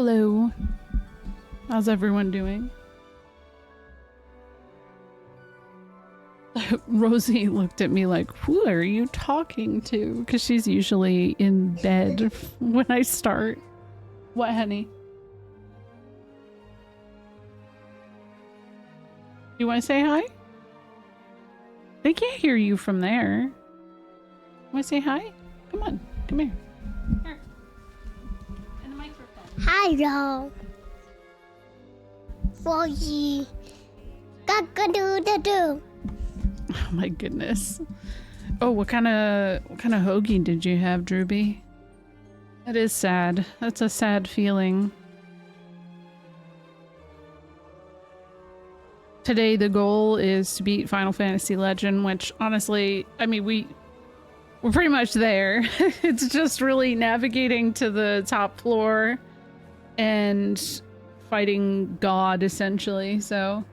Hello. How's everyone doing? Rosie looked at me like, who are you talking to? Because she's usually in bed when I start. What, honey? You want to say hi? They can't hear you from there. Want to say hi? Come on, come here. Here. In the microphone. Hello. Rosie. Cock-a-doodle-doo. Oh my goodness. Oh, what kind of hoagie did you have, Drewby? That is sad. That's a sad feeling. Today the goal is to beat Final Fantasy Legend, which honestly, I mean, we're pretty much there. It's just really navigating to the top floor and fighting God essentially, so.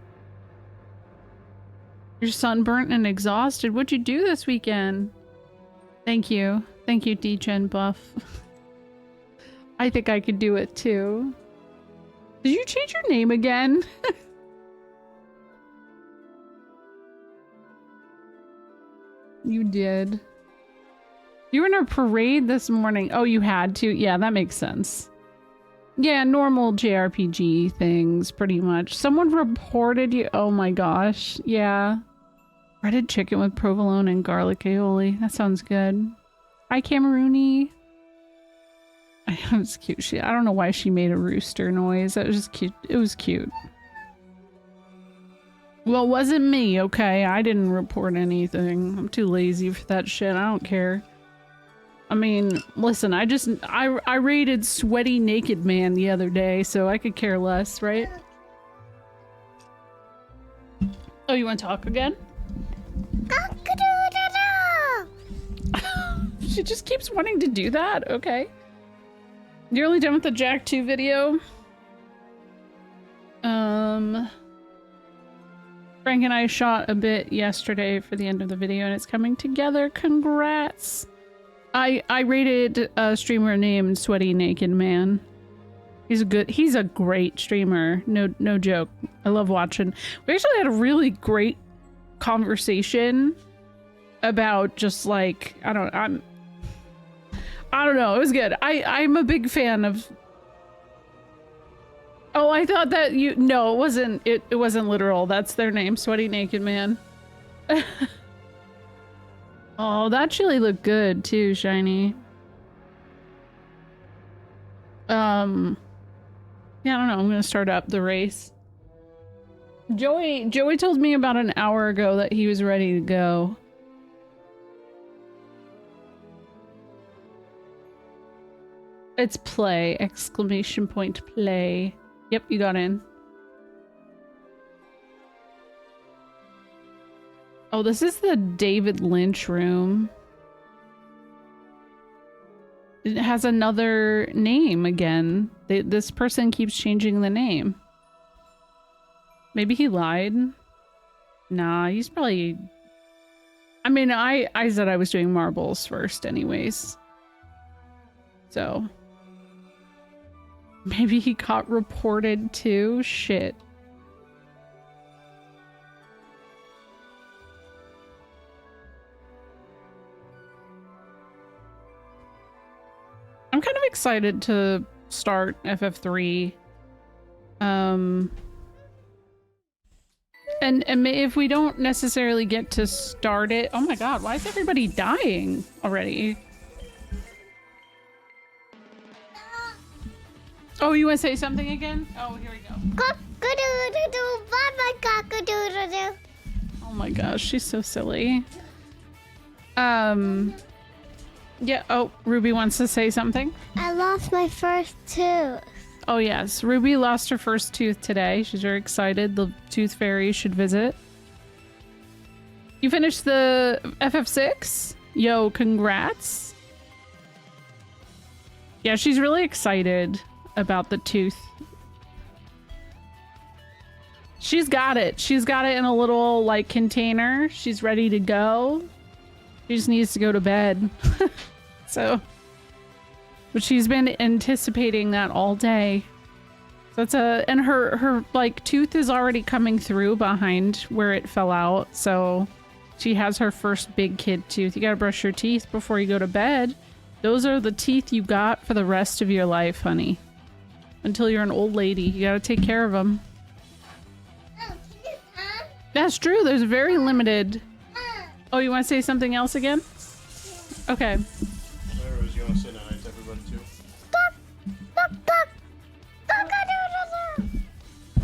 You're sunburnt and exhausted. What'd you do this weekend? Thank you. Thank you, D-Gen Buff. I think I could do it too. Did you change your name again? You did. You were in a parade this morning. Oh, you had to? Yeah, that makes sense. Yeah, normal JRPG things, pretty much. Someone reported you. Oh my gosh. Yeah. Breaded chicken with provolone and garlic aioli. That sounds good. Hi, Cameroony. That was cute. I don't know why she made a rooster noise. That was just cute. It was cute. Well, it wasn't me, okay? I didn't report anything. I'm too lazy for that shit. I don't care. I mean, listen, I rated Sweaty Naked Man the other day, so I could care less, right? Oh, you want to talk again? She just keeps wanting to do that? Okay. You're only done with the Jack 2 video? Frank and I shot a bit yesterday for the end of the video and it's coming together. Congrats! I rated a streamer named Sweaty Naked Man. He's a great streamer. No joke. I love watching. We actually had a really great conversation about just like, I don't know. It was good. I'm a big fan of. Oh, I thought that you. No, it wasn't. It wasn't literal. That's their name, Sweaty Naked Man. Oh, that chili looked good too, Shiny. Yeah, I don't know. I'm gonna start up the race. Joey told me about an hour ago that he was ready to go. It's play! Exclamation point play. Yep, you got in. Oh, this is the David Lynch room. It has another name again. This person keeps changing the name. Maybe he lied? Nah, he's probably... I mean, I said I was doing marbles first anyways. So... maybe he got reported too? Shit. I'm kind of excited to start FF3. And if we don't necessarily get to start it... Oh my god, why is everybody dying already? Oh, you want to say something again? Oh, here we go. Cock-a-doodle-doo. Bye-bye, cock-a-doodle-doo. Oh my gosh, she's so silly. Yeah, oh, Ruby wants to say something. I lost my first tooth. Oh yes, Ruby lost her first tooth today. She's very excited. The tooth fairy should visit. You finished the FF6? Yo, congrats. Yeah, she's really excited about the tooth. She's got it. She's got it in a little like container. She's ready to go. She just needs to go to bed. So, but she's been anticipating that all day. So it's and her like tooth is already coming through behind where it fell out. So she has her first big kid tooth. You gotta brush your teeth before you go to bed. Those are the teeth you got for the rest of your life, honey. Until you're an old lady, you gotta take care of them. That's true. There's very limited. Oh, you want to say something else again? Okay. Rose, you want to say night to everybody too?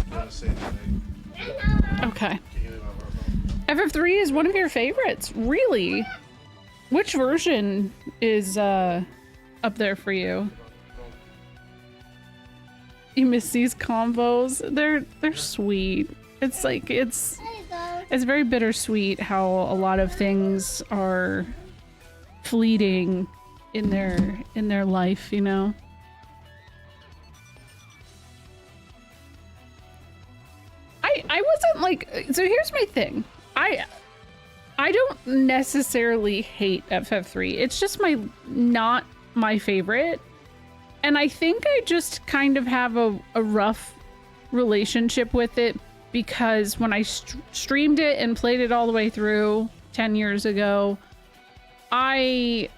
You want to say night? Okay. Can you leave my purple? FF3 is one of your favorites, really? Which version is up there for you? You miss these combos? They're sweet. It's like it's very bittersweet how a lot of things are fleeting in their life, you know. I wasn't like, so here's my thing. I don't necessarily hate FF3. It's just not my favorite. And I think I just kind of have a rough relationship with it because when I streamed it and played it all the way through 10 years ago, I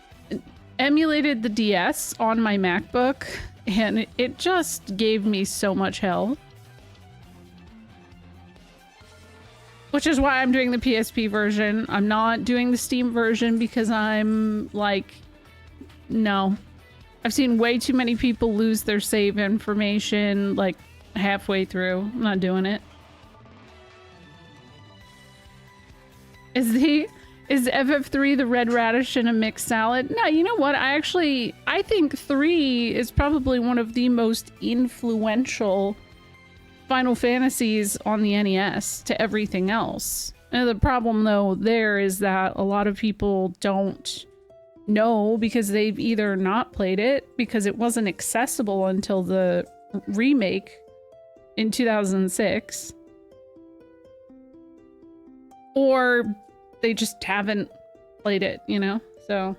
emulated the DS on my MacBook and it just gave me so much hell. Which is why I'm doing the PSP version. I'm not doing the Steam version because I'm like, no. I've seen way too many people lose their save information like halfway through. I'm not doing it. Is FF3 the red radish in a mixed salad? No, you know what? I think 3 is probably one of the most influential Final Fantasies on the NES to everything else. And the problem though there is that a lot of people don't know because they've either not played it because it wasn't accessible until the remake in 2006, or they just haven't played it, you know? So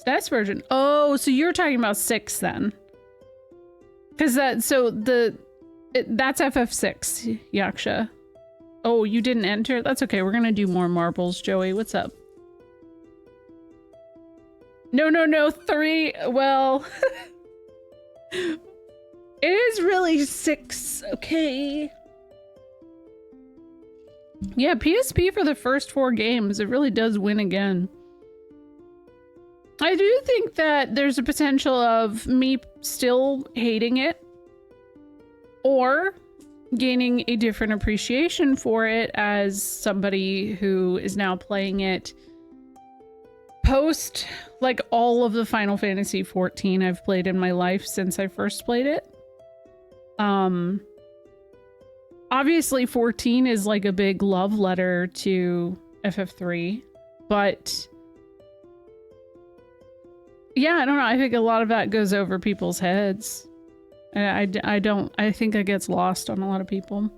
SNES version. Oh, so you're talking about 6 then. Because that's FF6, Yaksha. Oh, you didn't enter? That's okay. We're gonna do more marbles. Joey, what's up? No, 3. Well, it is really 6. Okay. Yeah, PSP for the first 4 games. It really does win again. I do think that there's a potential of me still hating it or gaining a different appreciation for it as somebody who is now playing it post like all of the Final Fantasy 14 I've played in my life since I first played it. Obviously 14 is like a big love letter to FF3, but yeah, I don't know. I think a lot of that goes over people's heads. I think it gets lost on a lot of people.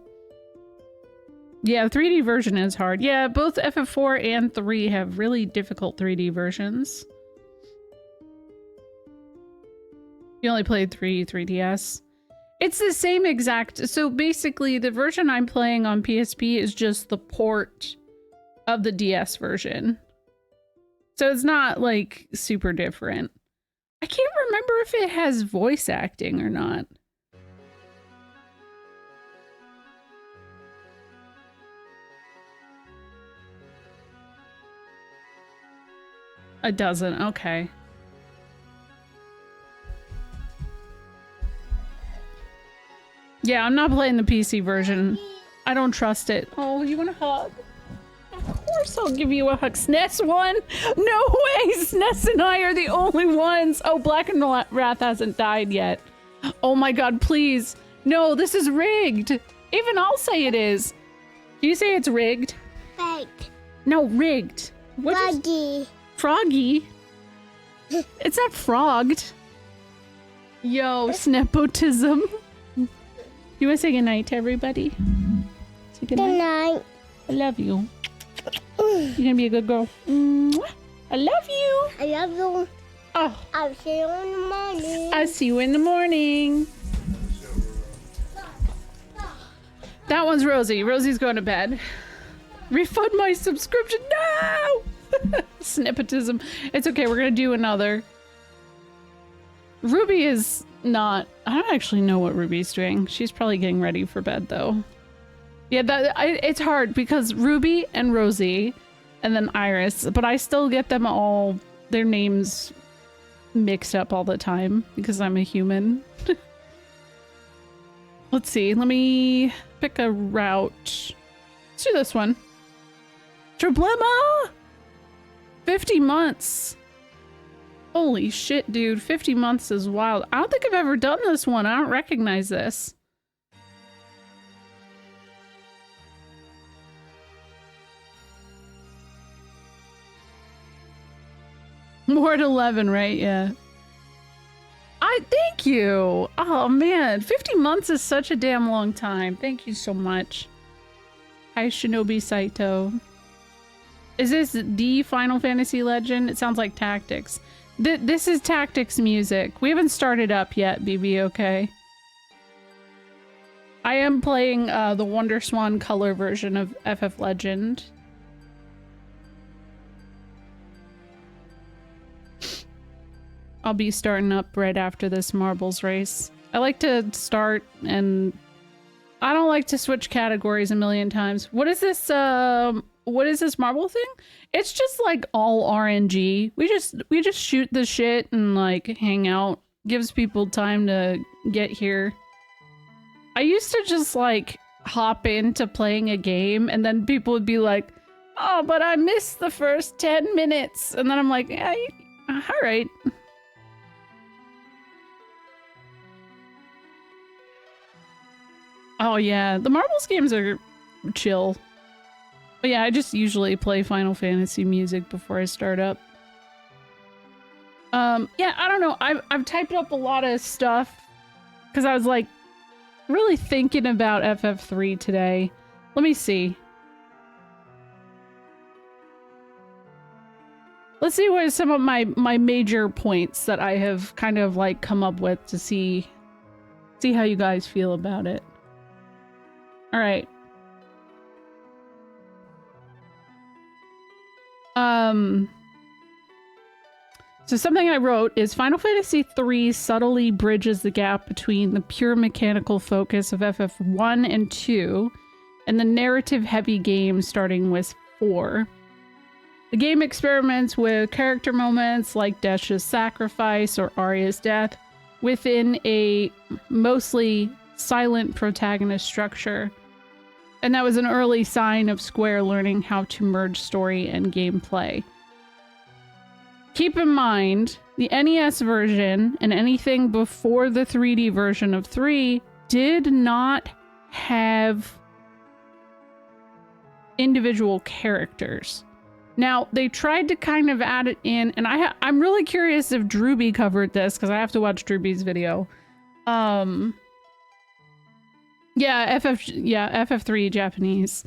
Yeah, the 3D version is hard. Yeah, both FF4 and 3 have really difficult 3D versions. You only played 3DS. It's the same exact... So basically, the version I'm playing on PSP is just the port of the DS version. So it's not, like, super different. I can't remember if it has voice acting or not. It doesn't. Okay. Yeah, I'm not playing the PC version. I don't trust it. Oh, you want a hug? Of course I'll give you a hug. SNES one? No way! SNES and I are the only ones! Oh, Black and Wrath hasn't died yet. Oh my god, please. No, this is rigged. Even I'll say it is. Do you say it's rigged? Rigged. No, rigged. Froggy. Froggy? It's not frogged. Yo, nepotism. You want to say goodnight to everybody? Say Good night. I love you. You're gonna be a good girl. Mwah. I love you. I love you. Oh, I'll see you in the morning. I'll see you in the morning. That one's Rosie. Rosie's going to bed. Refund my subscription. No! Snippetism. It's okay. We're going to do another. Ruby is not... I don't actually know what Ruby's doing. She's probably getting ready for bed, though. Yeah, it's hard because Ruby and Rosie and then Iris, but I still get them all, their names mixed up all the time because I'm a human. Let's see. Let me pick a route. Let's do this one. Problema! 50 months. Holy shit, dude. 50 months is wild. I don't think I've ever done this one. I don't recognize this. More at 11, right? Yeah. Thank you. Oh man, 50 months is such a damn long time. Thank you so much. Hi, Shinobi Saito. Is this the Final Fantasy Legend? It sounds like Tactics. This is Tactics music. We haven't started up yet, BB, okay? I am playing the Wonderswan color version of FF Legend. I'll be starting up right after this marbles race. I like to start and I don't like to switch categories a million times. What is this marble thing? It's just like all RNG. We just shoot the shit and like hang out. Gives people time to get here. I used to just like hop into playing a game and then people would be like, "Oh, but I missed the first 10 minutes." And then I'm like, "Yeah, all right." Oh yeah, the marbles games are chill. But yeah, I just usually play Final Fantasy music before I start up. Yeah, I don't know. I've typed up a lot of stuff because I was like really thinking about FF3 today. Let me see. Let's see what some of my major points that I have kind of like come up with to see how you guys feel about it. All right. So something I wrote is Final Fantasy III subtly bridges the gap between the pure mechanical focus of FF1 and 2 and the narrative-heavy game starting with 4. The game experiments with character moments like Desh's sacrifice or Arya's death within a mostly silent protagonist structure. And that was an early sign of Square learning how to merge story and gameplay. Keep in mind, the NES version and anything before the 3D version of 3 did not have individual characters. Now, they tried to kind of add it in, and I'm really curious if Drewby covered this, because I have to watch Drewby's video. Yeah, FF3 Japanese.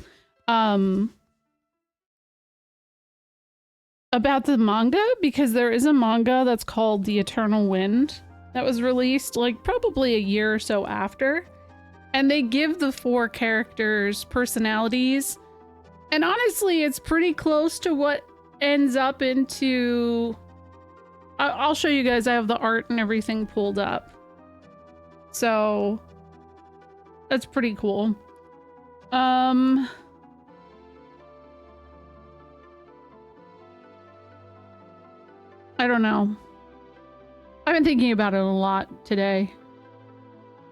About the manga, because there is a manga that's called The Eternal Wind that was released like probably a year or so after. And they give the 4 characters personalities. And honestly, it's pretty close to what ends up into... I'll show you guys. I have the art and everything pulled up. So... that's pretty cool. I don't know. I've been thinking about it a lot today.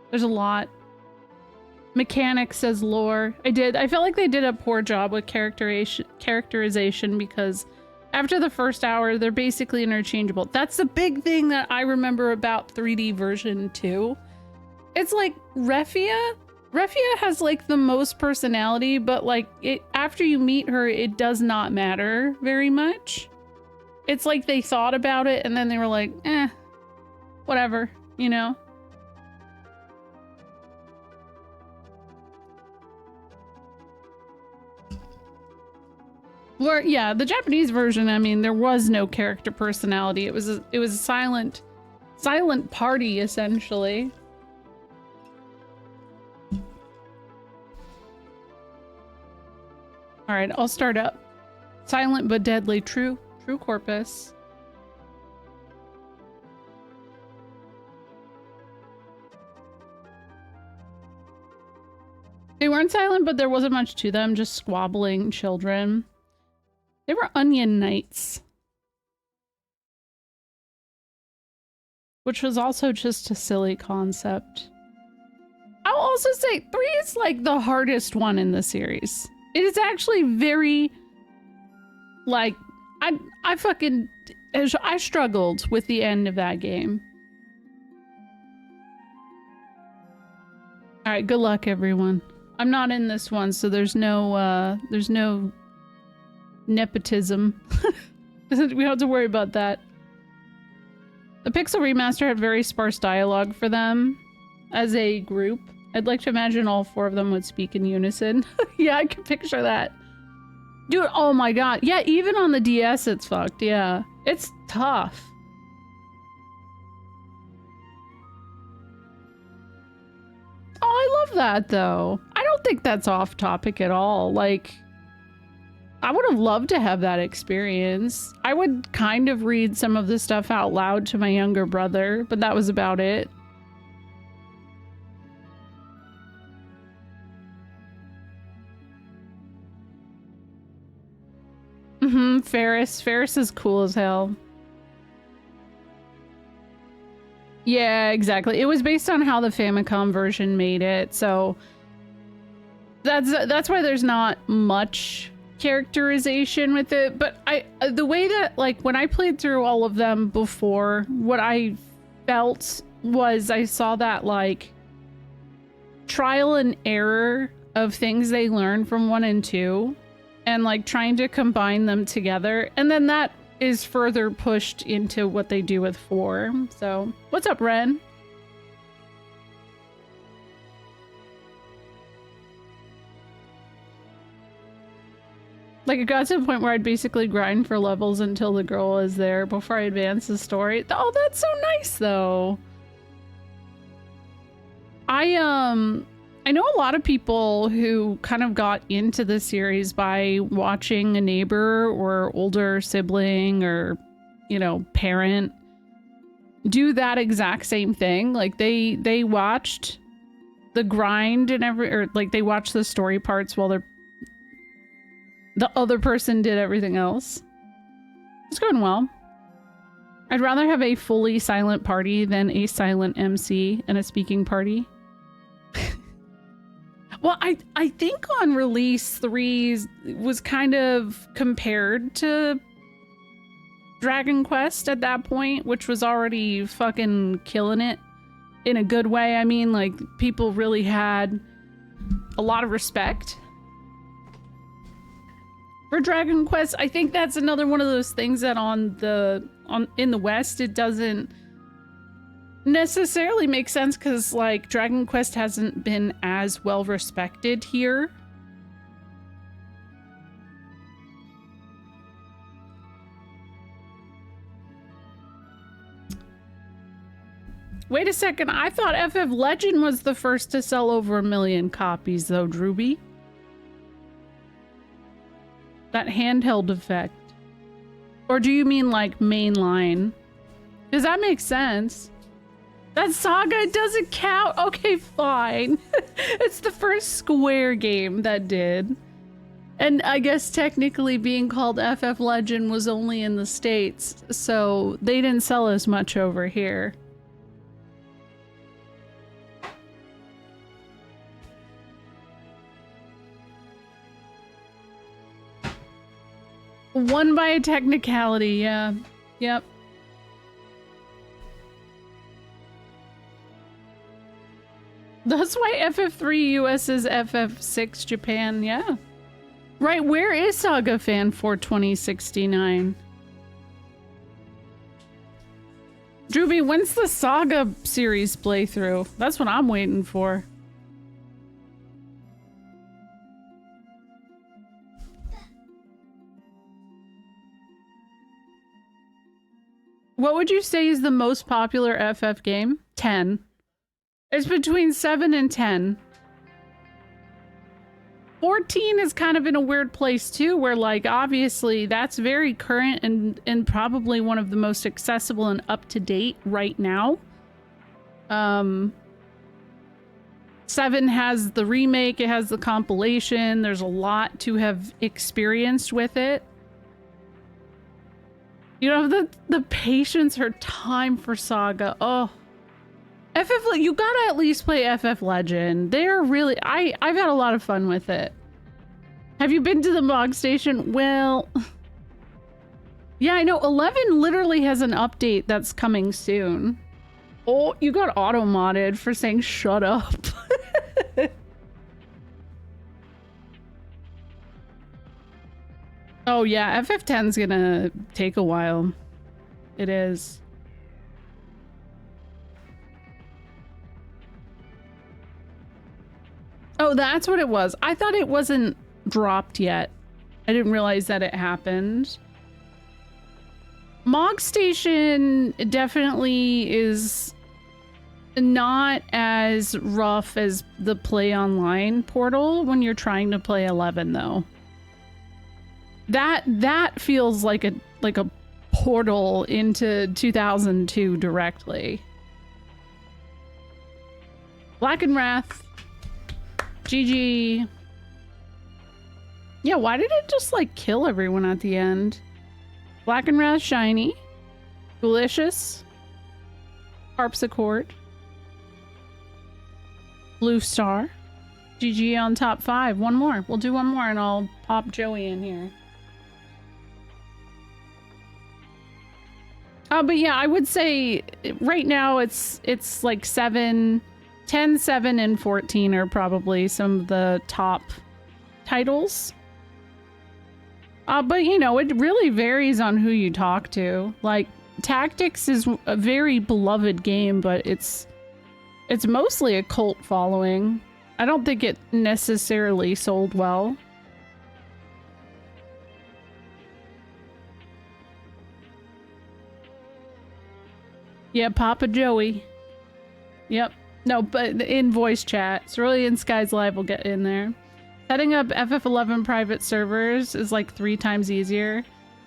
There's a lot. Mechanics says lore. I felt like they did a poor job with characterization because after the first hour, they're basically interchangeable. That's the big thing that I remember about 3D version 2. It's like Refia has like the most personality, but like after you meet her, it does not matter very much. It's like they thought about it and then they were like, whatever, you know? Or yeah, the Japanese version, I mean, there was no character personality. It was a silent party essentially. All right, I'll start up. Silent but deadly, true corpus. They weren't silent, but there wasn't much to them, just squabbling children. They were onion knights. Which was also just a silly concept. I'll also say 3 is like the hardest one in the series. It is actually very, like, I struggled with the end of that game. All right, good luck, everyone. I'm not in this one, so there's no nepotism. We don't have to worry about that. The Pixel Remaster had very sparse dialogue for them as a group. I'd like to imagine all 4 of them would speak in unison. Yeah, I can picture that. Dude, oh my god. Yeah, even on the DS it's fucked, yeah. It's tough. Oh, I love that though. I don't think that's off topic at all. Like, I would have loved to have that experience. I would kind of read some of the stuff out loud to my younger brother, but that was about it. Ferris. Ferris is cool as hell. Yeah, exactly. It was based on how the Famicom version made it, so that's why there's not much characterization with it. But the way that, like, when I played through all of them before, what I felt was I saw that, like, trial and error of things they learned from 1 and 2 and, like, trying to combine them together, and then that is further pushed into what they do with 4. So, what's up, Ren? Like, it got to the point where I'd basically grind for levels until the girl was there before I advance the story. Oh, that's so nice, though. I know a lot of people who kind of got into the series by watching a neighbor or older sibling or, you know, parent do that exact same thing. Like, they watched the grind and like, they watched the story parts while the other person did everything else. It's going well. I'd rather have a fully silent party than a silent MC and a speaking party. Well, I think on release 3 was kind of compared to Dragon Quest at that point, which was already fucking killing it in a good way. I mean, like, people really had a lot of respect for Dragon Quest. I think that's another one of those things that in the West, it doesn't necessarily make sense because, like, Dragon Quest hasn't been as well respected here. Wait a second, I thought FF Legend was the first to sell over 1 million copies though, Drewby. That handheld effect. Or do you mean like mainline? Does that make sense? That Saga doesn't count? Okay, fine. It's the first Square game that did. And I guess technically being called FF Legend was only in the States, so they didn't sell as much over here. Won by a technicality, yeah. Yep. That's why FF3 US is FF6 Japan, yeah. Right, where is Saga Fan for 2069? Drewby, when's the Saga series playthrough? That's what I'm waiting for. What would you say is the most popular FF game? 10. It's between 7 and 10. 14 is kind of in a weird place too, where like obviously that's very current and probably one of the most accessible and up to date right now. 7 has the remake, it has the compilation, there's a lot to have experienced with it. You know, the patience or time for Saga. Oh, you gotta at least play FF Legend. They're really, I've had a lot of fun with it. Have you been to the Mog Station? Well, yeah, I know 11 literally has an update that's coming soon. Oh, you got auto-modded for saying shut up. Oh yeah, FF10's gonna take a while. It is. Oh, that's what it was. I thought it wasn't dropped yet. I didn't realize that it happened. Mog Station definitely is not as rough as the Play Online portal when you're trying to play 11 though. That feels like a portal into 2002 directly. Black and Wrath. GG. Yeah, why did it just like kill everyone at the end? Black and Wrath Shiny. Delicious. Harpsichord. Blue Star. GG on top 5. One more. We'll do one more and I'll pop Joey in here. But yeah, I would say right now it's like 7, 10, 7, and 14 are probably some of the top titles. But you know, it really varies on who you talk to. Like, Tactics is a very beloved game, but it's mostly a cult following. I don't think it necessarily sold well. Yeah, Papa Joey. Yep. No, but in voice chat. CeruleanSkiesLive will get in there. Setting up FF11 private servers is like 3 times easier.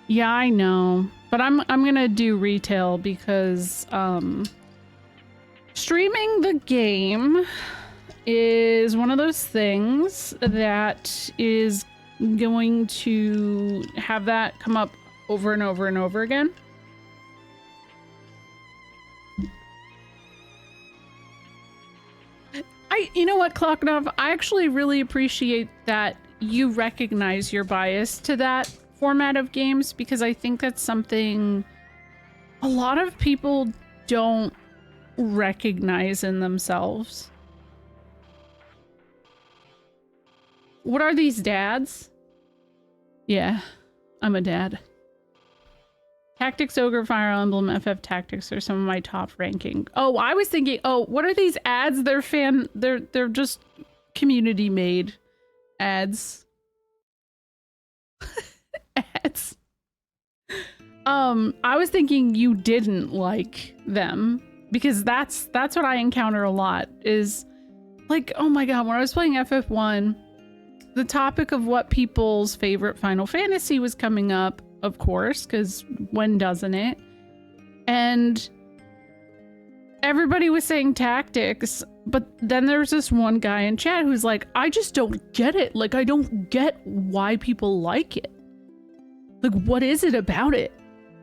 Yeah, I know. But I'm gonna do retail because streaming the game is one of those things that is going to have that come up over and over and over again. You know what, Kloknov? I actually really appreciate that you recognize your bias to that format of games, because I think that's something a lot of people don't recognize in themselves. What are these dads? Yeah, I'm a dad. Tactics, Ogre, Fire Emblem, FF Tactics are some of my top ranking. Oh, I was thinking, oh, what are these ads? They're just community made ads. Ads. I was thinking you didn't like them, because that's what I encounter a lot is like, oh my god, when I was playing FF1, the topic of what people's favorite Final Fantasy was coming up, of course, because when doesn't it? And everybody was saying Tactics, but then there's this one guy in chat who's like, I just don't get it. Like, I don't get why people like it. Like, what is it about it?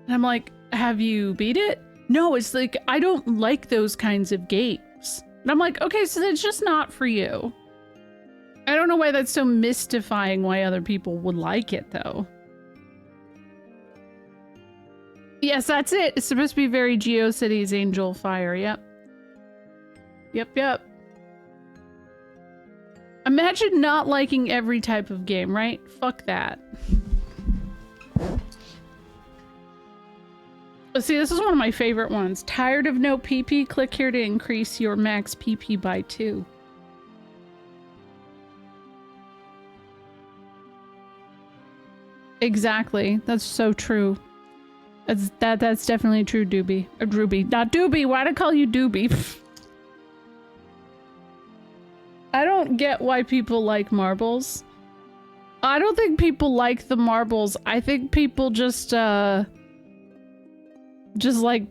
And I'm like, have you beat it? No, it's like, I don't like those kinds of games. And I'm like, okay, so that's just not for you. I don't know why that's so mystifying why other people would like it, though. Yes, that's it. It's supposed to be very GeoCities Angel Fire. Yep. Yep. Imagine not liking every type of game, right? Fuck that. Let's see, this is one of my favorite ones. Tired of no PP? Click here to increase your max PP by 2. Exactly. That's so true. That's definitely true, Doobie. Or Drooby. Not Doobie! Why'd I call you Doobie? I don't get why people like marbles. I don't think people like the marbles. I think people just like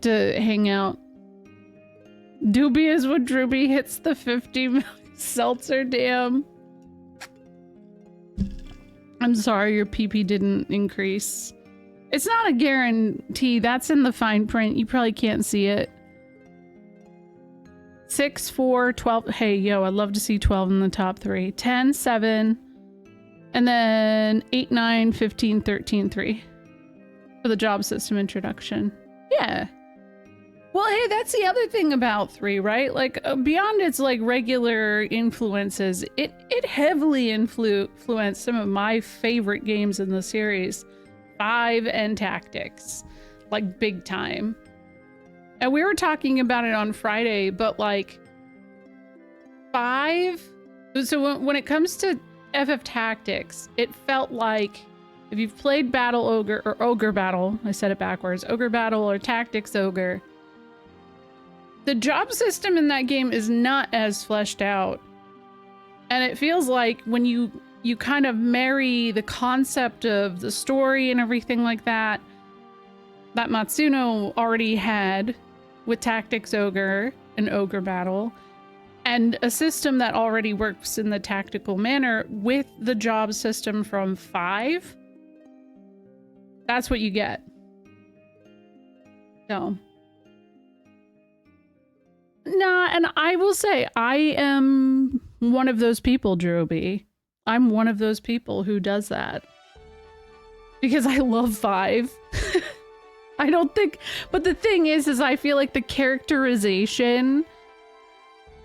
to hang out. Doobie is when Drooby hits the 50 seltzer dam. I'm sorry your PP didn't increase. It's not a guarantee. That's in the fine print. You probably can't see it. 6, 4, 12. Hey, yo, I'd love to see 12 in the top 3. 10, 7, and then 8, 9, 15, 13, 3 for the job system introduction. Yeah. Well, hey, that's the other thing about 3, right? Like, beyond its, like, regular influences, it heavily influenced some of my favorite games in the series. 5 and Tactics. Like, big time. And we were talking about it on Friday, but, like, 5... So when it comes to FF Tactics, it felt like if you've played Battle Ogre, or Ogre Battle, I said it backwards, Ogre Battle or Tactics Ogre, the job system in that game is not as fleshed out. And it feels like when you kind of marry the concept of the story and everything like that Matsuno already had with Tactics Ogre and Ogre Battle, and a system that already works in the tactical manner with the job system from 5, that's what you get. So... Nah, and I will say, I am one of those people, Droby. I'm one of those people who does that. Because I love 5. I don't think... But the thing is I feel like the characterization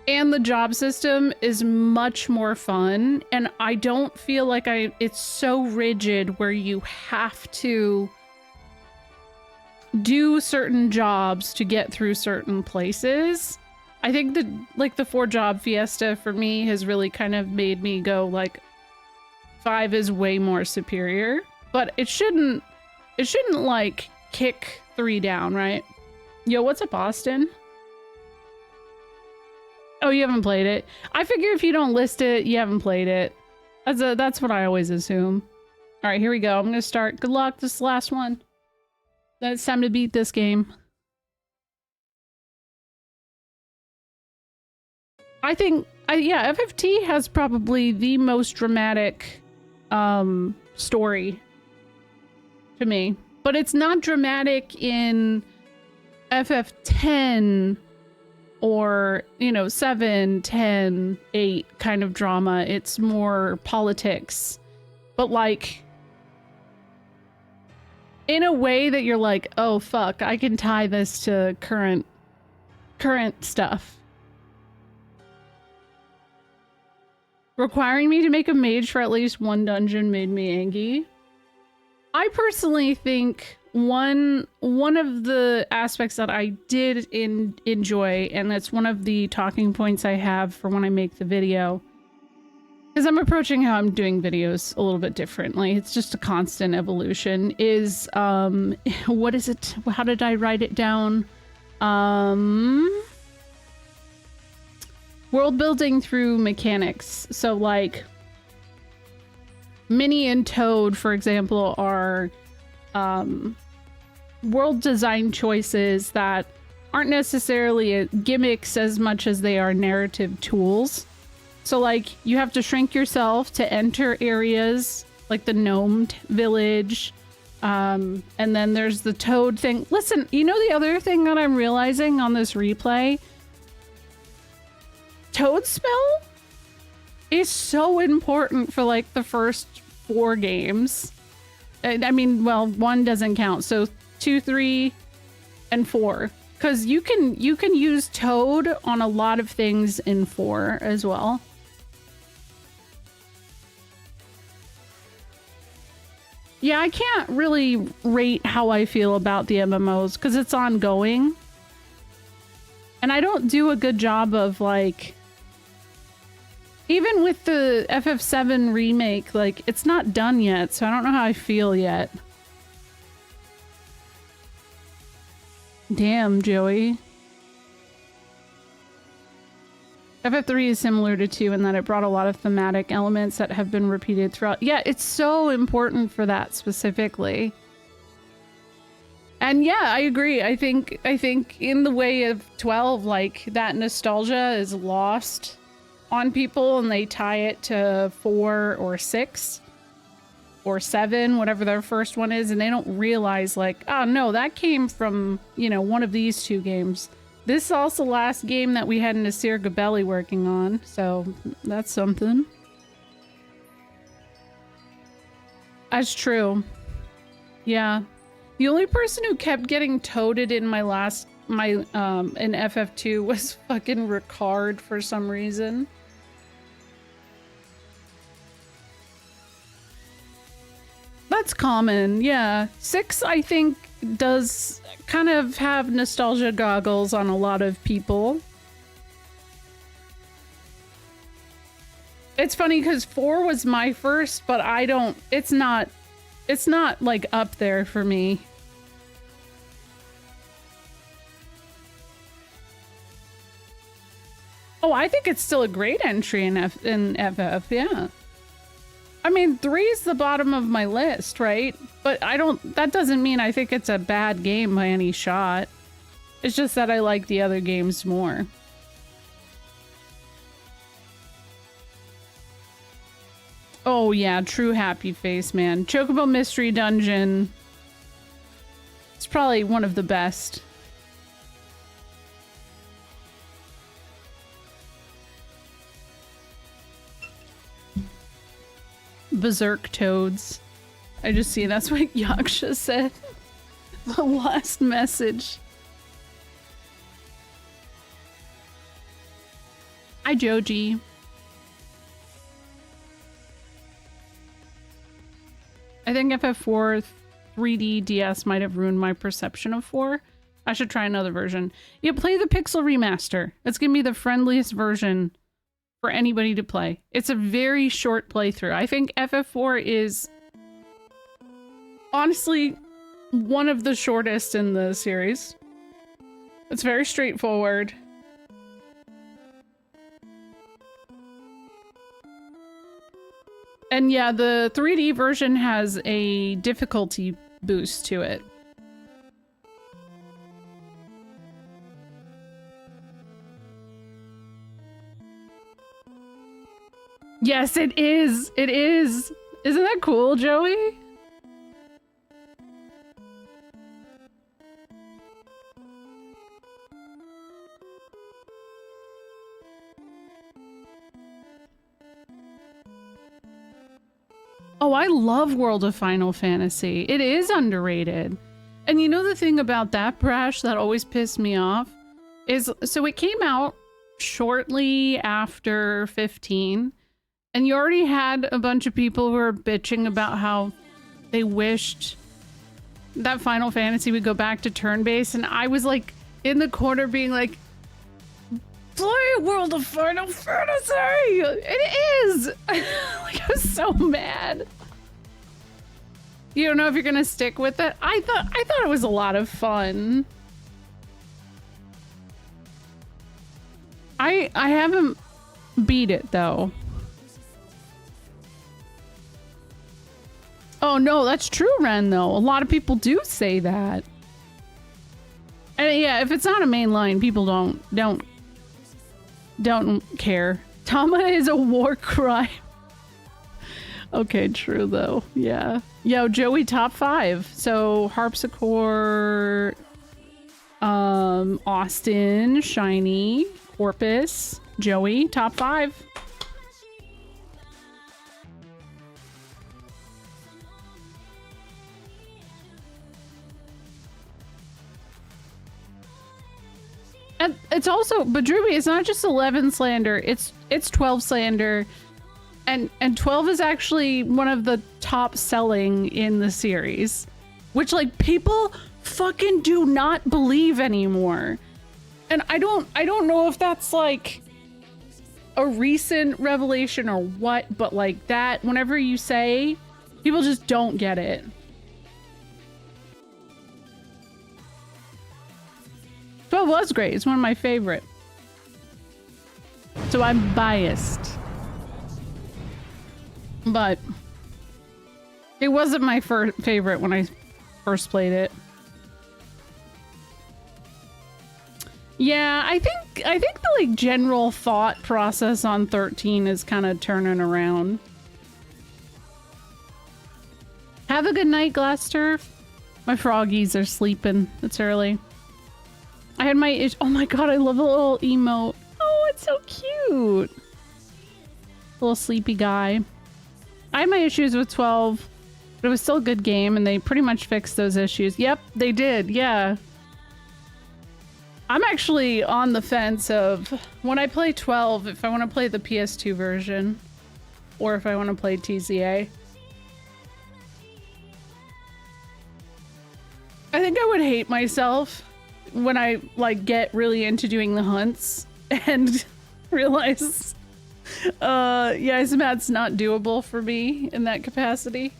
and the job system is much more fun. And I don't feel like it's so rigid where you have to do certain jobs to get through certain places. I think that, like, the 4-job fiesta for me has really kind of made me go, like, 5 is way more superior. But it shouldn't, like, kick 3 down, right? Yo, what's up, Austin? Oh, you haven't played it. I figure if you don't list it, you haven't played it. That's what I always assume. All right, here we go. I'm going to start. Good luck. This is the last one. Then it's time to beat this game. I think, yeah, FFT has probably the most dramatic story to me. But it's not dramatic in FF10 or, you know, 7, 10, 8 kind of drama. It's more politics. But, like, in a way that you're like, oh, fuck, I can tie this to current stuff. Requiring me to make a mage for at least 1 dungeon made me angry. I personally think one of the aspects that I did enjoy, and that's one of the talking points I have for when I make the video, because I'm approaching how I'm doing videos a little bit differently. It's just a constant evolution. Is what is it? How did I write it down? World building through mechanics. So, like, Minnie and Toad, for example, are world design choices that aren't necessarily gimmicks as much as they are narrative tools. So, like, you have to shrink yourself to enter areas like the Gnome Village. And then there's the Toad thing. Listen, you know the other thing that I'm realizing on this replay? Toad spell is so important for, like, the first 4 games. I mean, well, 1 doesn't count. So 2, 3, and 4. Because you can use Toad on a lot of things in 4 as well. Yeah, I can't really rate how I feel about the MMOs because it's ongoing. And I don't do a good job of, like... Even with the FF7 remake, like, it's not done yet, so I don't know how I feel yet. Damn, Joey. FF3 is similar to 2 in that it brought a lot of thematic elements that have been repeated throughout. Yeah, it's so important for that specifically. And yeah, I agree. I think in the way of 12, like that nostalgia is lost on people and they tie it to 4 or 6 or 7, whatever their first one is, and they don't realize like, oh no, that came from, you know, one of these 2 games. This is also the last game that we had Nasir Gabelli working on, so that's something. That's true. Yeah. The only person who kept getting toted in my in FF2 was fucking Ricard for some reason. That's common, yeah. 6, I think, does kind of have nostalgia goggles on a lot of people. It's funny because 4 was my first, but I don't, it's not like up there for me. Oh, I think it's still a great entry in FF, yeah. I mean, 3 is the bottom of my list, right? But that doesn't mean I think it's a bad game by any shot. It's just that I like the other games more. Oh yeah, true happy face, man. Chocobo Mystery Dungeon. It's probably one of the best. Berserk Toads. I just see that's what Yaksha said. The last message. Hi, Joji. I think FF4 3D DS might have ruined my perception of 4. I should try another version. Yeah, play the Pixel Remaster. It's gonna be the friendliest version for anybody to play. It's a very short playthrough. I think FF4 is honestly one of the shortest in the series. It's very straightforward. And yeah, the 3D version has a difficulty boost to it. Yes, it is. It is. Isn't that cool, Joey? Oh, I love World of Final Fantasy. It is underrated. And you know the thing about that, Brash, that always pissed me off? Is, so it came out shortly after 15, and you already had a bunch of people who were bitching about how they wished that Final Fantasy would go back to turn-based, and I was like in the corner being like, play World of Final Fantasy! It is! Like, I was so mad. You don't know if you're gonna stick with it? I thought it was a lot of fun. I haven't beat it though. Oh no, that's true, Ren, though. A lot of people do say that. And yeah, if it's not a main line, people don't care. Tama is a war crime. Okay, true though. Yeah. Yo, Joey, top 5. So Harpsichord, Austin, Shiny, Corpus, Joey, top 5. And it's also, but Drewby, it's not just 11 slander, it's 12 slander. And 12 is actually one of the top selling in the series, which like people fucking do not believe anymore. And I don't know if that's like a recent revelation or what, but like that, whenever you say, people just don't get it. 12 was great. It's one of my favorite. So I'm biased. But it wasn't my favorite when I first played it. Yeah, I think the like general thought process on 13 is kind of turning around. Have a good night, Glass Turf. My froggies are sleeping. It's early. I had my oh my god, I love the little emote. Oh, it's so cute. Little sleepy guy. I had my issues with 12, but it was still a good game, and they pretty much fixed those issues. Yep, they did. Yeah. I'm actually on the fence of when I play 12, if I want to play the PS2 version or if I want to play TZA. I think I would hate myself when I like get really into doing the hunts and realize yeah, Ismat's not doable for me in that capacity.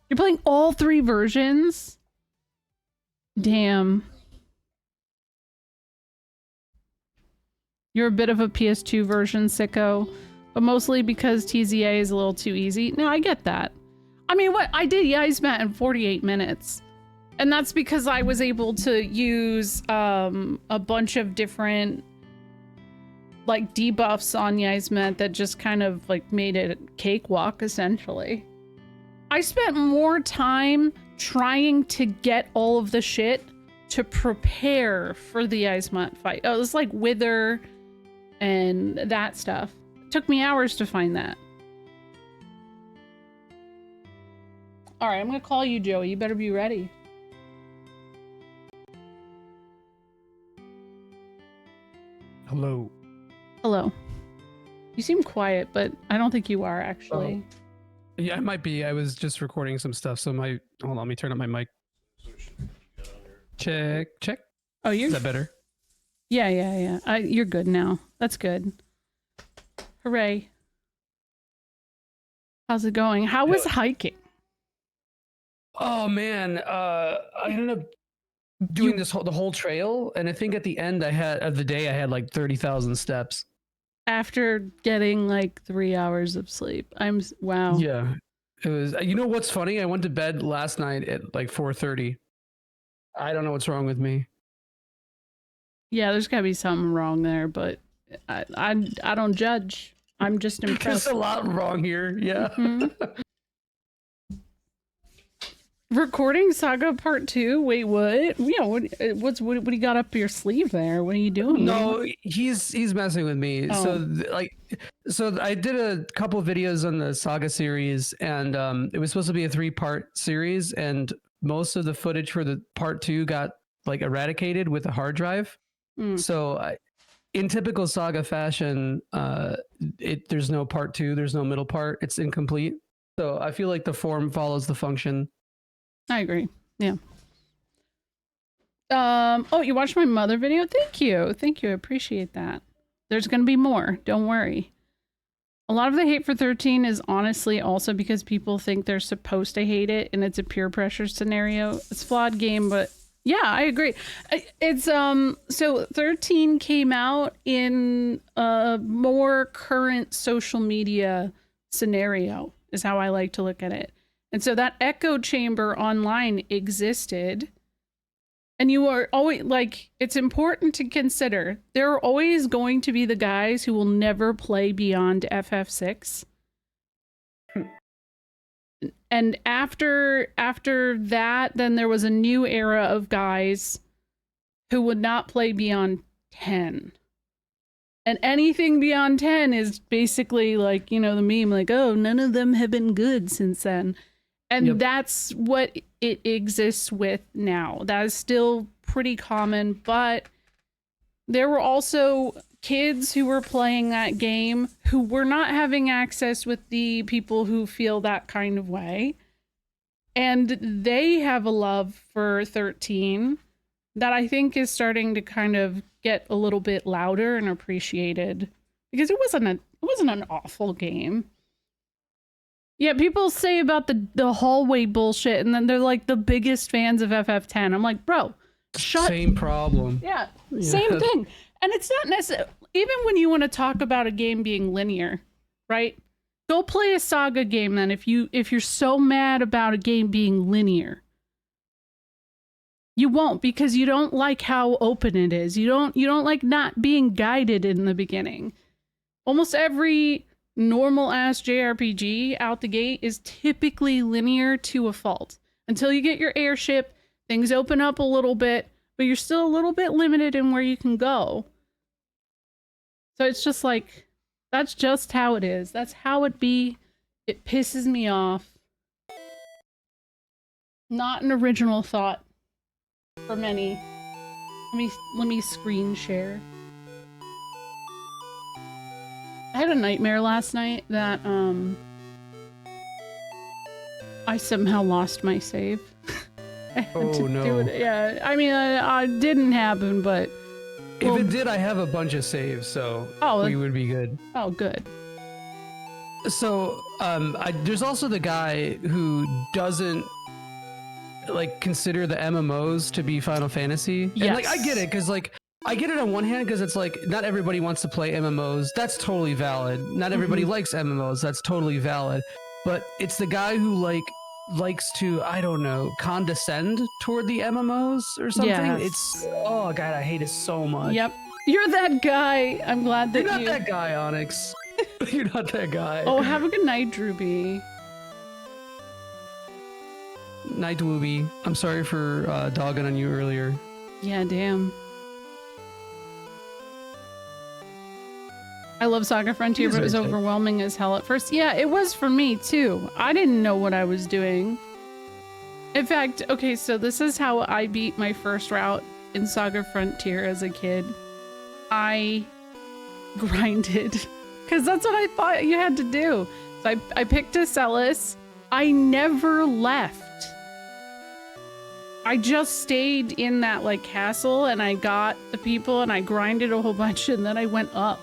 You're playing all 3 versions? Damn. You're a bit of a PS2 version sicko, but mostly because TZA is a little too easy. No, I get that. I mean, what I did Yzmat in 48 minutes. And that's because I was able to use a bunch of different like debuffs on Yzmat that just kind of like made it a cakewalk essentially. I spent more time trying to get all of the shit to prepare for the Yzmat fight. Oh, it was like Wither and that stuff. It took me hours to find that. All right, I'm gonna call you, Joey. You better be ready. Hello. Hello. You seem quiet, but I don't think you are actually. Yeah, I might be. I was just recording some stuff, so my hold on, let me turn up my mic. Check. Oh, you're. Is that better? Yeah. You're good now. That's good. Hooray. How's it going? How was hiking? Oh man, I ended up doing the whole trail, and I think at the end I had like 30,000 steps. After getting like 3 hours of sleep. Wow. Yeah. It was, you know what's funny? I went to bed last night at like 4:30. I don't know what's wrong with me. Yeah, there's gotta be something wrong there, but I don't judge. I'm just impressed. There's a lot wrong here. Yeah. Mm-hmm. Recording Saga Part 2? Wait, what? Yeah, what do you got up your sleeve there? What are you doing? No, he's messing with me. Oh. So I did a couple videos on the Saga series, and it was supposed to be a 3-part series, and most of the footage for the part 2 got like eradicated with a hard drive. So in typical Saga fashion, there's no part 2, there's no middle part, it's incomplete. So I feel like the form follows the function. I agree. Yeah. Oh, you watched my mother video? Thank you. I appreciate that. There's gonna be more. Don't worry. A lot of the hate for 13 is honestly also because people think they're supposed to hate it and it's a peer pressure scenario. It's a flawed game, but yeah, I agree. It's so 13 came out in a more current social media scenario is how I like to look at it. And so that echo chamber online existed. And you are always like, it's important to consider there are always going to be the guys who will never play beyond FF6. And after that, then there was a new era of guys who would not play beyond 10. And anything beyond 10 is basically like, you know, the meme, like, oh, none of them have been good since then. And that's what it exists with now. That is still pretty common, but there were also kids who were playing that game who were not having access with the people who feel that kind of way. And they have a love for 13 that I think is starting to kind of get a little bit louder and appreciated because it wasn't an awful game. Yeah, people say about the hallway bullshit, and then they're like the biggest fans of FF10. I'm like, bro, shut. Same problem. Yeah, same thing. And it's not necessary. Even when you want to talk about a game being linear, right? Go play a Saga game then. If you're so mad about a game being linear, you won't, because you don't like how open it is. You don't like not being guided in the beginning. Almost every normal ass JRPG out the gate is typically linear to a fault. Until you get your airship, things open up a little bit, but you're still a little bit limited in where you can go. So it's just like, that's just how it is. That's how it be. It pisses me off. Not an original thought for many. Let me screen share. I had a nightmare last night that I somehow lost my save. I had to do it. Yeah, I mean, it didn't happen, but if it did, I have a bunch of saves, so we would be good. Oh, good. So, there's also the guy who doesn't like consider the MMOs to be Final Fantasy. Yes. And like, I get it, because like, I get it on one hand, because it's like, not everybody wants to play MMOs. That's totally valid. Not everybody likes MMOs. That's totally valid. But it's the guy who likes to, I don't know, condescend toward the MMOs or something. Yes. It's, oh god, I hate it so much. Yep. You're that guy. I'm glad that You're not that guy, Onyx. You're not that guy. Oh, have a good night, Drewby. Night, Wooby. I'm sorry for dogging on you earlier. Yeah, damn. I love Saga Frontier, but it was overwhelming as hell at first. Yeah, it was for me too. I didn't know what I was doing. In fact, okay, so this is how I beat my first route in Saga Frontier as a kid. I grinded, because that's what I thought you had to do. So I picked a Celis. I never left. I just stayed in that like castle, and I got the people, and I grinded a whole bunch, and then I went up.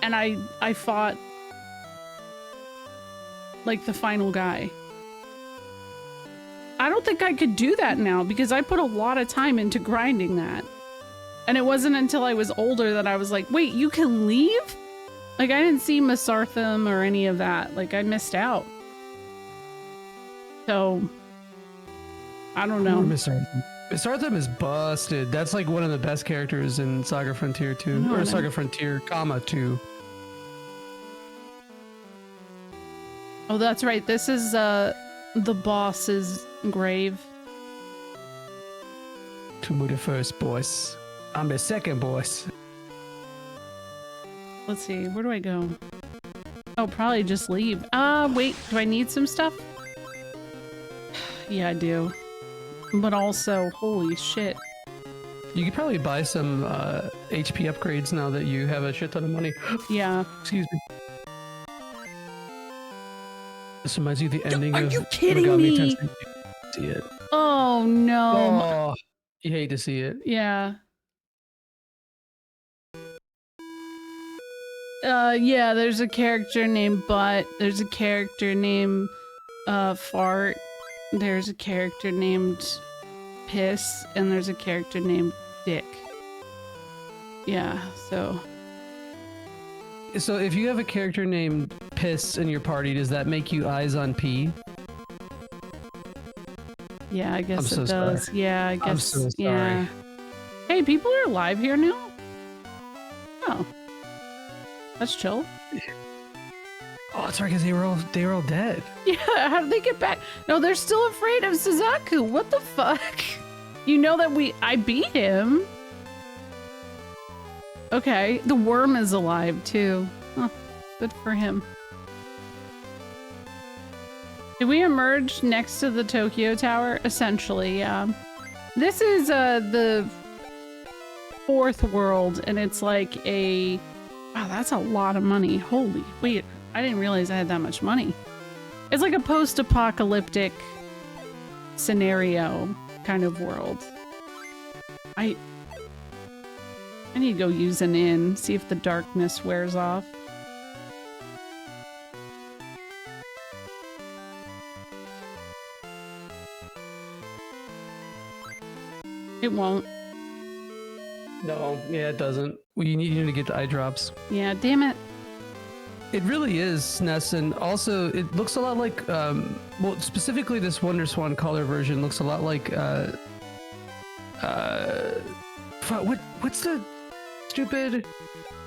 And I fought like the final guy. I don't think I could do that now, because I put a lot of time into grinding that. And it wasn't until I was older that I was like, wait, you can leave? Like, I didn't see Masartham or any of that. Like, I missed out. So, I don't know. Masartham is busted. That's like one of the best characters in Saga Frontier 2. Or Saga Frontier, 2. Oh, that's right. This is the boss's grave. To the first boss. I'm the second boss. Let's see. Where do I go? Oh, probably just leave. Wait. Do I need some stuff? Yeah, I do. But also, holy shit. You could probably buy some HP upgrades now that you have a shit ton of money. Yeah. Excuse me. This reminds you of the ending of... Are you kidding Megami me? Tensei. See it. Oh, no. Oh, you hate to see it. Yeah. Yeah, there's a character named Butt. There's a character named Fart. There's a character named Piss, and there's a character named Dick. Yeah, so... So if you have a character named Piss in your party, does that make you eyes on P? Yeah, I guess I'm it so does. sorry. Yeah, I guess. I'm so sorry. Yeah. Hey, people are live here now? Oh. That's chill. Oh, it's right, because they were all dead. Yeah, how did they get back? No, they're still afraid of Suzaku. What the fuck? You know that I beat him. Okay, the worm is alive too. Huh, good for him. Did we emerge next to the Tokyo Tower? Essentially, yeah. This is the fourth world, and it's like a... Wow, that's a lot of money. Holy... Wait, I didn't realize I had that much money. It's like a post-apocalyptic scenario kind of world. I need to go use an inn, see if the darkness wears off. It won't. No, yeah, it doesn't. Well, you need to get the eye drops. Yeah, damn it. It really is SNES, and also it looks a lot like, well, specifically this Wonderswan color version looks a lot like, what's the stupid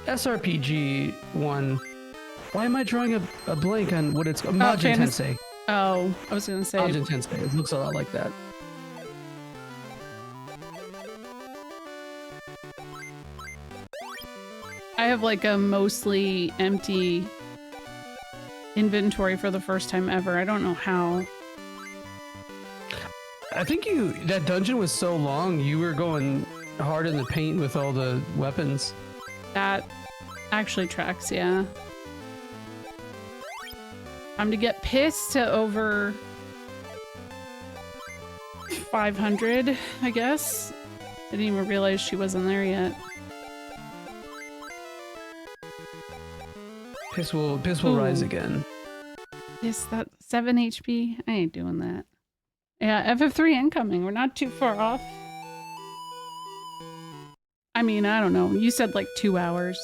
SRPG one? Why am I drawing a blank on what it's called? Majin Tensei. Oh, I was gonna say. Majin Tensei. It looks a lot like that. I have like a mostly empty inventory for the first time ever. I don't know how. I think that dungeon was so long, you were going hard in the paint with all the weapons. That actually tracks, yeah. I'm to get pissed to over 500, I guess. I didn't even realize she wasn't there yet. Piss will rise again. Is that 7 HP? I ain't doing that. Yeah, FF3 incoming. We're not too far off. I mean, I don't know. You said like 2 hours.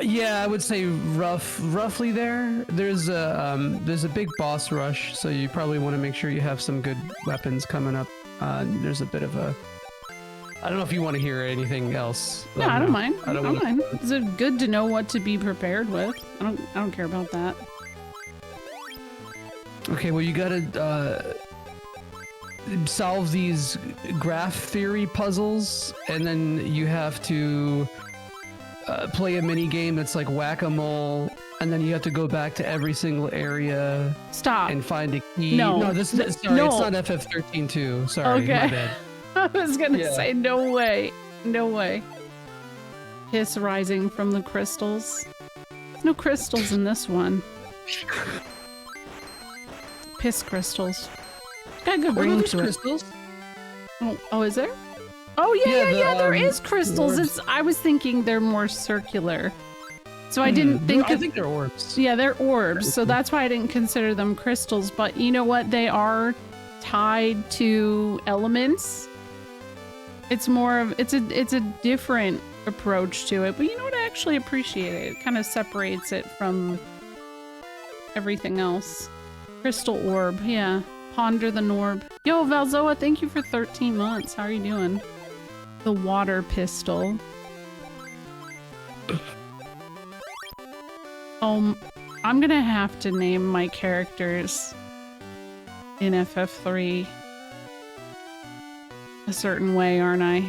Yeah, I would say roughly there. There's a big boss rush, so you probably want to make sure you have some good weapons coming up. There's a bit of a... I don't know if you want to hear anything else. No, I don't mind. I don't mind. It's good to know what to be prepared with. I don't care about that. Okay, well, you gotta solve these graph theory puzzles, and then you have to play a mini game that's like whack-a-mole, and then you have to go back to every single area. Stop. And find a key. No. No, sorry, no. It's not FF13 too. Sorry, okay. My bad. I was gonna say, no way. No way. Piss rising from the crystals. There's no crystals in this one. Piss crystals. Got a good ring to it. Crystals? Oh, is there? Oh yeah, there is crystals. Orbs. I was thinking they're more circular. So I didn't think I think they're orbs. Yeah, they're orbs. So that's why I didn't consider them crystals, but you know what? They are tied to elements. It's more of it's a different approach to it, but you know what? I actually appreciate it. It kind of separates it from everything else. Crystal orb, yeah. Ponder the Norb. Yo, Valzoa, thank you for 13 months. How are you doing? The water pistol. I'm gonna have to name my characters in FF3 a certain way, aren't I?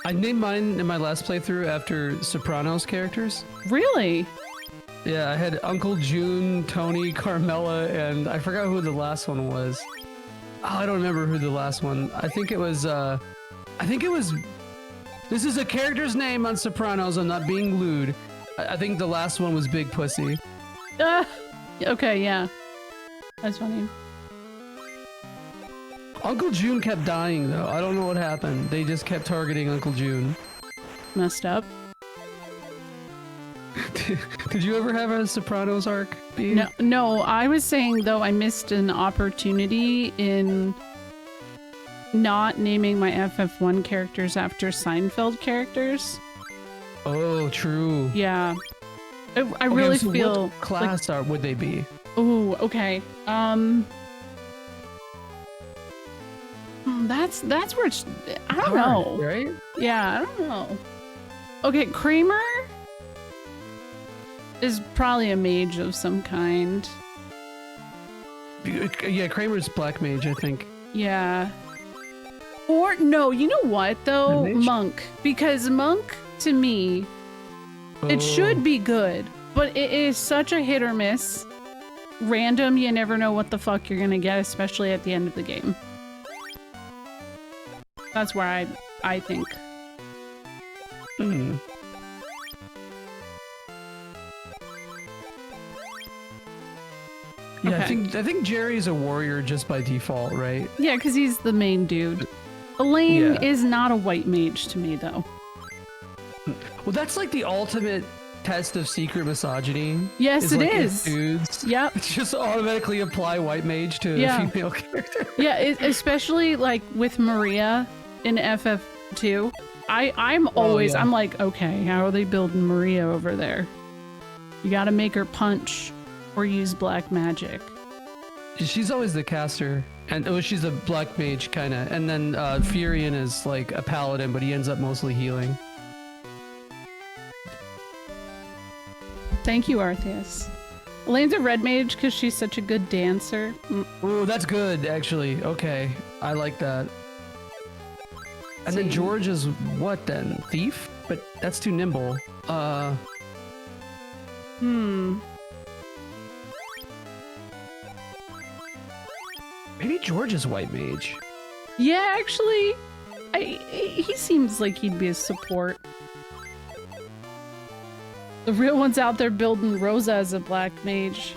I named mine in my last playthrough after Sopranos characters. Really? Yeah, I had Uncle June, Tony, Carmela, and I forgot who the last one was. Oh, I don't remember who the last one. I think it was, this is a character's name on Sopranos, I'm not being lewd. I think the last one was Big Pussy. Okay, yeah. That's funny. Uncle June kept dying, though. I don't know what happened. They just kept targeting Uncle June. Messed up. Did you ever have a Sopranos arc? No, I was saying, though, I missed an opportunity in not naming my FF1 characters after Seinfeld characters. Oh, true. Yeah. I really feel... What class would they be? Oh, okay. That's where it's... I don't know. Right? Yeah, I don't know. Okay, Kramer is probably a mage of some kind. Yeah, Kramer's black mage, I think. Yeah. Or, no, you know what, though? Monk. Because Monk, to me, it should be good, but it is such a hit or miss. Random, you never know what the fuck you're gonna get, especially at the end of the game. That's where I think. Hmm. Yeah, okay. I think Jerry's a warrior just by default, right? Yeah, because he's the main dude. Elaine is not a white mage to me, though. Well, that's like the ultimate test of secret misogyny. Yes, it like is. If dudes Yep. just automatically apply white mage to a female character. Yeah, especially like with Maria in FF2. I'm always, I'm like, okay, how are they building Maria over there? You gotta make her punch or use black magic. She's always the caster, and she's a black mage kind of, and then Furion is like a paladin, but he ends up mostly healing. Thank you, Artheus. Elaine's a red mage because she's such a good dancer. Oh, that's good, actually. Okay, I like that. And then George is what then? Thief? But that's too nimble. Maybe George is white mage. Yeah, actually, he seems like he'd be a support. The real one's out there building Rosa as a black mage.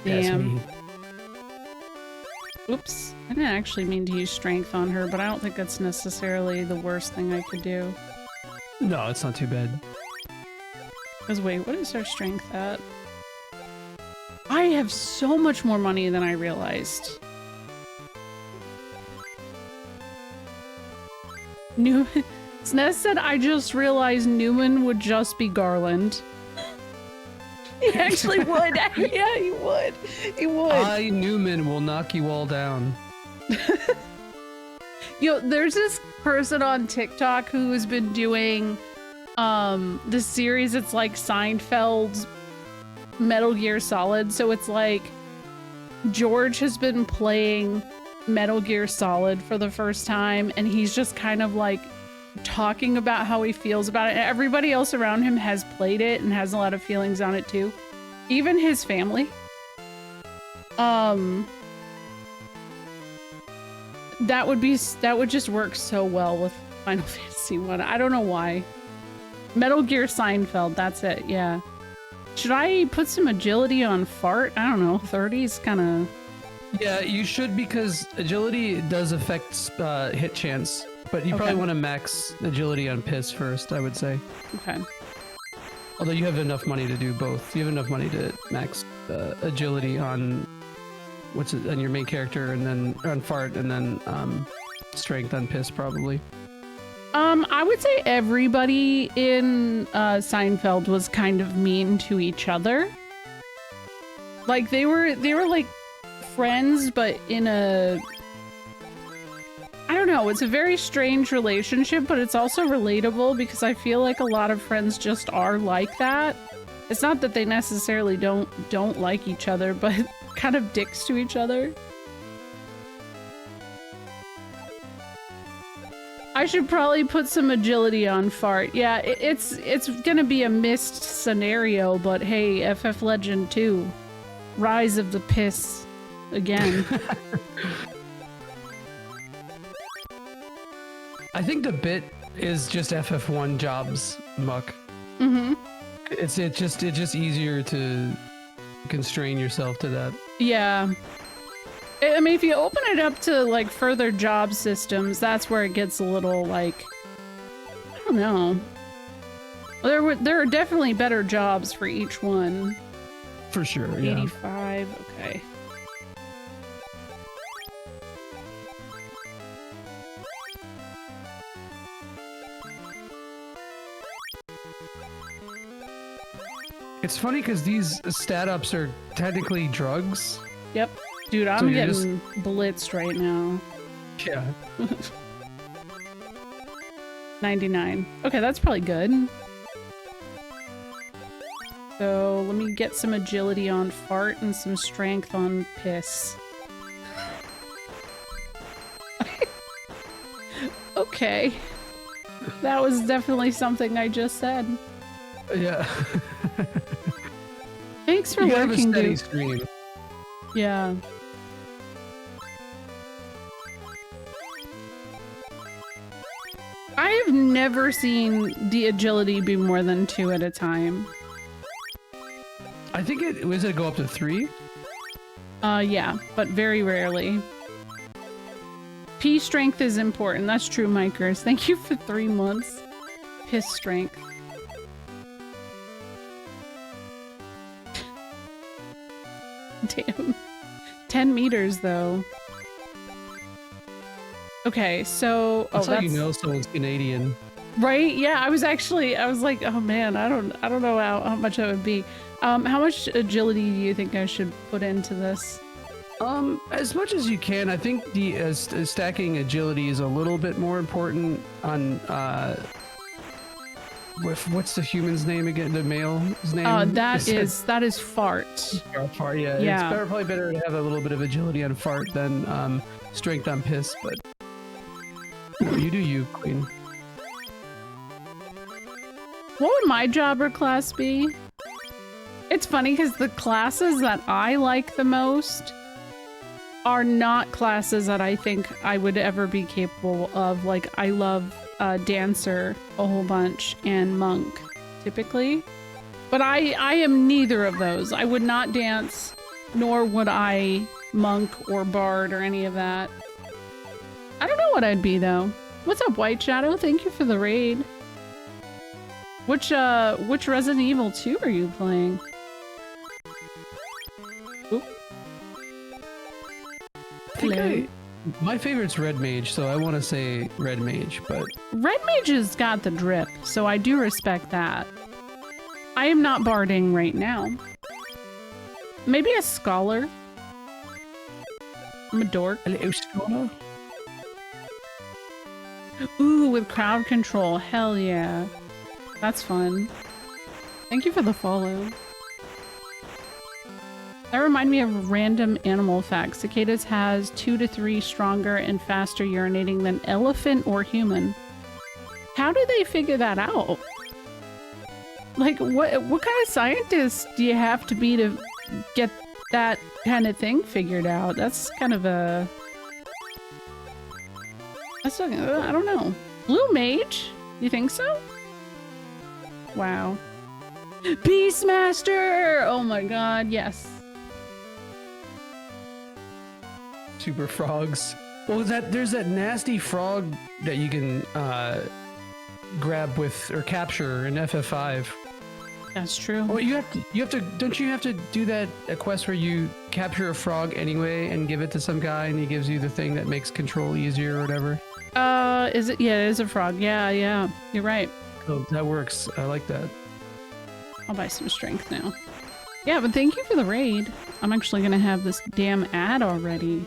Damn. Oops. I didn't actually mean to use strength on her, but I don't think that's necessarily the worst thing I could do. No, it's not too bad. Because wait, what is her strength at? I have so much more money than I realized. Snez said, I just realized Newman would just be Garland. He actually would. Yeah, he would. He would. I, Newman, will knock you all down. Yo, there's this person on TikTok who has been doing this series. It's like Seinfeld's Metal Gear Solid. So it's like George has been playing Metal Gear Solid for the first time, and he's just kind of like talking about how he feels about it. And everybody else around him has played it and has a lot of feelings on it too. Even his family. That would just work so well with Final Fantasy 1. I don't know why. Metal Gear Seinfeld, that's it, yeah. Should I put some agility on fart? I don't know, 30 is kind of... Yeah, you should, because agility does affect hit chance, but you probably want to max agility on piss first, I would say. Okay. Although you have enough money to do both. You have enough money to max agility on on your main character, and then on fart, and then strength on piss probably. I would say everybody in Seinfeld was kind of mean to each other. Like they were like friends, but in a, I don't know, it's a very strange relationship, but it's also relatable because I feel like a lot of friends just are like that. It's not that they necessarily don't like each other, but kind of dicks to each other. I should probably put some agility on fart. Yeah, it's gonna be a missed scenario, but hey, FF Legend 2, Rise of the Piss again. I think the bit is just FF1 jobs, Muck. Mm-hmm. It's just easier to constrain yourself to that. Yeah. I mean, if you open it up to like further job systems, that's where it gets a little like, I don't know. There are definitely better jobs for each one. For sure, yeah. 85, okay. It's funny because these stat ups are technically drugs. Yep. Dude, I'm getting blitzed right now. Yeah. 99. Okay, that's probably good. So let me get some agility on fart and some strength on piss. Okay. That was definitely something I just said. Yeah. Thanks for you have working, a steady dude. stream. Yeah. I have never seen the agility be more than 2 at a time. I think it go up to 3? Yeah, but very rarely. P strength is important. That's true, Mikers. Thank you for 3 months. Piss strength. Damn. 10 meters, though. Okay, so... That's how you know someone's Canadian. Right? Yeah, I was like, oh man, I don't know how much that would be. How much agility do you think I should put into this? As much as you can. I think the stacking agility is a little bit more important on what's the human's name again? The male's name? That is Fart. Fart, yeah. It's probably better to have a little bit of agility on Fart than strength on Piss, but you do you, Queen. What would my jobber class be? It's funny because the classes that I like the most are not classes that I think I would ever be capable of. Like, I love Dancer a whole bunch and Monk, typically. But I am neither of those. I would not dance, nor would I Monk or Bard or any of that. I don't know what I'd be, though. What's up, White Shadow? Thank you for the raid. Which Resident Evil 2 are you playing? Oop. My favorite's Red Mage, so I want to say Red Mage, but... Red Mage has got the drip, so I do respect that. I am not barding right now. Maybe a scholar? I'm a dork. Ooh, with crowd control. Hell yeah. That's fun. Thank you for the follow. That reminded me of random animal facts. Cicadas has 2 to 3 stronger and faster urinating than elephant or human. How do they figure that out? Like, what kind of scientist do you have to be to get that kind of thing figured out? That's kind of a... That's I don't know. Blue Mage? You think so? Wow. Beastmaster! Oh my god, yes. Super frogs. Well, there's that nasty frog that you can grab with or capture in FF5. That's true. Well, don't you have to do that a quest where you capture a frog anyway and give it to some guy and he gives you the thing that makes control easier or whatever? Is it? Yeah, it is a frog. Yeah. You're right. Oh, that works. I like that. I'll buy some strength now. Yeah, but thank you for the raid. I'm actually gonna have this damn ad already.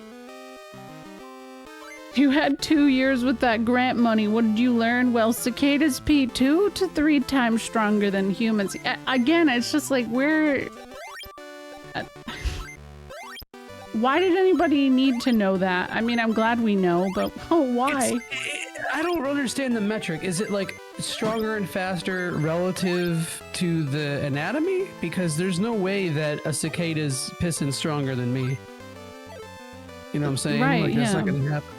You had 2 years with that grant money. What did you learn? Well, cicadas pee 2 to 3 times stronger than humans. Again, it's just like, where... Why did anybody need to know that? I mean, I'm glad we know, but why? I don't understand the metric. Is it like stronger and faster relative to the anatomy? Because there's no way that a cicada's pissing stronger than me. You know what I'm saying? Right, like, that's not gonna happen.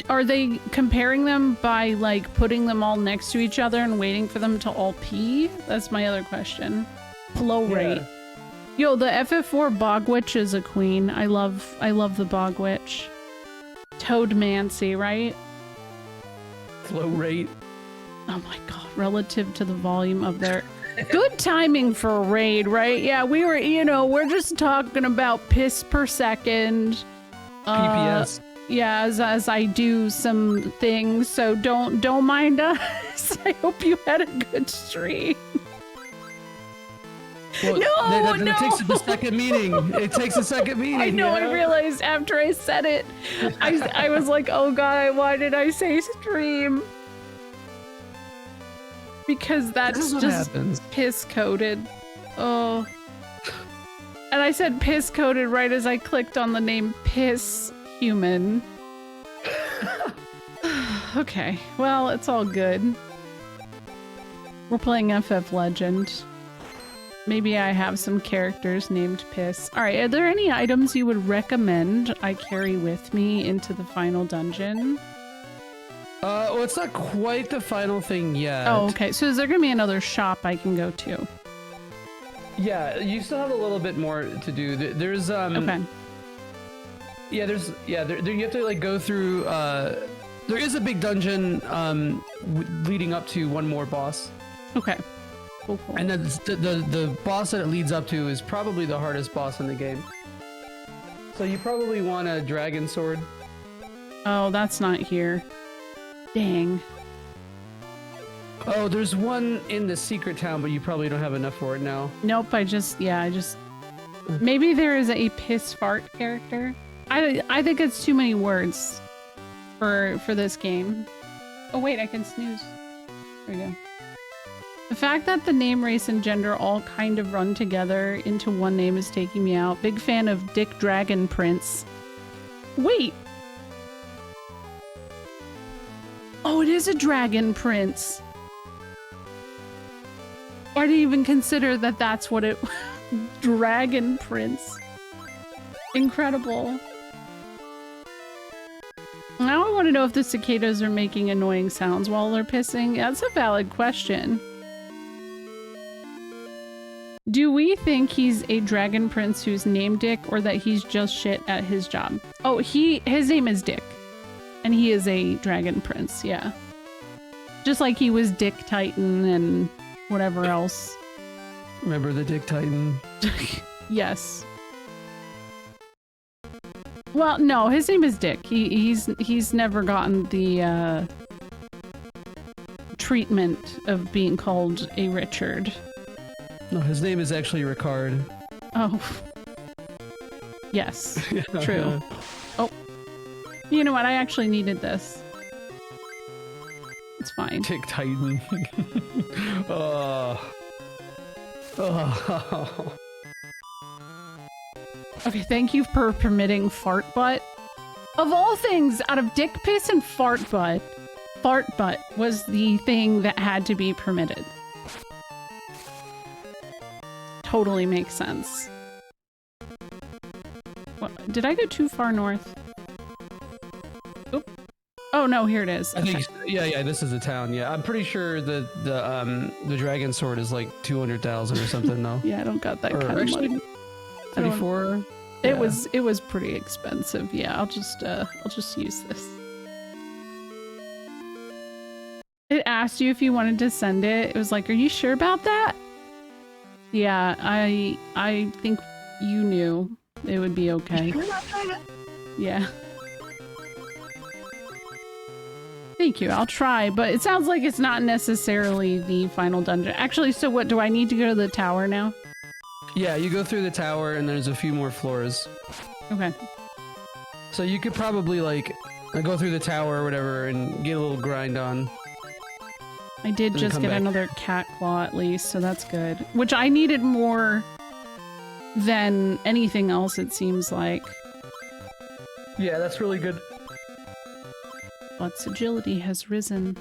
Are they comparing them by, like, putting them all next to each other and waiting for them to all pee? That's my other question. Flow rate. Yo, the FF4 Bog Witch is a queen. I love the Bog Witch. Toadmancy, right? Flow rate. Oh my god, relative to the volume of their... Good timing for a raid, right? Yeah, we were, we're just talking about piss per second. PPS. Yeah, as I do some things, so don't mind us. I hope you had a good stream. Well, no! It takes the second meeting. It takes a second meeting. I know, I realized after I said it, I was like, oh god, why did I say stream? Because that's just piss-coded. Oh. And I said piss-coded right as I clicked on the name Piss Human. Okay, well, it's all good. We're playing FF Legend. Maybe I have some characters named Piss. Alright, are there any items you would recommend I carry with me into the final dungeon? Well, it's not quite the final thing yet. Oh, okay. So is there gonna be another shop I can go to? Yeah, you still have a little bit more to do. There's Okay. Yeah, you have to like go through. There is a big dungeon leading up to one more boss. Okay. Cool. And then the boss that it leads up to is probably the hardest boss in the game. So you probably want a dragon sword. Oh, that's not here. Dang. Oh, there's one in the secret town, but you probably don't have enough for it now. Nope, I just... Maybe there is a piss fart character. I think it's too many words for this game. Oh wait, I can snooze. There we go. The fact that the name, race, and gender all kind of run together into one name is taking me out. Big fan of Dick Dragon Prince. Wait! Oh, it is a Dragon Prince. I didn't even consider that that's what it... Dragon Prince. Incredible. Now I want to know if the cicadas are making annoying sounds while they're pissing. That's a valid question. Do we think he's a dragon prince who's named Dick, or that he's just shit at his job? Oh, his name is Dick. And he is a dragon prince, yeah. Just like he was Dick Titan and whatever else. Remember the Dick Titan? Yes. Well, no, his name is Dick. He's never gotten the treatment of being called a Richard. No, his name is actually Ricard. Oh. Yes. True. Oh. You know what? I actually needed this. It's fine. Dick Titan. Oh. Oh. Okay, thank you for permitting fart butt. Of all things, out of dick piss and fart butt was the thing that had to be permitted. Totally makes sense. What, did I go too far north? Oop. Oh no, here it is. I think, yeah, this is a town. Yeah, I'm pretty sure the dragon sword is like 200,000 or something though. Yeah, I don't got that kind of money. 34. It was pretty expensive. Yeah, I'll just use this. It asked you if you wanted to send it. It was like, "Are you sure about that?" Yeah, I think you knew it would be okay. Yeah. Thank you. I'll try, but it sounds like it's not necessarily the final dungeon. Actually, so what, do I need to go to the tower now? Yeah, you go through the tower and there's a few more floors. Okay. So you could probably like go through the tower or whatever and get a little grind on. I did just get another cat claw at least, so that's good. Which I needed more than anything else, it seems like. Yeah, that's really good. Butt's agility has risen.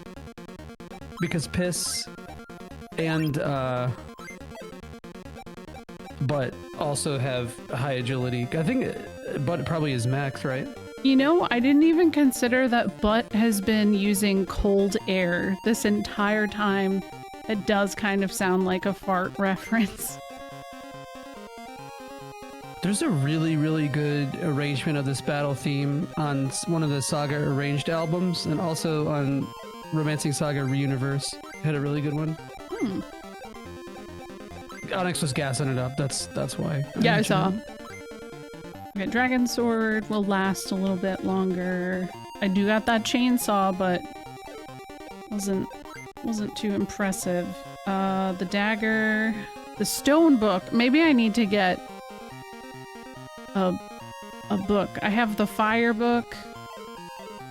Because piss and butt also have high agility. I think butt probably is max, right? You know, I didn't even consider that butt has been using cold air this entire time. It does kind of sound like a fart reference. There's a really, really good arrangement of this battle theme on one of the Saga Arranged albums, and also on Romancing Saga Reuniverse. Had a really good one. Onyx was gassing it up. That's why. Yeah, I saw. Okay, Dragon Sword will last a little bit longer. I do got that chainsaw, but wasn't too impressive. The dagger, the stone book. Maybe I need to get a book. I have the fire book.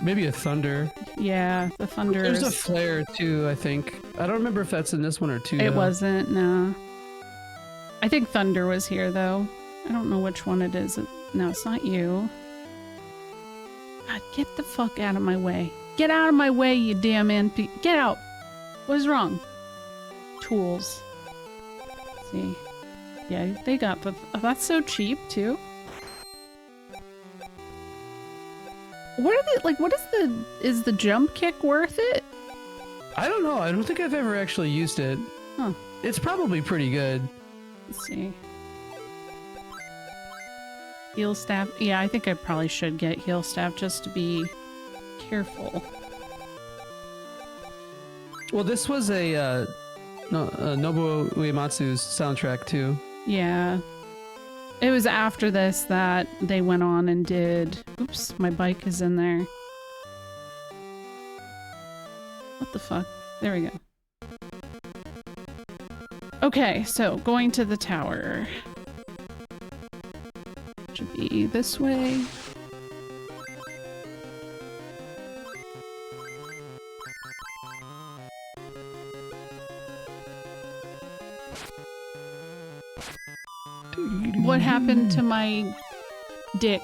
Maybe a thunder. Yeah, the thunder. There's a flare too, I think. I don't remember if that's in this one or two. It wasn't, no. I think thunder was here though. I don't know which one it is. No, it's not you. God, get the fuck out of my way. Get out of my way, you damn NP. Get out. What is wrong? Tools. Let's see. Yeah, they got the... Oh, that's so cheap too. What are the, like, what is the jump kick worth it? I don't know. I don't think I've ever actually used it. Huh. It's probably pretty good. Let's see. Heal staff. Yeah, I think I probably should get heal staff just to be careful. Well, this was a Nobuo Uematsu's soundtrack too. Yeah. It was after this that they went on and did... Oops, my bike is in there. What the fuck? There we go. Okay, so going to the tower. Should be this way. What happened to my dick?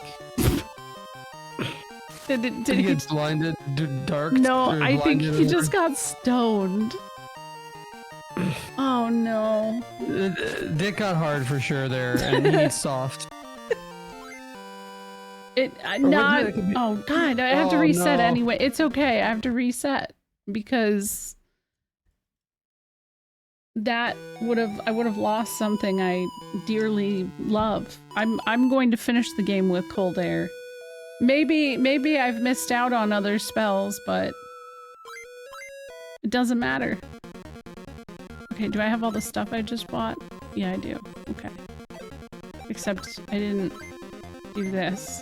Did he get blinded, dark? No, I think he just got stoned. Oh no. Dick got hard for sure there, and he's soft. Oh god, I have to reset anyway. It's okay, I have to reset because I would have lost something I dearly love. I'm going to finish the game with cold air. Maybe I've missed out on other spells, but it doesn't matter. Okay, do I have all the stuff I just bought? Yeah, I do. Okay. Except I didn't do this.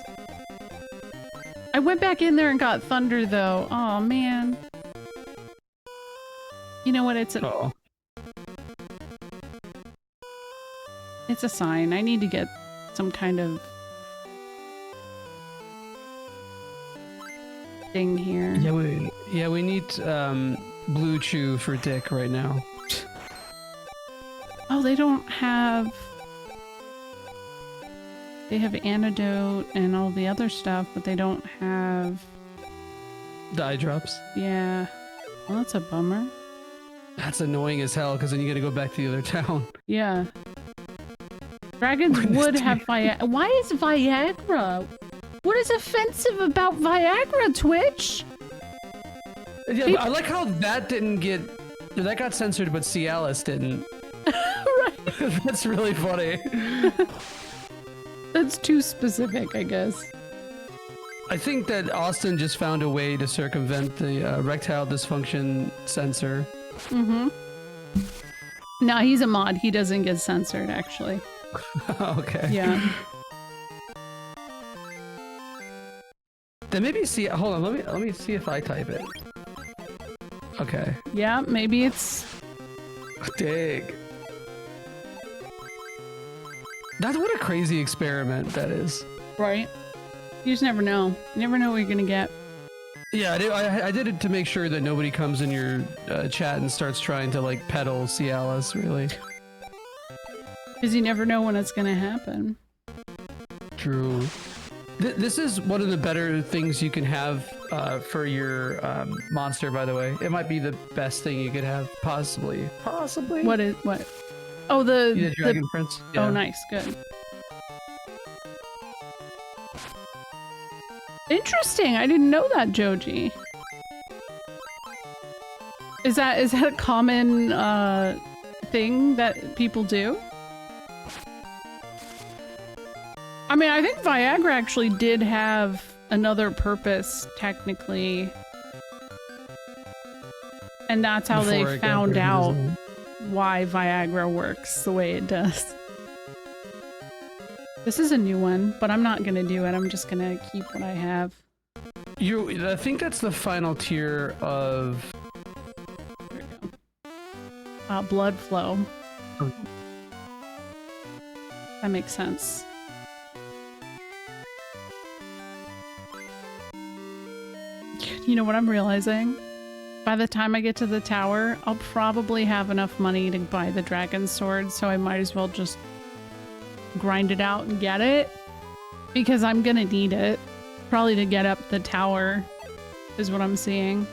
I went back in there and got thunder though. Oh man. You know what? It's a It's a sign. I need to get some kind of thing here. Yeah, we need blue chew for Dick right now. Oh, they don't have... They have antidote and all the other stuff, but they don't have... The eye drops? Yeah. Well, that's a bummer. That's annoying as hell, because then you gotta go back to the other town. Yeah. Dragons would have Viagra. Why is Viagra? What is offensive about Viagra, Twitch? Yeah, I like how that didn't get... That got censored, but Cialis didn't. Right. That's really funny. That's too specific, I guess. I think that Austin just found a way to circumvent the erectile dysfunction censor. Mm-hmm. No, he's a mod. He doesn't get censored, actually. Okay. Yeah. Then maybe see. Hold on. Let me see if I type it. Okay. Yeah, maybe it's... Dig. That's what a crazy experiment that is. Right. You just never know. You never know what you're gonna get. Yeah, I did it to make sure that nobody comes in your chat and starts trying to like peddle Cialis, really. Because you never know when it's gonna happen. True. This is one of the better things you can have for your monster, by the way. It might be the best thing you could have, possibly. Possibly. What? Oh, the Dragon Prince. Yeah. Oh, nice. Good. Interesting. I didn't know that, Joji. Is that a common thing that people do? I mean, I think Viagra actually did have another purpose, technically. And that's how they found out why Viagra works the way it does. This is a new one, but I'm not gonna do it. I'm just gonna keep what I have. I think that's the final tier of... There we go. Blood flow. Oh. That makes sense. You know what I'm realizing? By the time I get to the tower, I'll probably have enough money to buy the dragon sword, so I might as well just grind it out and get it. Because I'm gonna need it. Probably to get up the tower, is what I'm seeing.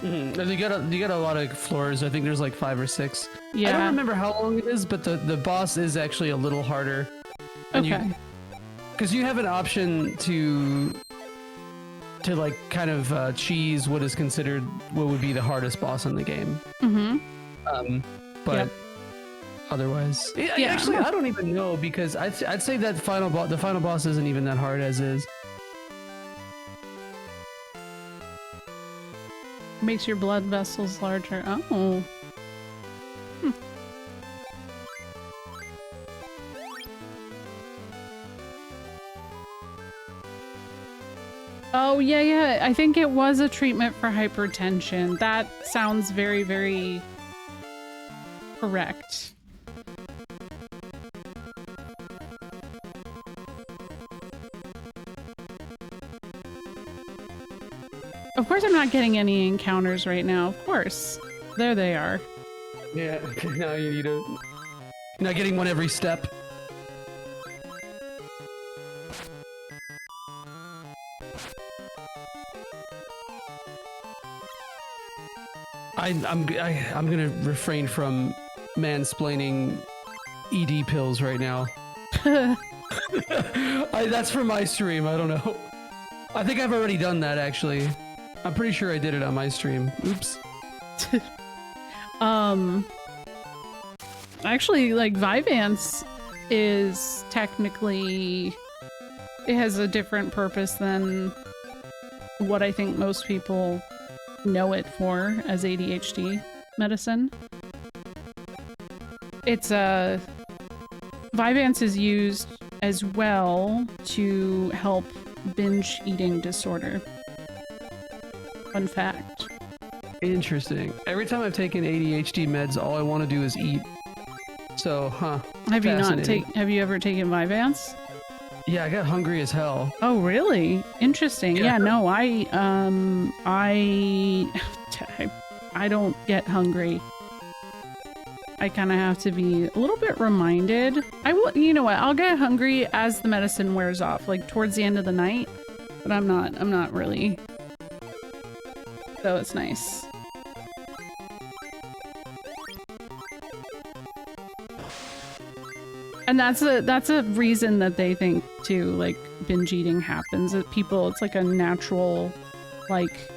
Mm-hmm. You got a lot of floors. I think there's like 5 or 6. Yeah. I don't remember how long it is, but the boss is actually a little harder. Okay. Because you have an option to like kind of cheese what is considered what would be the hardest boss in the game. Mm-hmm. But yep. Otherwise, yeah. Actually, I don't even know, because I'd say that the final boss isn't even that hard as is. Makes your blood vessels larger. Oh. Oh, yeah. I think it was a treatment for hypertension. That sounds very, very correct. Of course I'm not getting any encounters right now. Of course. There they are. Yeah, now you need to... Not getting one every step. I'm gonna refrain from mansplaining ED pills right now. That's for my stream, I don't know. I think I've already done that, actually. I'm pretty sure I did it on my stream. Oops. Actually, like, Vyvanse is technically... It has a different purpose than what I think most people know it for as ADHD medicine. It's Vyvanse is used as well to help binge eating disorder. Fun fact. Interesting. Every time I've taken ADHD meds, all I want to do is eat. So, Have you ever taken Vyvanse? Yeah, I got hungry as hell. Oh, really? Interesting. Yeah, no, I don't get hungry. I kind of have to be a little bit reminded. You know what? I'll get hungry as the medicine wears off, like towards the end of the night, but I'm not really. So it's nice. And that's a reason that they think too, like, binge eating happens. That people, it's like a natural, like,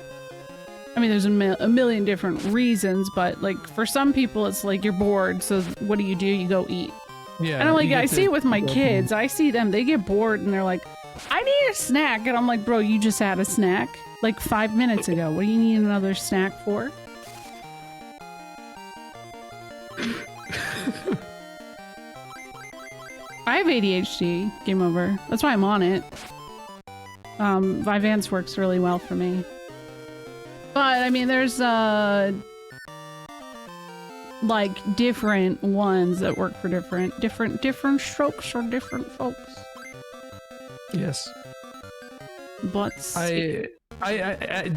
I mean, there's a million different reasons, but like for some people, it's like you're bored, so what do? You go eat. Yeah. And I'm like, I see it with my kids. I see them; they get bored and they're like, I need a snack, and I'm like, bro, you just had a snack like 5 minutes ago. What do you need another snack for? I have ADHD. Game over. That's why I'm on it. Vyvanse works really well for me. But, I mean, there's, like, different ones that work for different strokes for different folks. Yes. But... the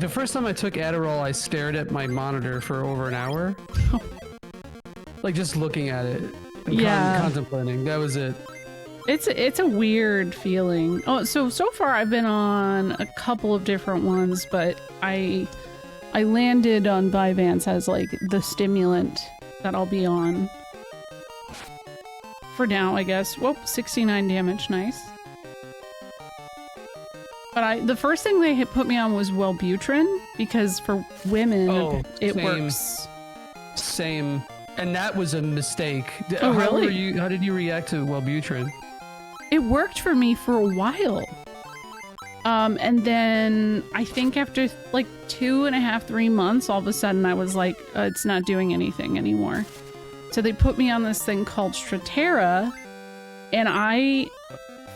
first time I took Adderall, I stared at my monitor for over an hour. Like, just looking at it. And contemplating. That was it. It's a weird feeling. Oh, so far I've been on a couple of different ones, but I landed on Vyvanse as like the stimulant that I'll be on for now, I guess. Whoop, 69 damage, nice. But the first thing they put me on was Wellbutrin because for women it works. Same. And that was a mistake. Oh, really? How did you react to Wellbutrin? It worked for me for a while. And then I think after like 2.5, 3 months, all of a sudden I was like, it's not doing anything anymore. So they put me on this thing called Strattera, and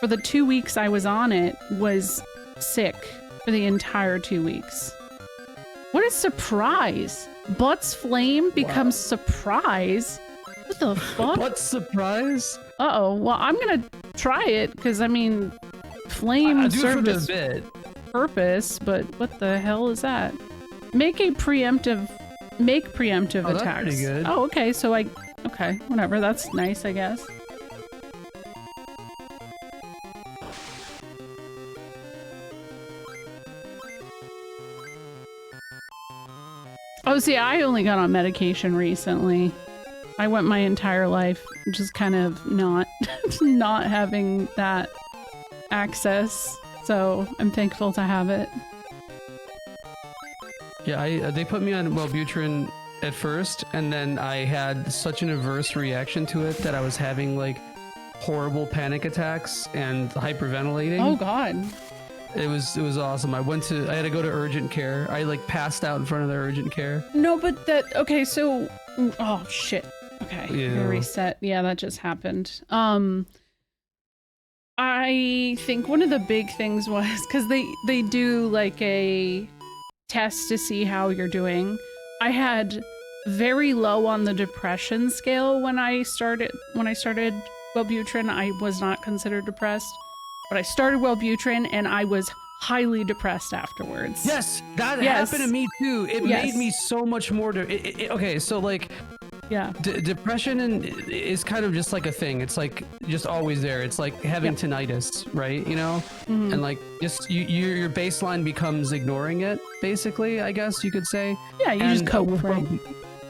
for the 2 weeks I was on it, was sick for the entire 2 weeks. What a surprise! Butts flame becomes surprise. What the fuck? Butts surprise? Uh-oh. Well, I'm gonna try it because I mean, flame served its purpose, but what the hell is that? Make preemptive attacks. That's pretty good. Oh, okay. So okay, whatever. That's nice, I guess. Oh, see, I only got on medication recently. I went my entire life just kind of not having that access, so I'm thankful to have it. Yeah, they put me on Wellbutrin at first, and then I had such an adverse reaction to it that I was having like horrible panic attacks and hyperventilating. Oh God. It was awesome. I had to go to urgent care. I like passed out in front of the urgent care. No, but okay, so oh shit. Okay, Yeah. reset. Yeah, that just happened. I think one of the big things was because they do like a test to see how you're doing. I had very low on the depression scale when I started Wellbutrin. I was not considered depressed, but I started Wellbutrin and I was highly depressed afterwards. Yes, that happened to me too. It made me so much more. Okay, so like, yeah, depression is kind of just like a thing. It's like just always there. It's like having tinnitus, right? You know, and like just your baseline becomes ignoring it. Basically, I guess you could say. Yeah, you just cope, right?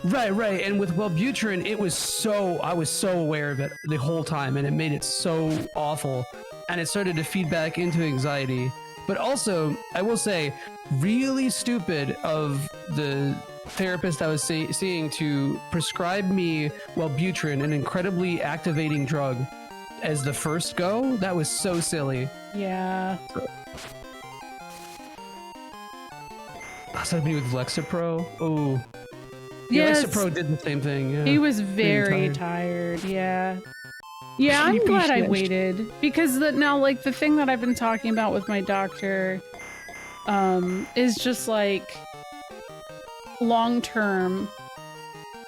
Right. And with Wellbutrin, I was so aware of it the whole time, and it made it so awful, and it started to feed back into anxiety. But also, I will say, really stupid of the therapist I was seeing to prescribe me Wellbutrin, an incredibly activating drug, as the first go. That was so silly. Yeah. Something with Lexapro. Oh. Yeah, Lexapro did the same thing. Yeah. He was very tired. Yeah. Yeah, I'm glad I waited because now, like, the thing that I've been talking about with my doctor, is just like long term.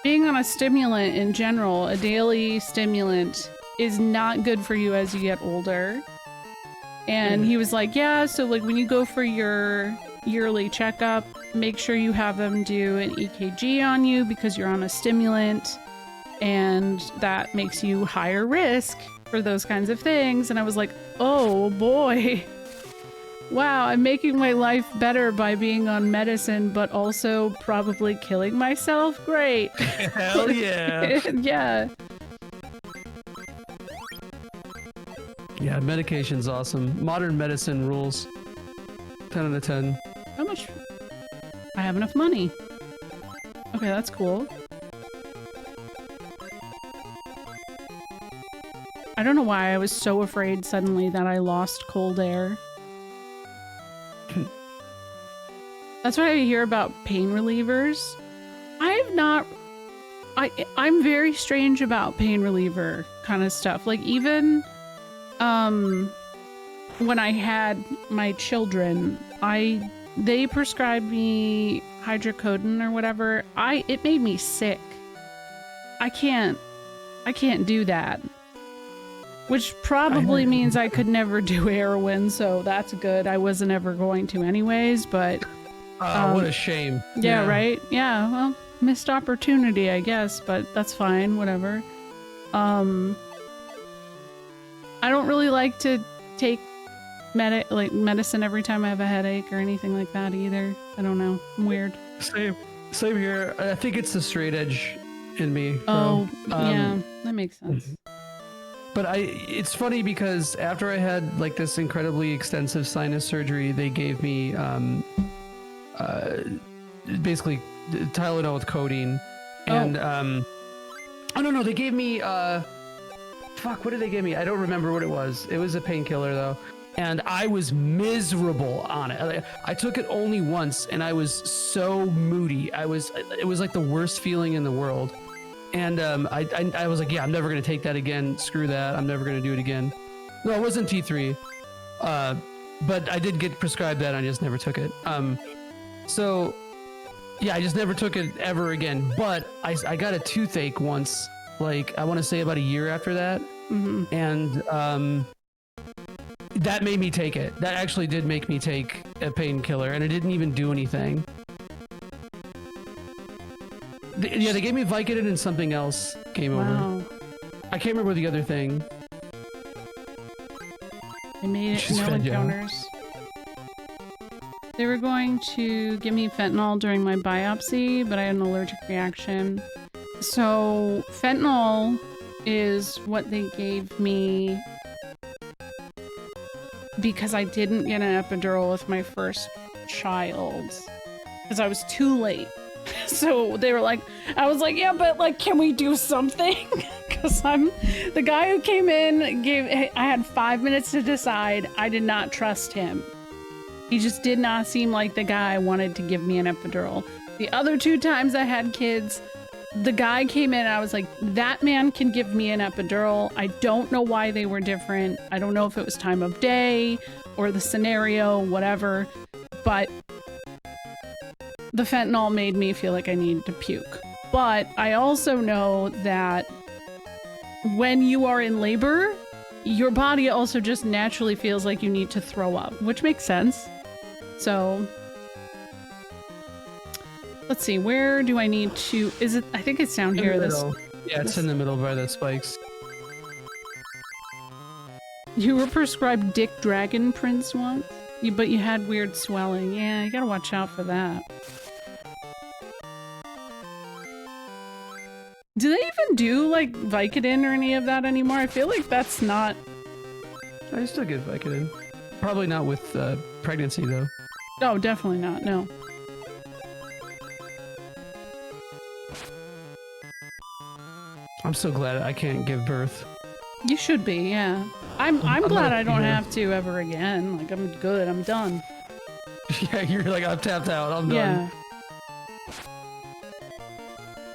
Being on a stimulant in general, a daily stimulant, is not good for you as you get older. And he was like, yeah, so like when you go for your yearly checkup, make sure you have them do an EKG on you because you're on a stimulant. And that makes you higher risk for those kinds of things. And I was like, oh boy. Wow, I'm making my life better by being on medicine, but also probably killing myself? Great. Hell yeah. Yeah. Yeah, medication's awesome. Modern medicine rules. 10 out of 10. How much? I have enough money. Okay, that's cool. I don't know why I was so afraid suddenly that I lost cold air. That's what I hear about pain relievers. I'm very strange about pain reliever kind of stuff. Like even when I had my children, they prescribed me hydrocodone or whatever. It made me sick. I can't do that. Which probably means I could never do heroin, so that's good. I wasn't ever going to anyways, but... what a shame. Yeah, right? Yeah, well, missed opportunity, I guess, but that's fine, whatever. I don't really like to take medicine every time I have a headache or anything like that either. I don't know. I'm weird. Same here. I think it's the straight edge in me. Oh, yeah, that makes sense. But it's funny because after I had like this incredibly extensive sinus surgery, they gave me basically Tylenol with codeine, and no, they gave me fuck, what did they give me? I don't remember what it was. It was a painkiller though, and I was miserable on it. I took it only once, and I was so moody. It was like the worst feeling in the world. And I was like, yeah, I'm never going to take that again. Screw that. I'm never going to do it again. No, it wasn't T3. But I did get prescribed that. And I just never took it. So, yeah, I just never took it ever again. But I got a toothache once, like, I want to say about a year after that. Mm-hmm. And that made me take it. That actually did make me take a painkiller. And it didn't even do anything. They gave me Vicodin and something else came over. I can't remember the other thing. They made it no encounters. They were going to give me fentanyl during my biopsy, but I had an allergic reaction. So fentanyl is what they gave me because I didn't get an epidural with my first child because I was too late. So they were like, I was like, yeah, but like, can we do something? Because I'm the guy who came in, I had 5 minutes to decide. I did not trust him. He just did not seem like the guy wanted to give me an epidural. The other 2 times I had kids, the guy came in and I was like, that man can give me an epidural. I don't know why they were different. I don't know if it was time of day or the scenario, whatever. But the fentanyl made me feel like I needed to puke. But I also know that when you are in labor, your body also just naturally feels like you need to throw up, which makes sense. So let's see, where do I need to, is it, I think it's down here. Yeah, it's in the middle by the spikes. You were prescribed Dick Dragon Prince once, but you had weird swelling. Yeah, you gotta watch out for that. Do they even do like Vicodin or any of that anymore? I feel like that's not... I still get Vicodin. Probably not with pregnancy though. Oh, definitely not, no. I'm so glad I can't give birth. You should be, yeah. I'm glad I don't here. have to ever again. Like, I'm good, I'm done. Yeah, you're like, I'm tapped out, I'm done. Yeah.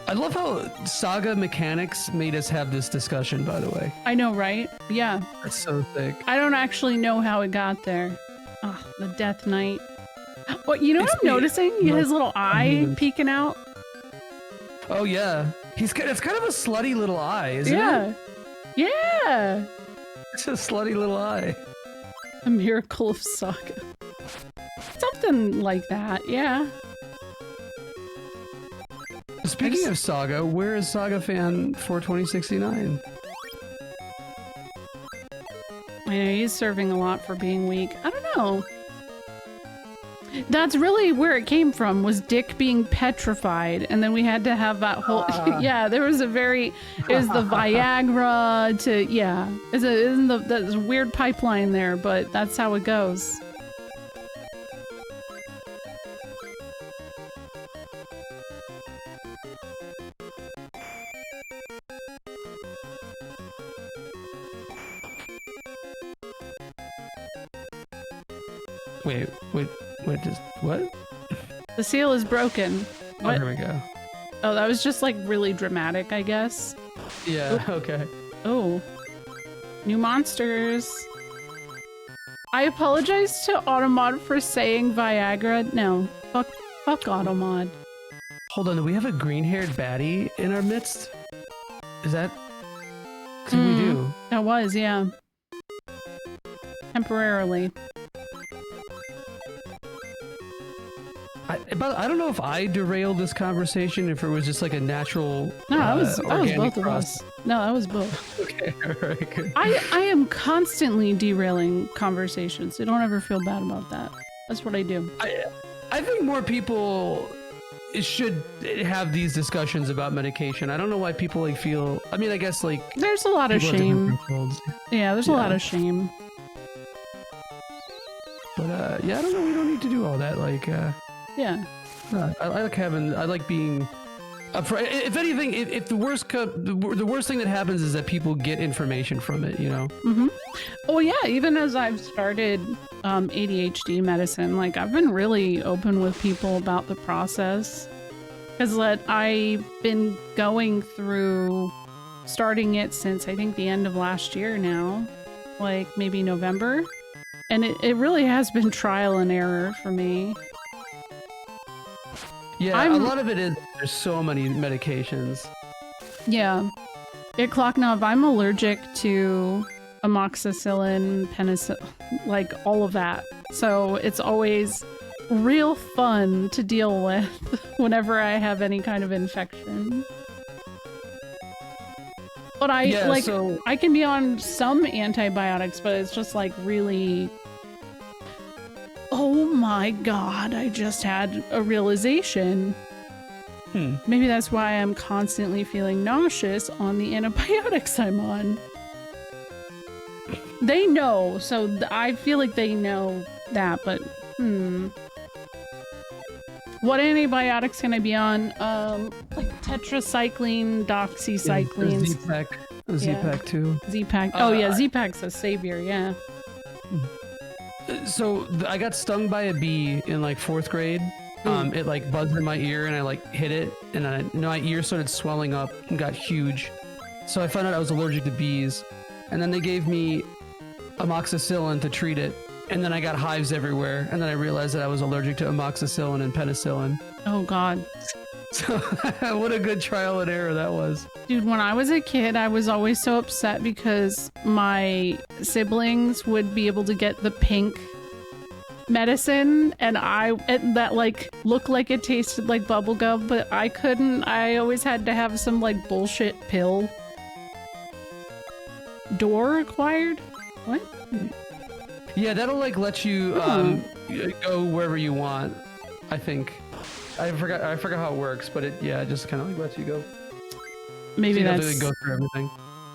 I love how Saga mechanics made us have this discussion, by the way. I know, right? Yeah. That's so thick. I don't actually know how it got there. Oh, the Death Knight. Well, you know what I'm noticing? His little eye peeking out. Oh, yeah. It's kind of a slutty little eye, isn't it? Yeah. It's a slutty little eye. A Miracle of Saga. Something like that, yeah. Speaking of Saga, where is Saga Fan for 2069? I know, he's serving a lot for being weak. I don't know. That's really where it came from, was Dick being petrified, and then we had to have that whole... yeah, there was a very... It was the Viagra to... Yeah. There's a weird pipeline there, but that's how it goes. What? The seal is broken. Oh, here we go. Oh, that was just like really dramatic, I guess. Yeah, okay. Oh. New monsters. I apologize to Automod for saying Viagra. No. Fuck Automod. Hold on, do we have a green-haired baddie in our midst? Is that... I think we do. That was, yeah. Temporarily. I don't know if I derailed this conversation, if it was just like a natural. No, that was both of process. us. No, that was both. Okay, alright, good. I am constantly derailing conversations, so don't ever feel bad about that. That's what I do. I think more people should have these discussions about medication. I don't know why people like feel. I mean, I guess like there's a lot of shame. Yeah, there's a lot of shame. But yeah, I don't know. We don't need to do all that. Like, yeah. I like having. I like being. If anything, if the worst thing that happens is that people get information from it, you know. Mm-hmm. Oh yeah, even as I've started ADHD medicine, like I've been really open with people about the process, because I've been going through starting it since I think the end of last year now, like maybe November, and it really has been trial and error for me. Yeah, a lot of it is there's so many medications. Yeah. Kloknov, I'm allergic to amoxicillin, penicillin, like all of that. So it's always real fun to deal with whenever I have any kind of infection. But I can be on some antibiotics, but it's just like really... Oh my god, I just had a realization. Maybe that's why I'm constantly feeling nauseous on the antibiotics I'm on. They know, so I feel like they know that, but what antibiotics can I be on? Like tetracycline, doxycycline. Z-Pack too. Z-Pack. Oh yeah, Z-Pack's a savior, yeah. So I got stung by a bee in like 4th grade. it like buzzed in my ear, and I like hit it, and my ear started swelling up and got huge. So I found out I was allergic to bees, and then they gave me amoxicillin to treat it, and then I got hives everywhere, and then I realized that I was allergic to amoxicillin and penicillin. Oh God. So what a good trial and error that was. Dude, when I was a kid, I was always so upset because my siblings would be able to get the pink medicine, and that like looked like it tasted like bubblegum, but I couldn't. I always had to have some like bullshit pill. Door required? What? Yeah, that'll like let you go wherever you want, I think. I forgot how it works, but it just kind of like lets you go. Maybe so that's really go through everything.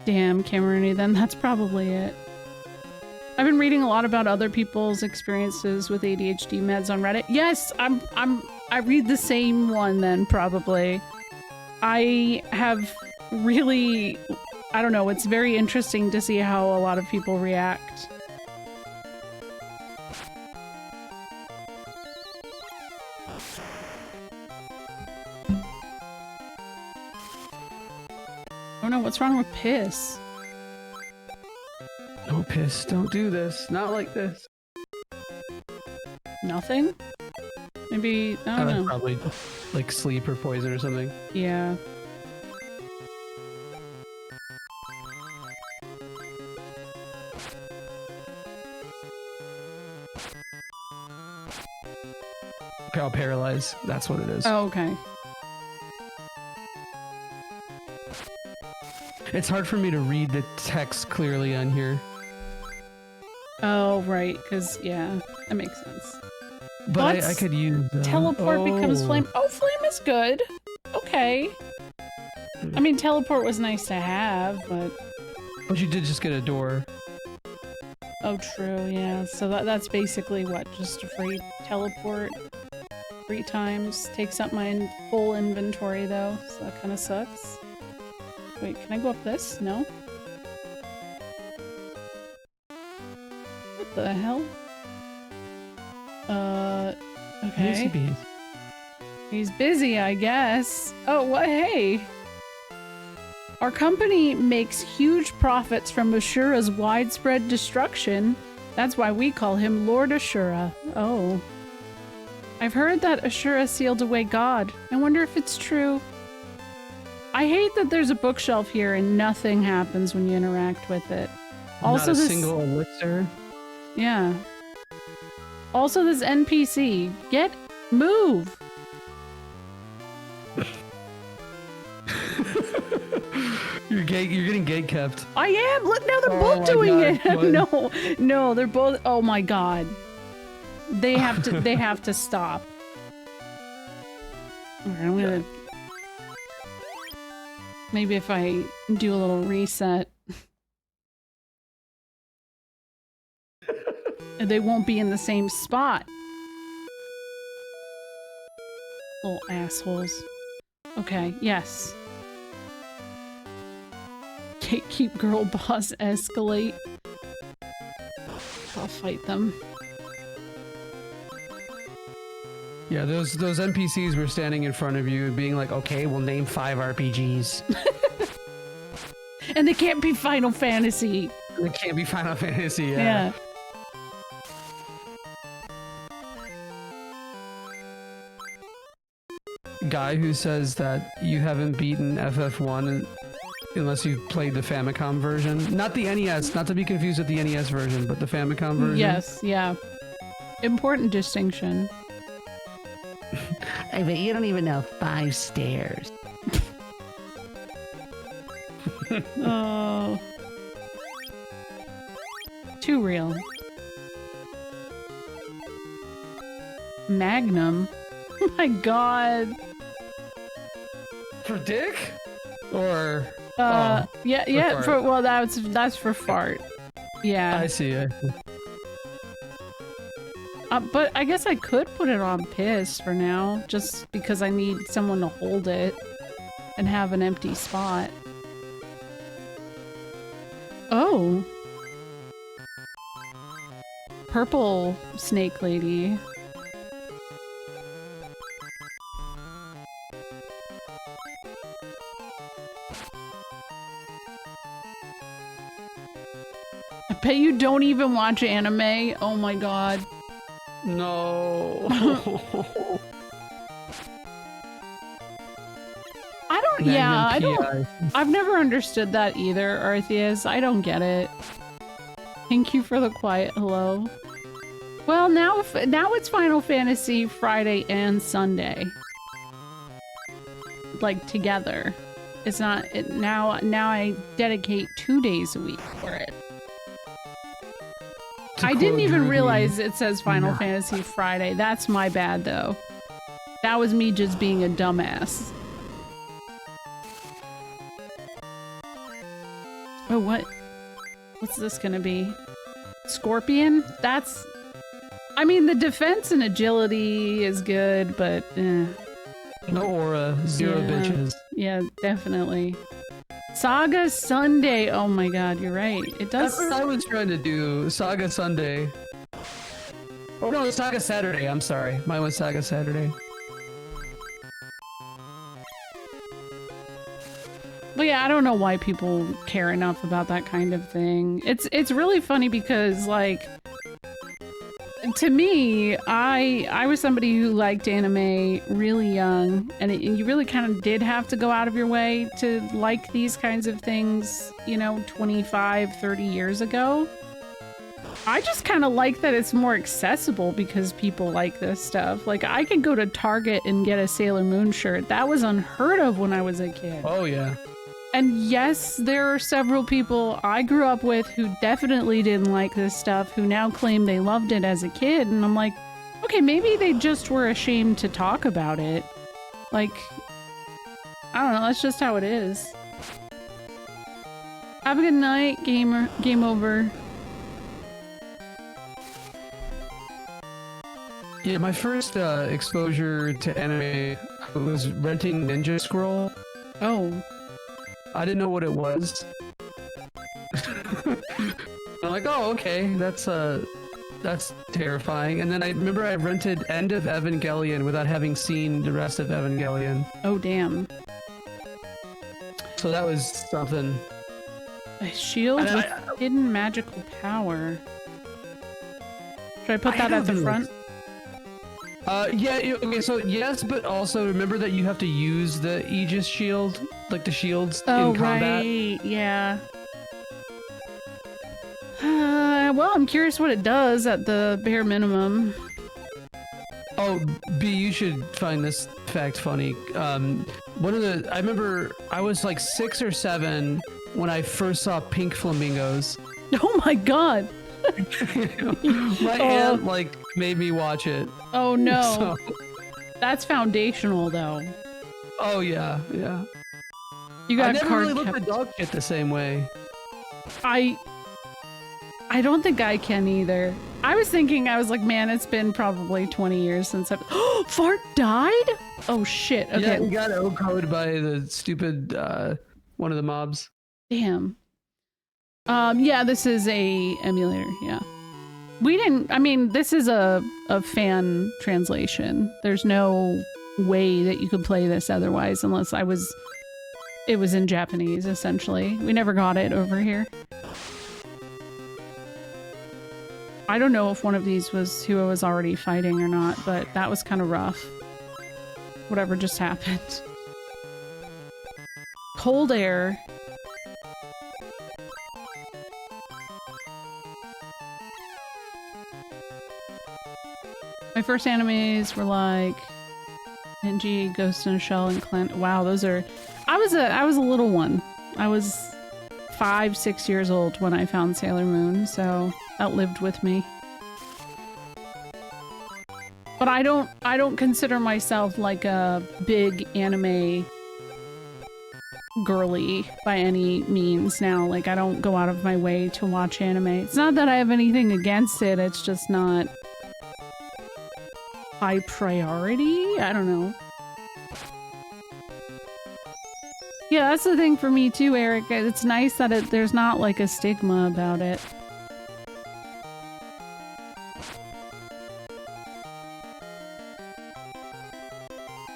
Damn, Cameroony, then that's probably it. I've been reading a lot about other people's experiences with ADHD meds on Reddit. Yes, I read the same one then, probably. I have really, I don't know, it's very interesting to see how a lot of people react. Oh no, what's wrong with piss? No piss, don't do this. Not like this. Nothing? Maybe, I don't know. Probably like sleep or poison or something. Yeah. I'll paralyze. That's what it is. Oh, okay. It's hard for me to read the text clearly on here. Oh, right, because, yeah, that makes sense. But I could use... teleport becomes flame. Oh, flame is good. Okay. I mean, teleport was nice to have, but... But you did just get a door. Oh, true, yeah. So that's basically what? Just a free teleport 3 times. Takes up my full inventory, though, so that kind of sucks. Wait, can I go up this? No? What the hell? Okay. He's busy, I guess. Oh, what? Hey! Our company makes huge profits from Ashura's widespread destruction. That's why we call him Lord Ashura. Oh. I've heard that Ashura sealed away God. I wonder if it's true. I hate that there's a bookshelf here and nothing happens when you interact with it. Also, not a single elixir. Yeah. Also, this NPC. Move! You're getting gate kept. I am! Look, now they're both doing it! No, they're both... Oh my god. They have to stop. Alright, I'm gonna... Maybe if I do a little reset... they won't be in the same spot. Little assholes. Okay, yes. Gatekeep girl boss escalate. I'll fight them. Yeah, those NPCs were standing in front of you being like, okay, we'll name 5 RPGs. And they can't be Final Fantasy. They can't be Final Fantasy, yeah. Guy who says that you haven't beaten FF1 unless you've played the Famicom version. Not the NES, not to be confused with the NES version, but the Famicom version. Yes, yeah. Important distinction. I bet you don't even know 5 stairs. Oh. Too real. Magnum? Oh my god. For dick? Or... yeah, well, that's for fart. Yeah. I see. But I guess I could put it on piss for now, just because I need someone to hold it and have an empty spot. Oh. Purple snake lady. bet you don't even watch anime. Oh my god. No. I don't, yeah, I don't, I've never understood that either, Arceus. I don't get it. Thank you for the quiet hello. Well, now it's Final Fantasy Friday and Sunday. Like, together. It's not, now I dedicate 2 days a week for it. I didn't even realize it says Final Fantasy Friday. That's my bad, though. That was me just being a dumbass. Oh, what? What's this gonna be? Scorpion? That's... I mean, the defense and agility is good, but... No aura, zero bitches. Yeah, definitely. Saga Sunday. Oh my god, you're right. It does... That's what I was trying to do. Saga Sunday. Oh no, it's Saga Saturday. I'm sorry. Mine was Saga Saturday. But yeah, I don't know why people care enough about that kind of thing. It's really funny because, like, to me, I was somebody who liked anime really young, and you really kind of did have to go out of your way to like these kinds of things, you know, 25, 30 years ago. I just kind of like that it's more accessible because people like this stuff. Like, I could go to Target and get a Sailor Moon shirt. That was unheard of when I was a kid. Oh, yeah. And yes, there are several people I grew up with who definitely didn't like this stuff, who now claim they loved it as a kid. And I'm like, okay, maybe they just were ashamed to talk about it. Like, I don't know, that's just how it is. Have a good night, gamer. Game over. Yeah, my first exposure to anime was renting Ninja Scroll. Oh. I didn't know what it was. I'm like, oh, okay, that's terrifying. And then I remember I rented End of Evangelion without having seen the rest of Evangelion. Oh, damn. So that was something. A shield with hidden magical power. Should I put that at the front? Yeah, okay, so yes, but also remember that you have to use the Aegis shield, like the shields in combat. Right, yeah. Well, I'm curious what it does at the bare minimum. Oh, B, you should find this fact funny. I remember I was like 6 or 7 when I first saw pink flamingos. Oh my god! My aunt, like, made me watch it. Oh no. So. That's foundational, though. Oh, yeah, yeah. You got I never really looked at dog shit the same way. I don't think I can either. I was like, man, it's been probably 20 years since I've... Oh, Fart died? Oh, shit. Okay. Yeah, we got O-code by the stupid, one of the mobs. Damn. Yeah, this is a emulator, yeah. We didn't, I mean, this is a fan translation. There's no way that you could play this otherwise unless it was in Japanese, essentially. We never got it over here. I don't know if one of these was who I was already fighting or not, but that was kind of rough. Whatever just happened. Cold air. My first animes were like NG, Ghost in a Shell, and Clan. Wow, those are... I was a little one. I was 5, 6 years old when I found Sailor Moon, so that lived with me. But I don't consider myself like a big anime girly by any means now. Like, I don't go out of my way to watch anime. It's not that I have anything against it, it's just not high priority? I don't know. Yeah, that's the thing for me too, Eric. It's nice that there's not like a stigma about it.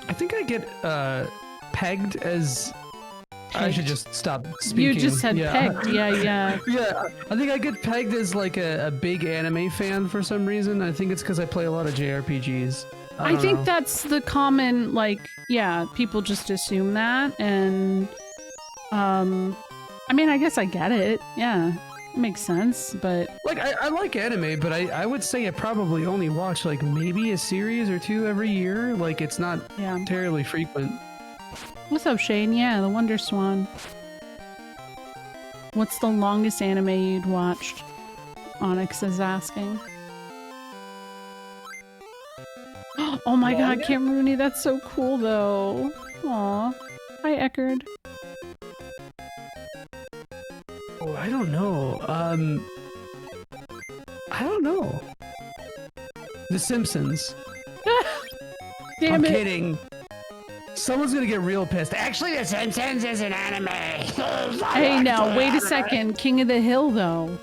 I think I get pegged as I should just stop speaking. You just said pegged. Yeah. Yeah, I think I get pegged as like a big anime fan for some reason. I think it's because I play a lot of JRPGs. I think know. that's the common, like, yeah, people just assume that, and, I mean, I guess I get it. Yeah, it makes sense, but... Like, I like anime, but I would say I probably only watch, like, maybe a series or two every year. Like, it's not terribly frequent. What's up, Shane? Yeah, the Wonderswan. What's the longest anime you'd watched? Onyx is asking. Oh my god, Cam Rooney, that's so cool though. Aw. Hi, Eckerd. Oh, I don't know. I don't know. The Simpsons. Damn I'm it. kidding. Someone's gonna get real pissed. Actually, The Simpsons is an anime. Hey, now, wait a second. King of the Hill, though.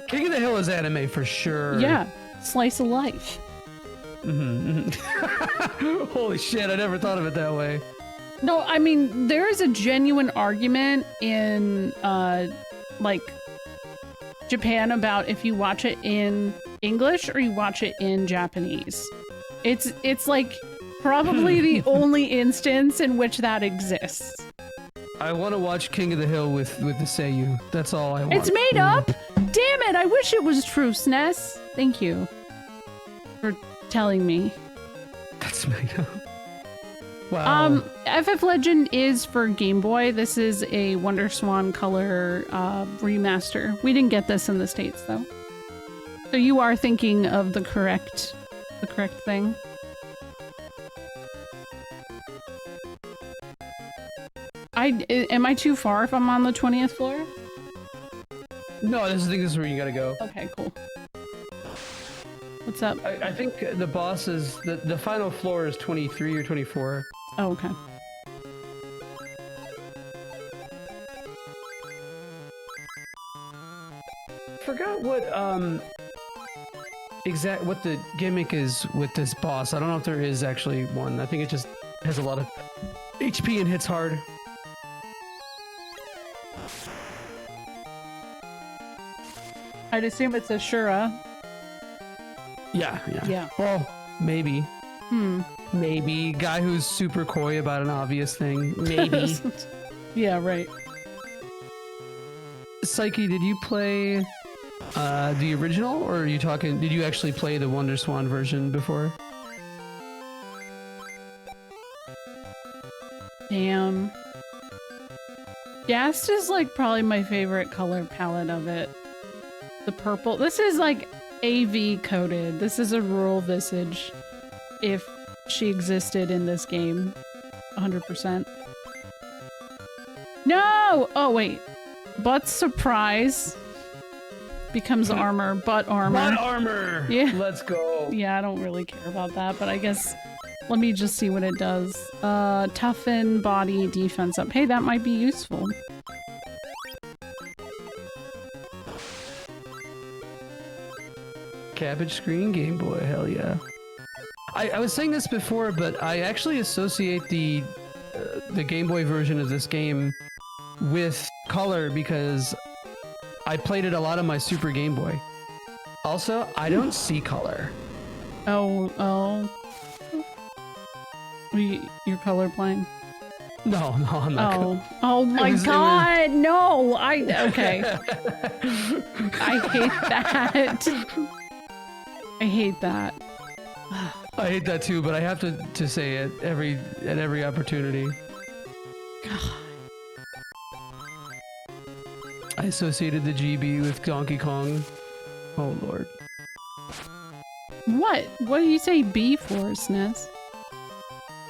King of the Hill is anime for sure. Yeah. Slice of life. Holy shit, I never thought of it that way. No, I mean, there is a genuine argument in, like, Japan about if you watch it in English or you watch it in Japanese. It's like, probably the only instance in which that exists. I want to watch King of the Hill with the Seiyu. That's all I want. It's made up? Damn it, I wish it was true, SNES. Thank you for telling me. That's made up. Wow. FF Legend is for Game Boy. This is a Wonderswan color remaster. We didn't get this in the States though. So you are thinking of the correct thing. Am I too far if I'm on the 20th floor? No, I think this is where you gotta go. Okay, cool. What's up? I think the boss is the final floor is 23 or 24. Oh, okay. Forgot what what the gimmick is with this boss. I don't know if there is actually one. I think it just has a lot of HP and hits hard. I'd assume it's Ashura. Yeah. Well, maybe. Maybe. Guy who's super coy about an obvious thing. Maybe. Yeah, right. Psyche, did you play the original, or are you talking? Did you actually play the Wonderswan version before? Damn. Ghast is like probably my favorite color palette of it. The purple. This is like AV coded. This is a rural visage if she existed in this game. 100%. No! Oh, wait. Butt surprise becomes armor. Butt armor. Butt armor! Yeah. Let's go. Yeah, I don't really care about that, but I guess let me just see what it does. Toughen body defense up. Hey, that might be useful. Cabbage screen Game Boy, hell yeah. I was saying this before, but I actually associate the Game Boy version of this game with color because I played it a lot on my Super Game Boy. Also, I don't see color. Oh. You're colorblind? No, I'm not. Oh my god, no! Okay. I hate that. I hate that. I hate that too, but I have to say it at every opportunity. God. I associated the GB with Donkey Kong. Oh lord. What? What do you say B for, SNES?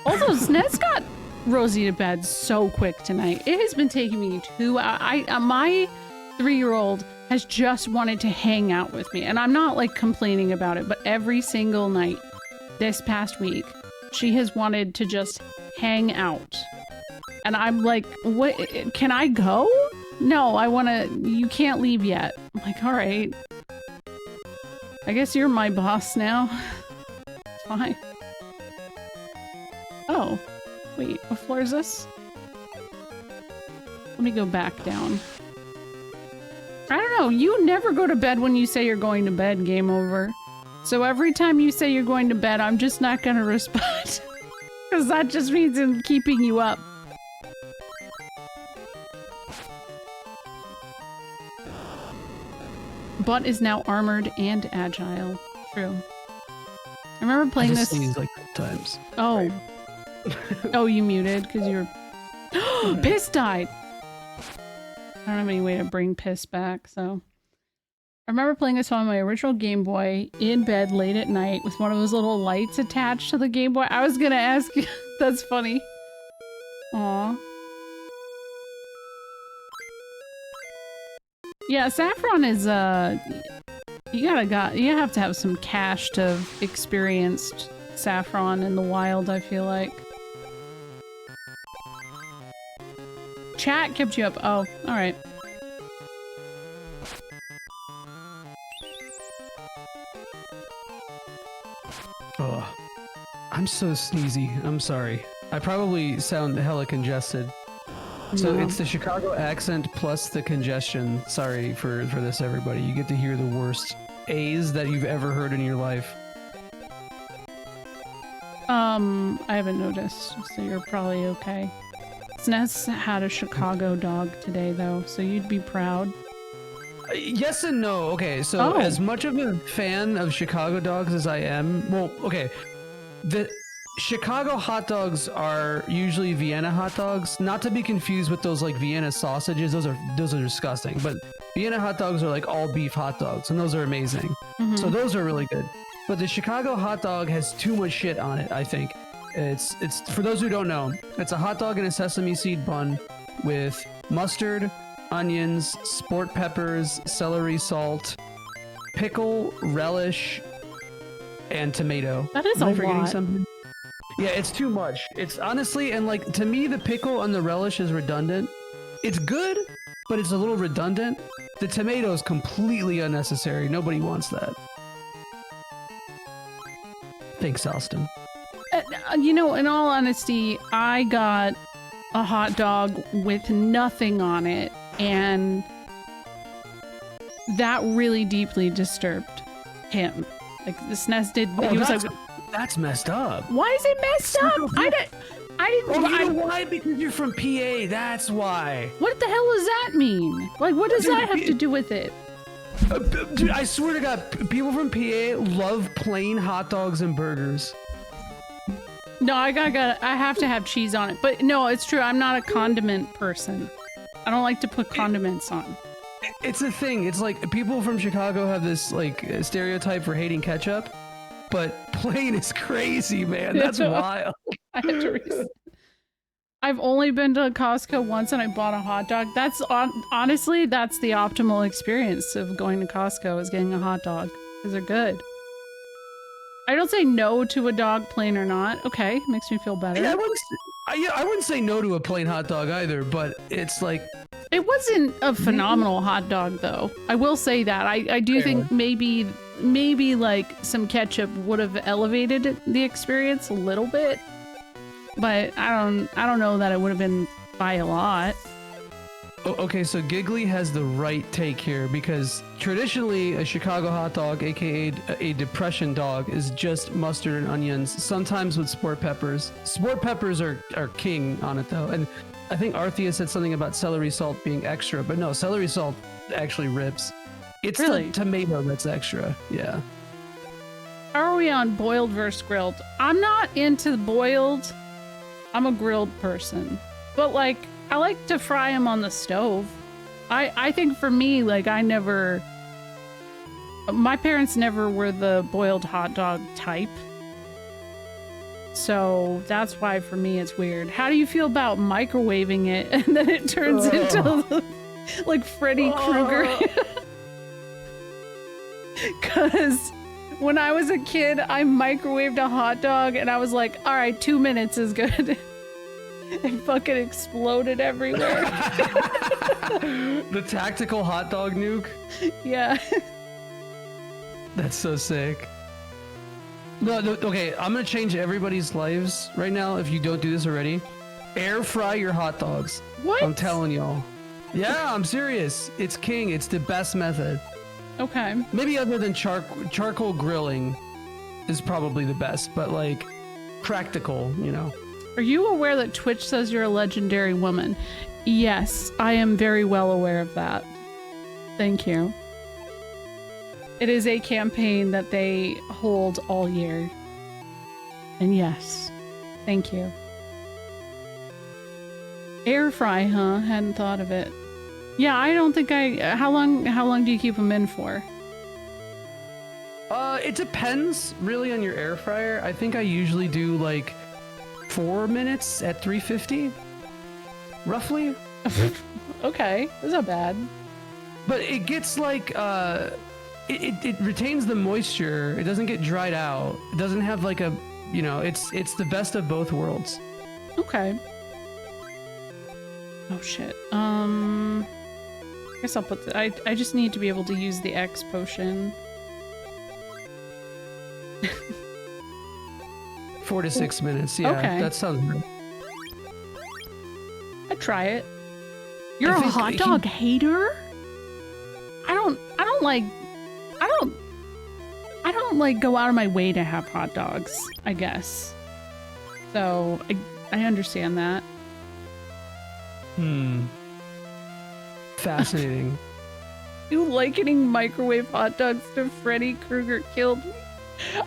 Also, SNES got Rosie to bed so quick tonight. It has been taking me 2 hours. My 3-year-old has just wanted to hang out with me, and I'm not like complaining about it, but every single night this past week, she has wanted to just hang out. And I'm like, what? Can I go? No, you can't leave yet. I'm like, all right. I guess you're my boss now. It's fine. Oh, wait, what floor is this? Let me go back down. I don't know. You never go to bed when you say you're going to bed. Game over. So every time you say you're going to bed, I'm just not going to respond. Because that just means I'm keeping you up. Butt is now armored and agile. True. I remember playing this. Like times. Oh. Right. Oh, you muted because you were. Piss died. I don't have any way to bring Piss back, so. I remember playing this on my original Game Boy in bed late at night with one of those little lights attached to the Game Boy. I was gonna ask you. That's funny. Aw. Yeah, Saffron is you have to have some cash to have experienced Saffron in the wild, I feel like. Chat kept you up. Oh, alright. Oh, I'm so sneezy. I'm sorry. I probably sound hella congested. So it's the Chicago accent plus the congestion. Sorry for this, everybody. You get to hear the worst A's that you've ever heard in your life. I haven't noticed, so you're probably okay. Sness had a Chicago dog today, though, so you'd be proud. Yes and no. Okay, so as much of a fan of Chicago dogs as I am, well, okay, the Chicago hot dogs are usually Vienna hot dogs, not to be confused with those like Vienna sausages. Those are disgusting. But Vienna hot dogs are like all beef hot dogs, and those are amazing. So those are really good. But the Chicago hot dog has too much shit on it, I think. It's for those who don't know, it's a hot dog in a sesame seed bun with mustard, onions, sport peppers, celery salt, pickle, relish, and tomato. That is Am a I forgetting lot. something? Yeah, it's too much. It's honestly, and like to me, the pickle and the relish is redundant. It's good, but it's a little redundant. The tomato is completely unnecessary. Nobody wants that. Thanks, Austin. You know, in all honesty, I got a hot dog with nothing on it, and that really deeply disturbed him. Like, the SNES did. He was like, that's messed up. why is it messed up? I didn't. Oh, you know why? Because you're from PA. That's why. What the hell does that mean? Like, what does that have to do with it? Dude, I swear to God, people from PA love plain hot dogs and burgers. No, I have to have cheese on it. But no, it's true. I'm not a condiment person. I don't like to put condiments on. It's a thing. It's like people from Chicago have this like stereotype for hating ketchup, but plain is crazy, man. That's wild. I have to I've only been to Costco once and I bought a hot dog. That's honestly, that's the optimal experience of going to Costco, is getting a hot dog, because they're good. I don't say no to a dog, plain or not. Okay, makes me feel better. Yeah, I wouldn't say no to a plain hot dog either, but it's like... It wasn't a phenomenal hot dog, though. I will say that. I do think maybe like some ketchup would have elevated the experience a little bit, but I don't know that it would have been by a lot. Oh, okay, so Giggly has the right take here, because traditionally a Chicago hot dog, aka a depression dog, is just mustard and onions, sometimes with sport peppers. Sport peppers are king on it though, and I think Arthea said something about celery salt being extra, but no, celery salt actually rips. It's really? The tomato that's extra, yeah. How are we on boiled versus grilled? I'm not into boiled. I'm a grilled person, but like, I like to fry them on the stove. I think for me, like, my parents never were the boiled hot dog type. So that's why for me it's weird. How do you feel about microwaving it and then it turns into like Freddy Krueger? Because when I was a kid, I microwaved a hot dog and I was like, all right, 2 minutes is good. It fucking exploded everywhere. The tactical hot dog nuke? Yeah. That's so sick. No, okay, I'm gonna change everybody's lives right now if you don't do this already. Air fry your hot dogs. What? I'm telling y'all. Yeah, I'm serious. It's king. It's the best method. Okay. Maybe other than charcoal grilling is probably the best, but like practical, you know. Are you aware that Twitch says you're a legendary woman? Yes, I am very well aware of that. Thank you. It is a campaign that they hold all year. And yes, thank you. Air fry, huh? Hadn't thought of it. Yeah, I don't think how long do you keep them in for? It depends really on your air fryer. I think I usually do like 4 minutes at 350, roughly. Okay, that's not bad. But it gets like it retains the moisture. It doesn't get dried out. It doesn't have like a, you know, it's the best of both worlds. Okay. Oh shit. I guess I'll put I just need to be able to use the X potion. 4 to 6 minutes. Yeah, okay. That sounds good. I'd try it. You're a hot dog hater? I don't like go out of my way to have hot dogs, I guess. So I understand that. Fascinating. You likening microwave hot dogs to Freddy Krueger killed me?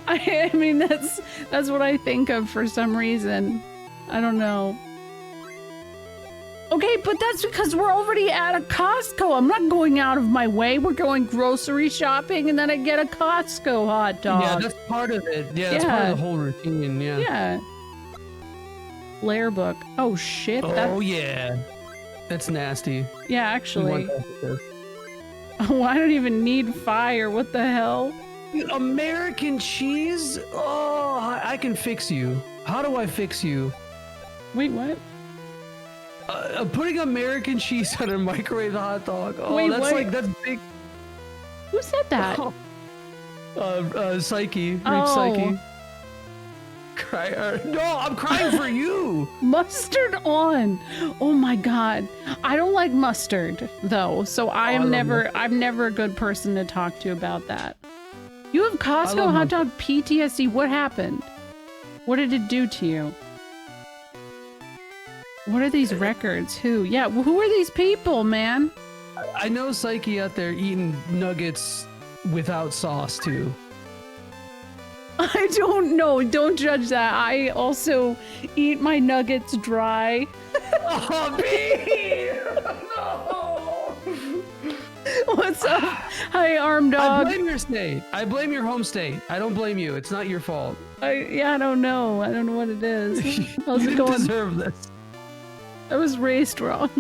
I mean, that's what I think of for some reason. I don't know. Okay, but that's because we're already at a Costco. I'm not going out of my way. We're going grocery shopping, and then I get a Costco hot dog. Yeah, that's part of it. Yeah, that's part of the whole routine. Yeah. Yeah. Blair book. Oh shit. Oh yeah. That's nasty. Yeah, actually. Oh, I don't even need fire. What the hell? American cheese? Oh, I can fix you. How do I fix you? Wait, what? Putting American cheese on a microwave hot dog. Oh, wait, that's big. Who said that? Psyche. Rich Oh. Psyche. No, I'm crying for you. Mustard on. Oh my god. I don't like mustard though, so I'm never a good person to talk to about that. You have Costco hot dog PTSD. What happened? What did it do to you? What are these records? Who? Yeah, who are these people, man? I know Psyche out there eating nuggets without sauce too. I don't know. Don't judge that. I also eat my nuggets dry. Oh, B! No! What's up? Hi, Arm Dog. I blame your state. I blame your home state. I don't blame you. It's not your fault. I don't know. I don't know what it is. How's You it going? deserve this. I was raised wrong.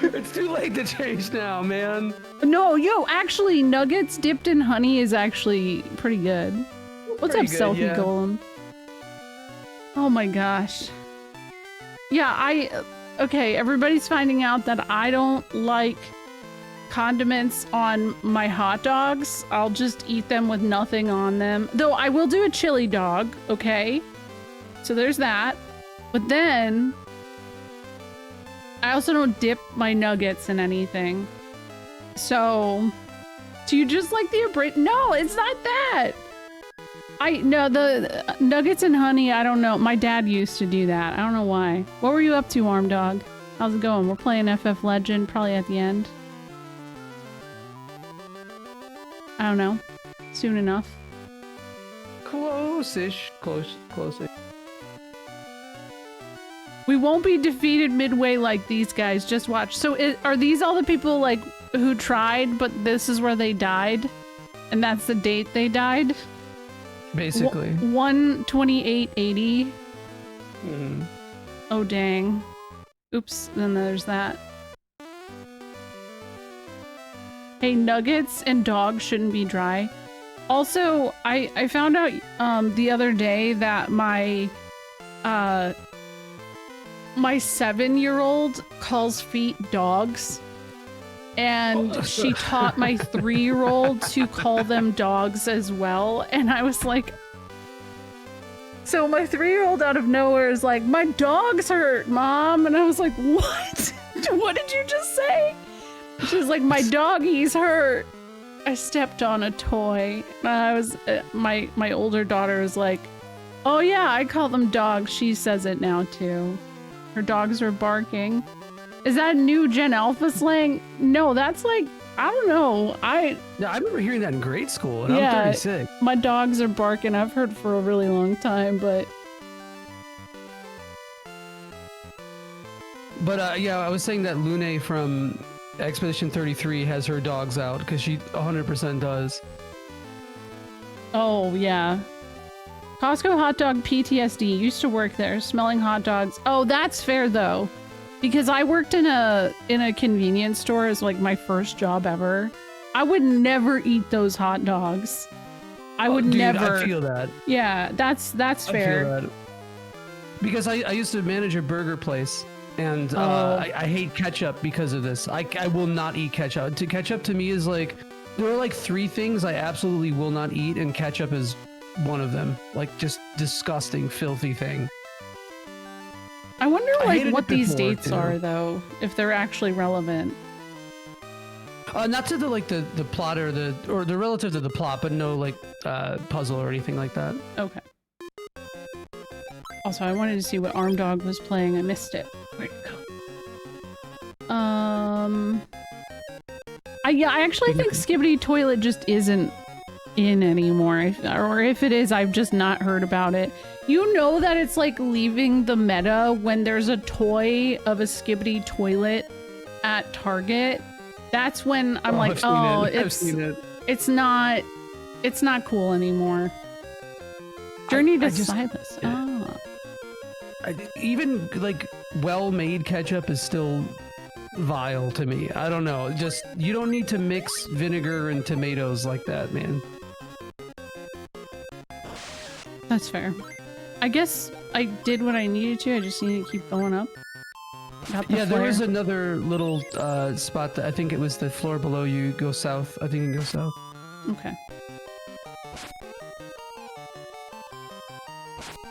It's too late to change now, man. No, actually, nuggets dipped in honey is actually pretty good. What's Pretty up, good, Selfie yeah. Golem? Oh my gosh. Yeah, okay, everybody's finding out that I don't like condiments on my hot dogs. I'll just eat them with nothing on them. Though I will do a chili dog, okay? So there's that. But then I also don't dip my nuggets in anything. So do you just like the No, it's not that. No, the nuggets and honey, I don't know. My dad used to do that. I don't know why. What were you up to, Arm Dog? How's it going? We're playing FF Legend, probably at the end. I don't know. Soon enough. Close-ish. Close-ish. We won't be defeated midway like these guys. Just watch. So are these all the people like who tried, but this is where they died? And that's the date they died? Basically. 1/28/80. Oh, dang. Oops, then there's that. Hey, nuggets and dogs shouldn't be dry. Also, I found out the other day that my 7-year-old calls feet dogs, and she taught my 3-year-old to call them dogs as well, and I was like, So my 3-year-old out of nowhere is like, my dog's hurt, Mom. And I was like, what? What did you just say? She's like, my doggie's hurt. I stepped on a toy. And I was, my older daughter was like, oh yeah, I call them dogs. She says it now too. Her dogs are barking. Is that new Gen Alpha slang? No, that's like, I don't know. I remember hearing that in grade school, and I'm 36. My dogs are barking. I've heard for a really long time, but... But yeah, I was saying that Lune from Expedition 33 has her dogs out, because she 100% does. Oh, yeah. Costco hot dog PTSD. Used to work there, smelling hot dogs. Oh, that's fair, though. Because I worked in a convenience store as like my first job ever. I would never eat those hot dogs. I would never. I feel that. Yeah, that's fair. I feel that. Because I used to manage a burger place, and I hate ketchup because of this. I will not eat ketchup. Ketchup to me is like, there are like 3 things I absolutely will not eat, and ketchup is one of them. Like, just disgusting, filthy thing. I wonder like what these dates are though, if they're actually relevant. Not to the plot or the relative to the plot, but no like puzzle or anything like that. Okay. Also, I wanted to see what Arm Dog was playing. I missed it. Where'd it go? I actually think Skibidi Toilet just isn't in anymore, or if it is, I've just not heard about it. You know that it's like leaving the meta when there's a toy of a Skibidi Toilet at Target. That's when I'm like, oh, it's not cool anymore. Journey to Silas. Oh. Even like well-made ketchup is still vile to me. I don't know. Just, you don't need to mix vinegar and tomatoes like that, man. That's fair. I guess I did what I needed to. I just need to keep going up. Yeah, there was another little spot that I think it was the floor below you. Go south. I think you can go south. Okay.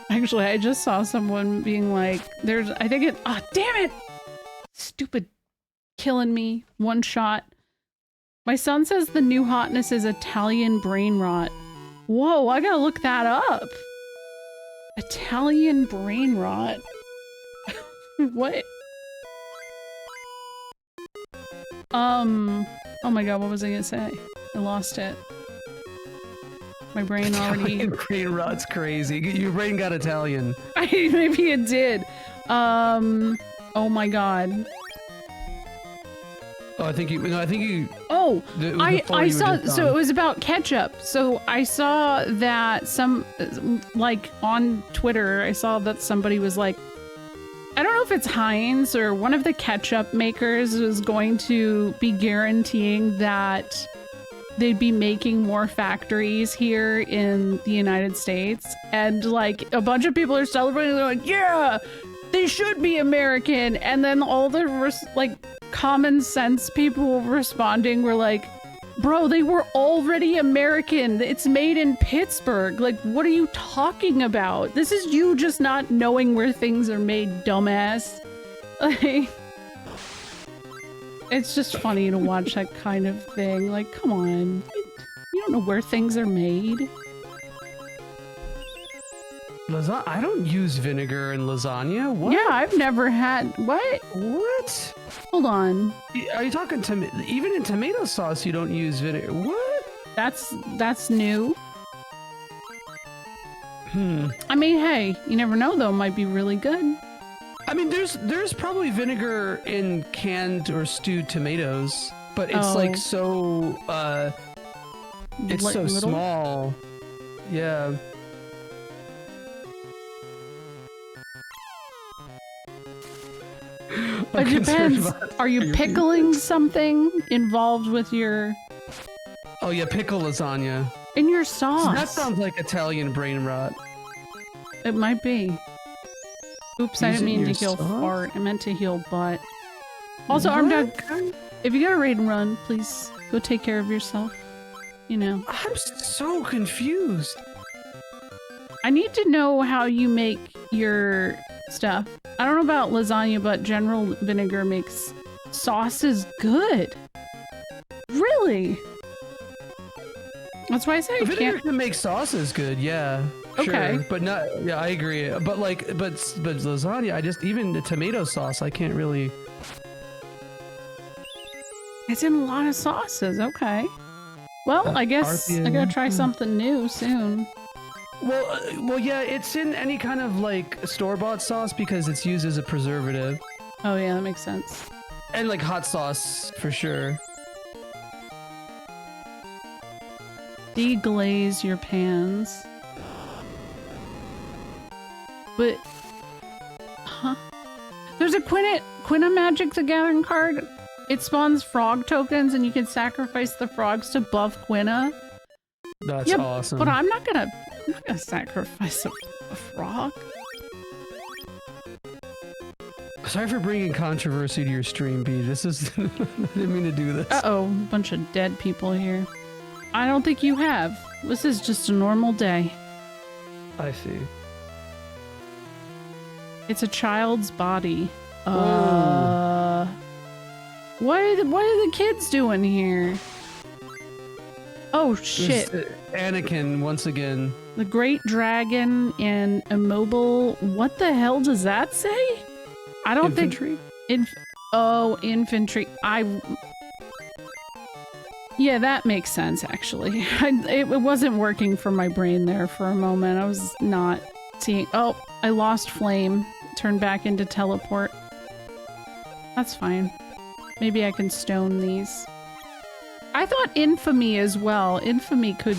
Actually, I just saw someone being like, there's, I think it, ah, damn it! Stupid. Killing me. One shot. My son says the new hotness is Italian brain rot. Whoa, I gotta look that up. Italian brain rot. What? Oh my god, what was I gonna say? I lost it. My brain already... Italian brain rot's crazy. Your brain got Italian. Maybe it did. Oh my god. Oh, I think you... Oh, I saw, so it was about ketchup. So I saw that like on Twitter, I saw that somebody was like, I don't know if it's Heinz or one of the ketchup makers was going to be guaranteeing that they'd be making more factories here in the United States. And like a bunch of people are celebrating. They're like, yeah, they should be American. And then all the like common sense people responding were like, bro, they were already American. It's made in Pittsburgh. Like, what are you talking about? This is you just not knowing where things are made, dumbass. Like, it's just funny to watch that kind of thing. Like, come on. You don't know where things are made. Lasagna? I don't use vinegar in lasagna. What? Yeah, I've never had... What? What? Hold on. Are you talking to even in tomato sauce? You don't use vinegar. What? That's new. I mean, hey, you never know though. It might be really good. I mean, there's probably vinegar in canned or stewed tomatoes, but it's like so it's so little? Small. Yeah. It depends. Are you pickling something involved with your... Oh yeah, pickle lasagna. In your sauce. So that sounds like Italian brain rot. It might be. Oops, I didn't mean to heal fart. I meant to heal butt. Also, Arm Dog, if you got a raid and run, please go take care of yourself. You know. I'm so confused. I need to know how you make your stuff. I don't know about lasagna, but General Vinegar makes sauces good. Really? That's why I say I Vinegar can't can make sauces good, yeah. Okay. Sure, but not. Yeah, I agree. But like, but lasagna, I just even the tomato sauce, I can't really. It's in a lot of sauces. Okay. Well, I guess I gotta try something new soon. Well, yeah, it's in any kind of like store-bought sauce because it's used as a preservative, Oh yeah, that makes sense. and like hot sauce for sure. Deglaze your pans. But, huh? There's a Quina Magic the Gathering card. It spawns frog tokens, and you can sacrifice the frogs to buff Quina. That's Yeah, awesome. But I'm not gonna sacrifice a frog. Sorry for bringing controversy to your stream, B. This is I didn't mean to do this. Uh-oh, bunch of dead people here. I don't think you have. This is just a normal day. I see. It's a child's body. What are the kids doing here? Oh shit. Anakin once again. The Great Dragon and Immobile. What the hell does that say? I don't Infantry? think infantry. Yeah, that makes sense actually. It wasn't working for my brain there for a moment. I was not seeing. Oh, I lost flame. Turned back into teleport. That's fine. Maybe I can stone these. I thought infamy as well. Infamy could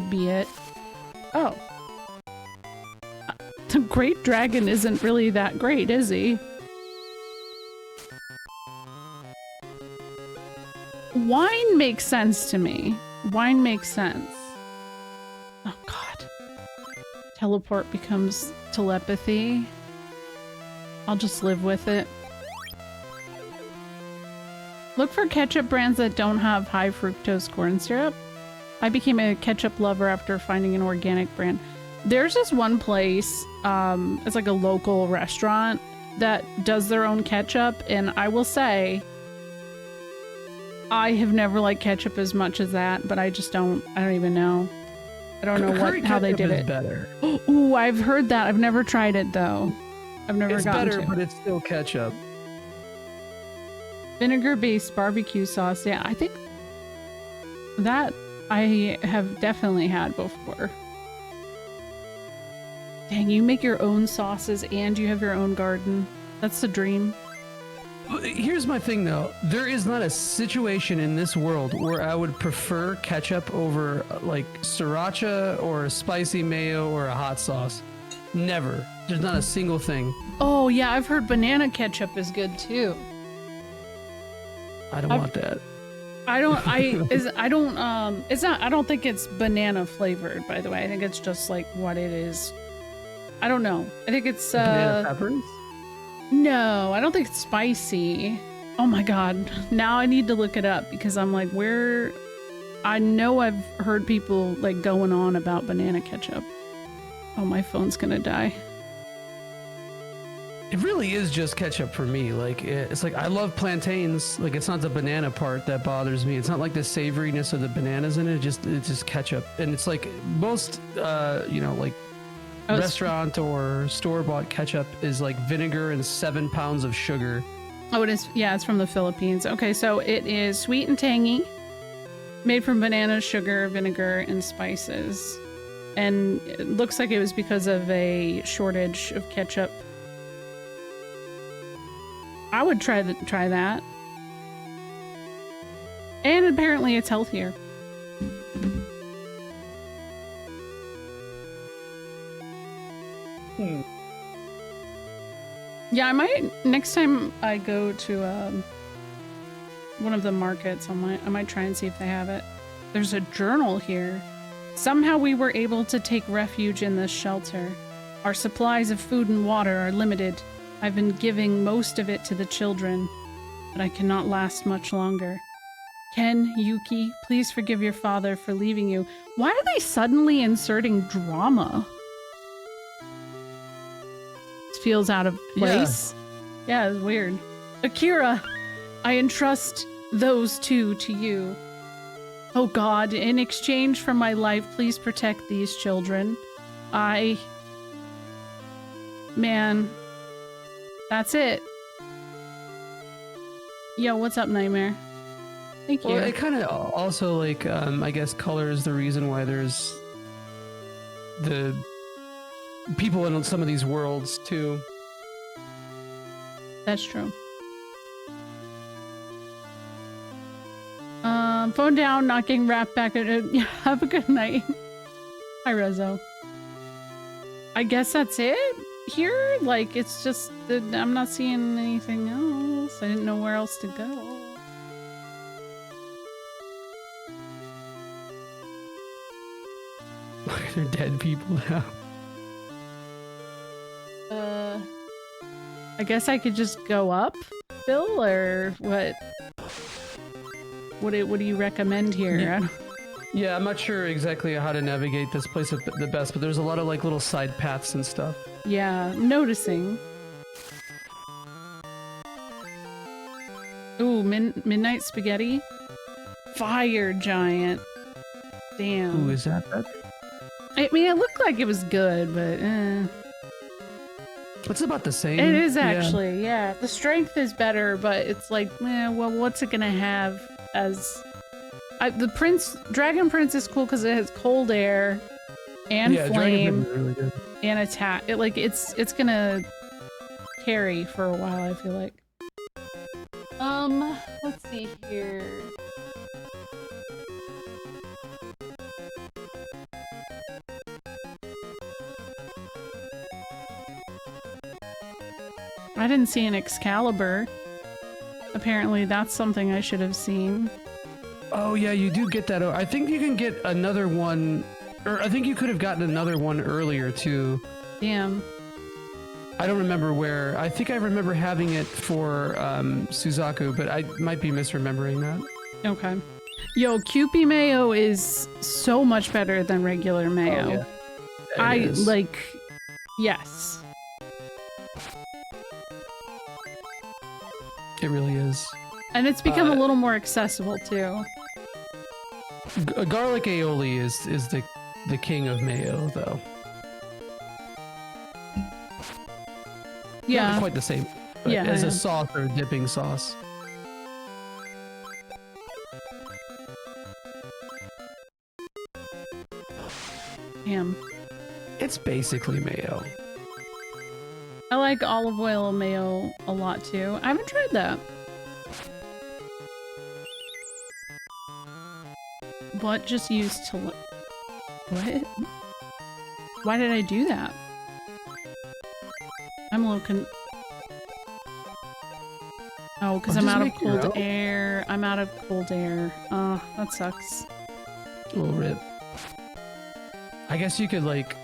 be it. Oh. The Great Dragon isn't really that great, is he? Wine makes sense to me. Wine makes sense. Oh god. Teleport becomes telepathy. I'll just live with it. Look for ketchup brands that don't have high fructose corn syrup. I became a ketchup lover after finding an organic brand. There's this one place, it's like a local restaurant that does their own ketchup, and I will say, I have never liked ketchup as much as that, but I don't even know. I don't know how they did it. Better. Ooh, I've heard that. I've never tried it though. I've never gotten better, to. but it's still ketchup. Vinegar-based barbecue sauce. Yeah, I think that I have definitely had before. Dang, you make your own sauces and you have your own garden. That's the dream. Here's my thing though. There is not a situation in this world where I would prefer ketchup over like sriracha or a spicy mayo or a hot sauce. Never. There's not a single thing. Oh yeah, I've heard banana ketchup is good too. I don't want that. I don't think it's banana flavored, by the way. I think it's just like what it is. I don't know. I think it's banana peppers? No, I don't think it's spicy. Oh my god. Now I need to look it up because I'm like, where I know I've heard people like going on about banana ketchup. Oh, my phone's gonna die. It really is just ketchup for me. Like it's like I love plantains. Like it's not the banana part that bothers me. It's not like the savoriness of the bananas in it. It's just ketchup, and it's like most like restaurant or store-bought ketchup is like vinegar and 7 pounds of sugar. Oh, it is. Yeah, it's from the Philippines. Okay, so it is sweet and tangy, made from bananas, sugar, vinegar, and spices. And it looks like it was because of a shortage of ketchup. I would try that. And apparently it's healthier. Yeah, I might, next time I go to one of the markets, I might try and see if they have it. There's a journal here. Somehow we were able to take refuge in this shelter. Our supplies of food and water are limited. I've been giving most of it to the children, but I cannot last much longer. Ken, Yuki, please forgive your father for leaving you. Why are they suddenly inserting drama? feels out of place. Yeah, it's weird. Akira, I entrust those two to you. Oh God, in exchange for my life, please protect these children. Man, that's it. Yo, what's up, Nightmare? Thank you. Well, it kind of also, like, I guess color is the reason why there's the people in some of these worlds, too. That's true. Phone down, not getting wrapped back. Have a good night. Hi, Rezo. I guess that's it here? Like, it's just that I'm not seeing anything else. I didn't know where else to go. Look at their dead people now. I guess I could just go up, Bill, or what? What do you recommend here? Yeah, I'm not sure exactly how to navigate this place the best, but there's a lot of like little side paths and stuff. Yeah, I'm noticing. Ooh, midnight spaghetti? Fire giant. Damn. Ooh, is that? I mean, it looked like it was good, but It's about the same. It is actually, yeah. The strength is better, but it's like, well, what's it gonna have as... the Dragon Prince is cool because it has cold air and flame really good. and attack. It's gonna carry for a while, I feel like. Let's see here. I didn't see an Excalibur. Apparently that's something I should have seen. Oh yeah, you do get that. I think you can get another one, or I think you could have gotten another one earlier too. Damn. I don't remember where. I think I remember having it for Suzaku, but I might be misremembering that. Okay. Yo, Kewpie mayo is so much better than regular mayo. Oh, yeah. Yes. It really is. And it's become a little more accessible too. Garlic aioli is the king of mayo, though. Yeah. Not quite the same. But Yeah. as a sauce or dipping sauce. Damn. It's basically mayo. I like olive oil mayo a lot too. I haven't tried that. What just used to look... What? Why did I do that? I'm a little Oh, because I'm out of cold air. I'm out of cold air. Oh, that sucks. Oh, rip. I guess you could, like,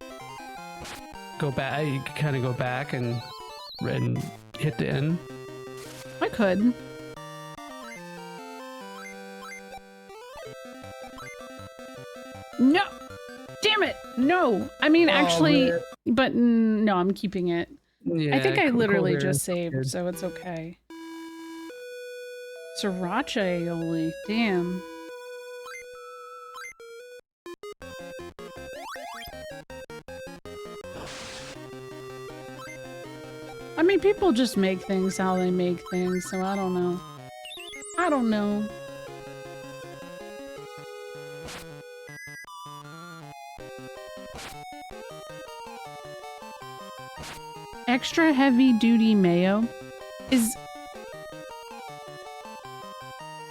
go back. You could kind of go back and hit the end. I could. No! Damn it! No! I mean, actually, rip. but no, I'm keeping it. Yeah, I think I literally cold air just is saved, good. so it's okay. Sriracha aioli. Damn. I mean, people just make things how they make things, so I don't know. I don't know. Extra heavy duty mayo is...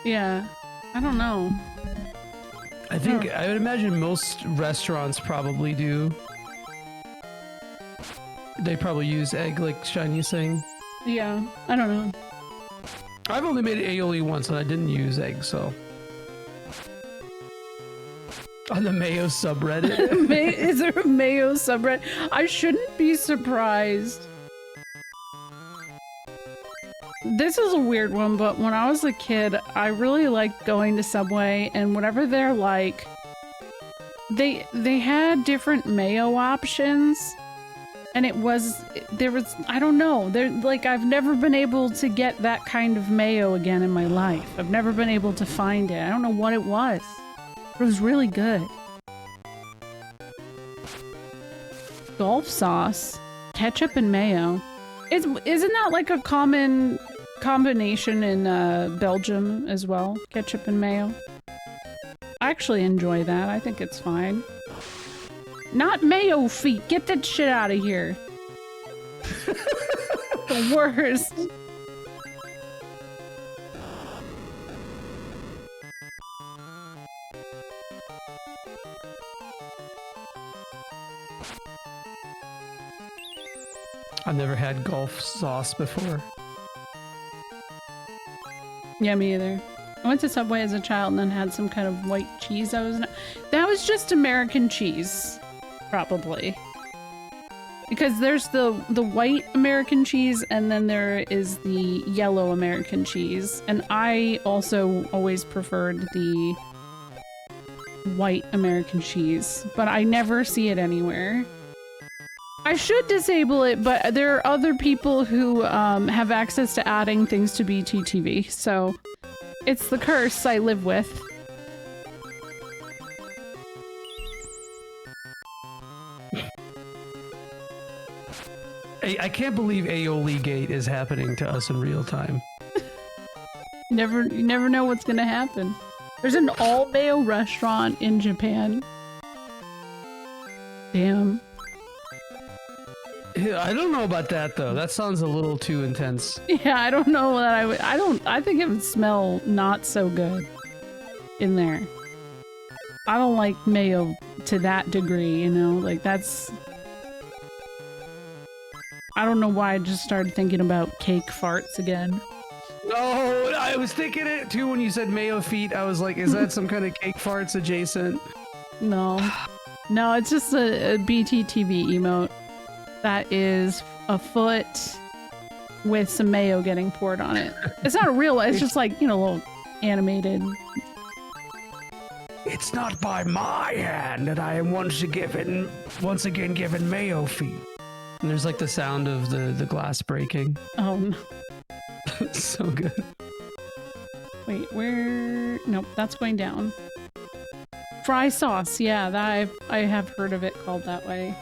Yeah, I don't know. I think, I would imagine most restaurants probably do. They probably use egg, like Shiny's saying. Yeah, I don't know. I've only made aioli once and I didn't use egg, so. On the mayo subreddit. Is there a mayo subreddit? I shouldn't be surprised. This is a weird one, but when I was a kid, I really liked going to Subway, and whatever they're like, they had different mayo options, And I don't know. I've never been able to get that kind of mayo again in my life. I've never been able to find it. I don't know what it was. But it was really good. Golf sauce, ketchup and mayo. Isn't that like a common combination in Belgium as well? Ketchup and mayo. I actually enjoy that. I think it's fine. Not mayo feet. Get that shit out of here. The worst. I've never had golf sauce before. Yeah, me either. I went to Subway as a child and then had some kind of white cheese. That was just American cheese, probably. Because there's the white American cheese and then there is the yellow American cheese. And I also always preferred the white American cheese, but I never see it anywhere. I should disable it, but there are other people who have access to adding things to BTTV, so it's the curse I live with. I can't believe Aioli Gate is happening to us in real time. You never know what's gonna happen. There's an all-mayo restaurant in Japan. Damn. I don't know about that though. That sounds a little too intense. Yeah, I don't know that I think it would smell not so good in there. I don't like mayo to that degree, you know? Like that's... I don't know why I just started thinking about cake farts again. Oh, I was thinking it too when you said mayo feet. I was like, is that some kind of cake farts adjacent? No. No, it's just a BTTV emote. That is a foot with some mayo getting poured on it. It's not real, it's just like, you know, a little animated. It's not by my hand that I am once again given mayo feet. And there's like the sound of the glass breaking. Oh no. It's so good. Wait, where? Nope, that's going down. Fry sauce, yeah, that I have heard of it called that way.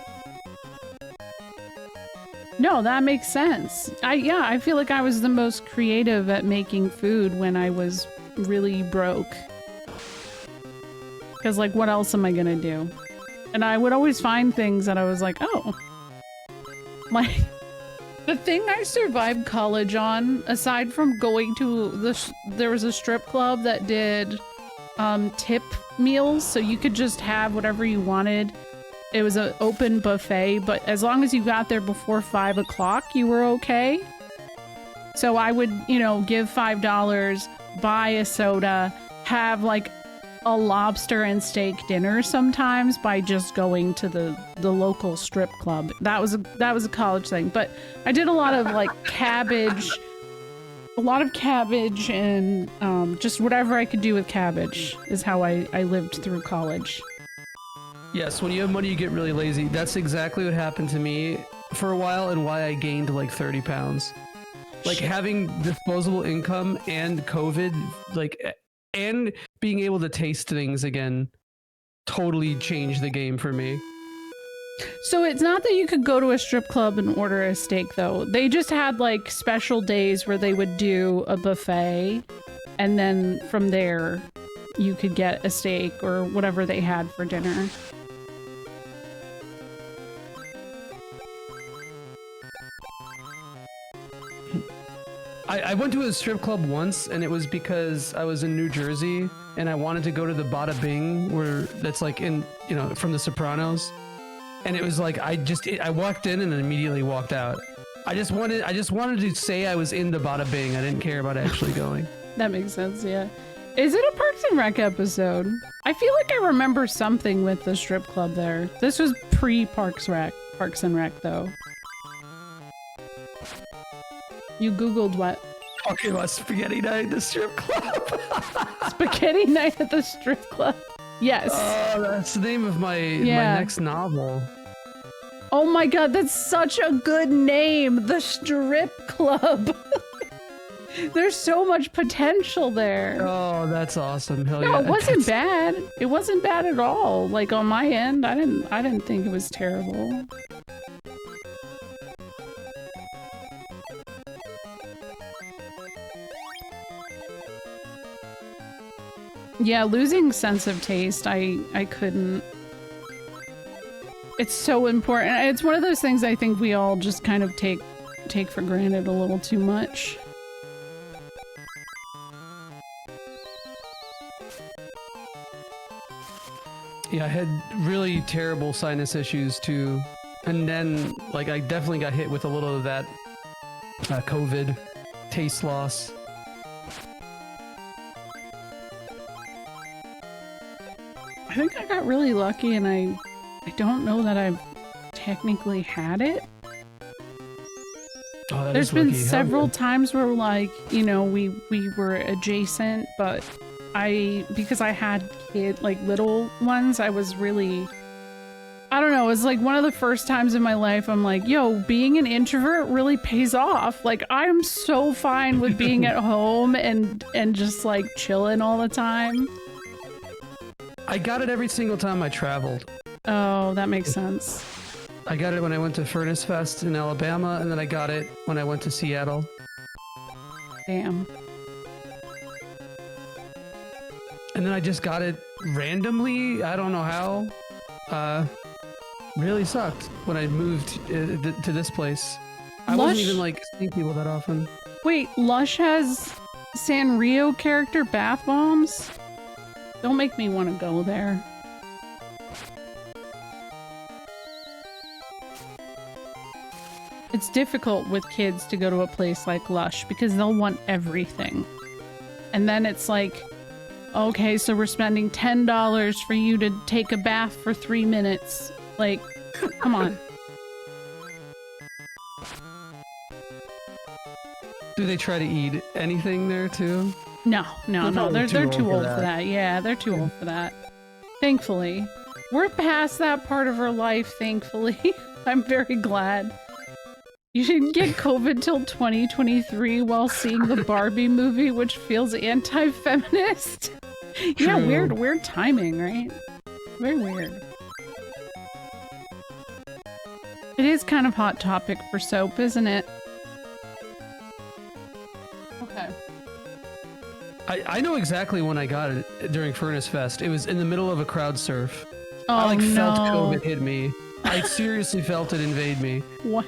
No, that makes sense. I feel like I was the most creative at making food when I was really broke. Because, like, what else am I gonna do? And I would always find things that I was like, oh. Like, the thing I survived college on, aside from going to there was a strip club that did tip meals, so you could just have whatever you wanted. It was an open buffet, but as long as you got there before 5 o'clock, you were okay. So I would, you know, give $5, buy a soda, have like a lobster and steak dinner sometimes by just going to the local strip club. That was a college thing, but I did a lot of like cabbage and just whatever I could do with cabbage is how I lived through college. Yes, when you have money, you get really lazy. That's exactly what happened to me for a while and why I gained like 30 pounds. Like having disposable income and COVID, like, and being able to taste things again totally changed the game for me. So it's not that you could go to a strip club and order a steak though. They just had like special days where they would do a buffet and then from there you could get a steak or whatever they had for dinner. I went to a strip club once, and it was because I was in New Jersey, and I wanted to go to the Bada Bing, that's like in, you know, from The Sopranos, and it was like I walked in and then immediately walked out. I just wanted to say I was in the Bada Bing. I didn't care about actually going. That makes sense, yeah. Is it a Parks and Rec episode? I feel like I remember something with the strip club there. This was pre-Parks and Rec though. You Googled what? Talking about spaghetti night at the strip club. Spaghetti night at the strip club. Yes. Oh, that's the name of my next novel. Oh my god, that's such a good name. The Strip Club. There's so much potential there. Oh, that's awesome. Hell No, yeah. it wasn't bad. It wasn't bad at all. Like on my end, I didn't think it was terrible. Yeah, losing sense of taste, I couldn't. It's so important. It's one of those things I think we all just kind of take for granted a little too much. Yeah, I had really terrible sinus issues too. And then, like, I definitely got hit with a little of that COVID taste loss. I think I got really lucky and I don't know that I've technically had it. Oh, There's been several times where, like, you know, we were adjacent, but because I had little ones, I was really, I don't know, it was like one of the first times in my life I'm like, yo, being an introvert really pays off. Like, I'm so fine with being at home and just like chilling all the time. I got it every single time I traveled. Oh, that makes sense. I got it when I went to Furnace Fest in Alabama, and then I got it when I went to Seattle. Damn. And then I just got it randomly. I don't know how. Really sucked when I moved to this place. I wasn't even like seeing people that often. Wait, Lush has Sanrio character bath bombs? Don't make me want to go there. It's difficult with kids to go to a place like Lush because they'll want everything. And then it's like, okay, so we're spending $10 for you to take a bath for 3 minutes. Like, come on. Do they try to eat anything there too? No. They're too old for that. Yeah, they're too old for that. Thankfully. We're past that part of our life, thankfully. I'm very glad. You should get COVID till 2023 while seeing the Barbie movie, which feels anti-feminist. Yeah, weird timing, right? Very weird. It is kind of hot topic for soap, isn't it? Okay. I know exactly when I got it during Furnace Fest. It was in the middle of a crowd surf. Oh, I felt no. COVID hit me. I seriously felt it invade me. Wow.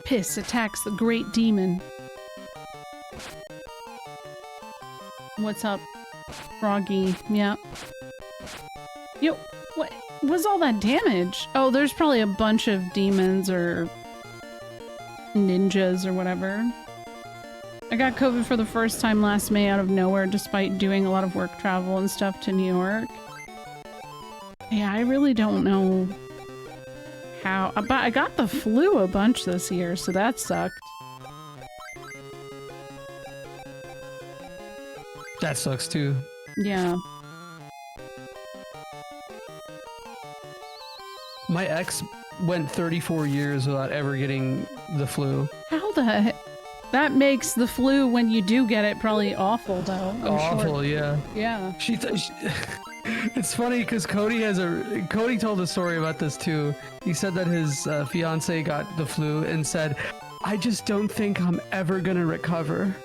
Piss attacks the great demon. What's up, Froggy? Yeah. Yo, what was all that damage? Oh, there's probably a bunch of demons or ninjas or whatever. I got COVID for the first time last May out of nowhere, despite doing a lot of work travel and stuff to New York. Yeah, I really don't know how. But I got the flu a bunch this year, so that sucked. That sucks too. Yeah. My ex went 34 years without ever getting the flu. How the heck? That makes the flu when you do get it probably awful, though. Awful, yeah. Yeah. It's funny because Cody told a story about this too. He said that his fiance got the flu and said, "I just don't think I'm ever gonna recover."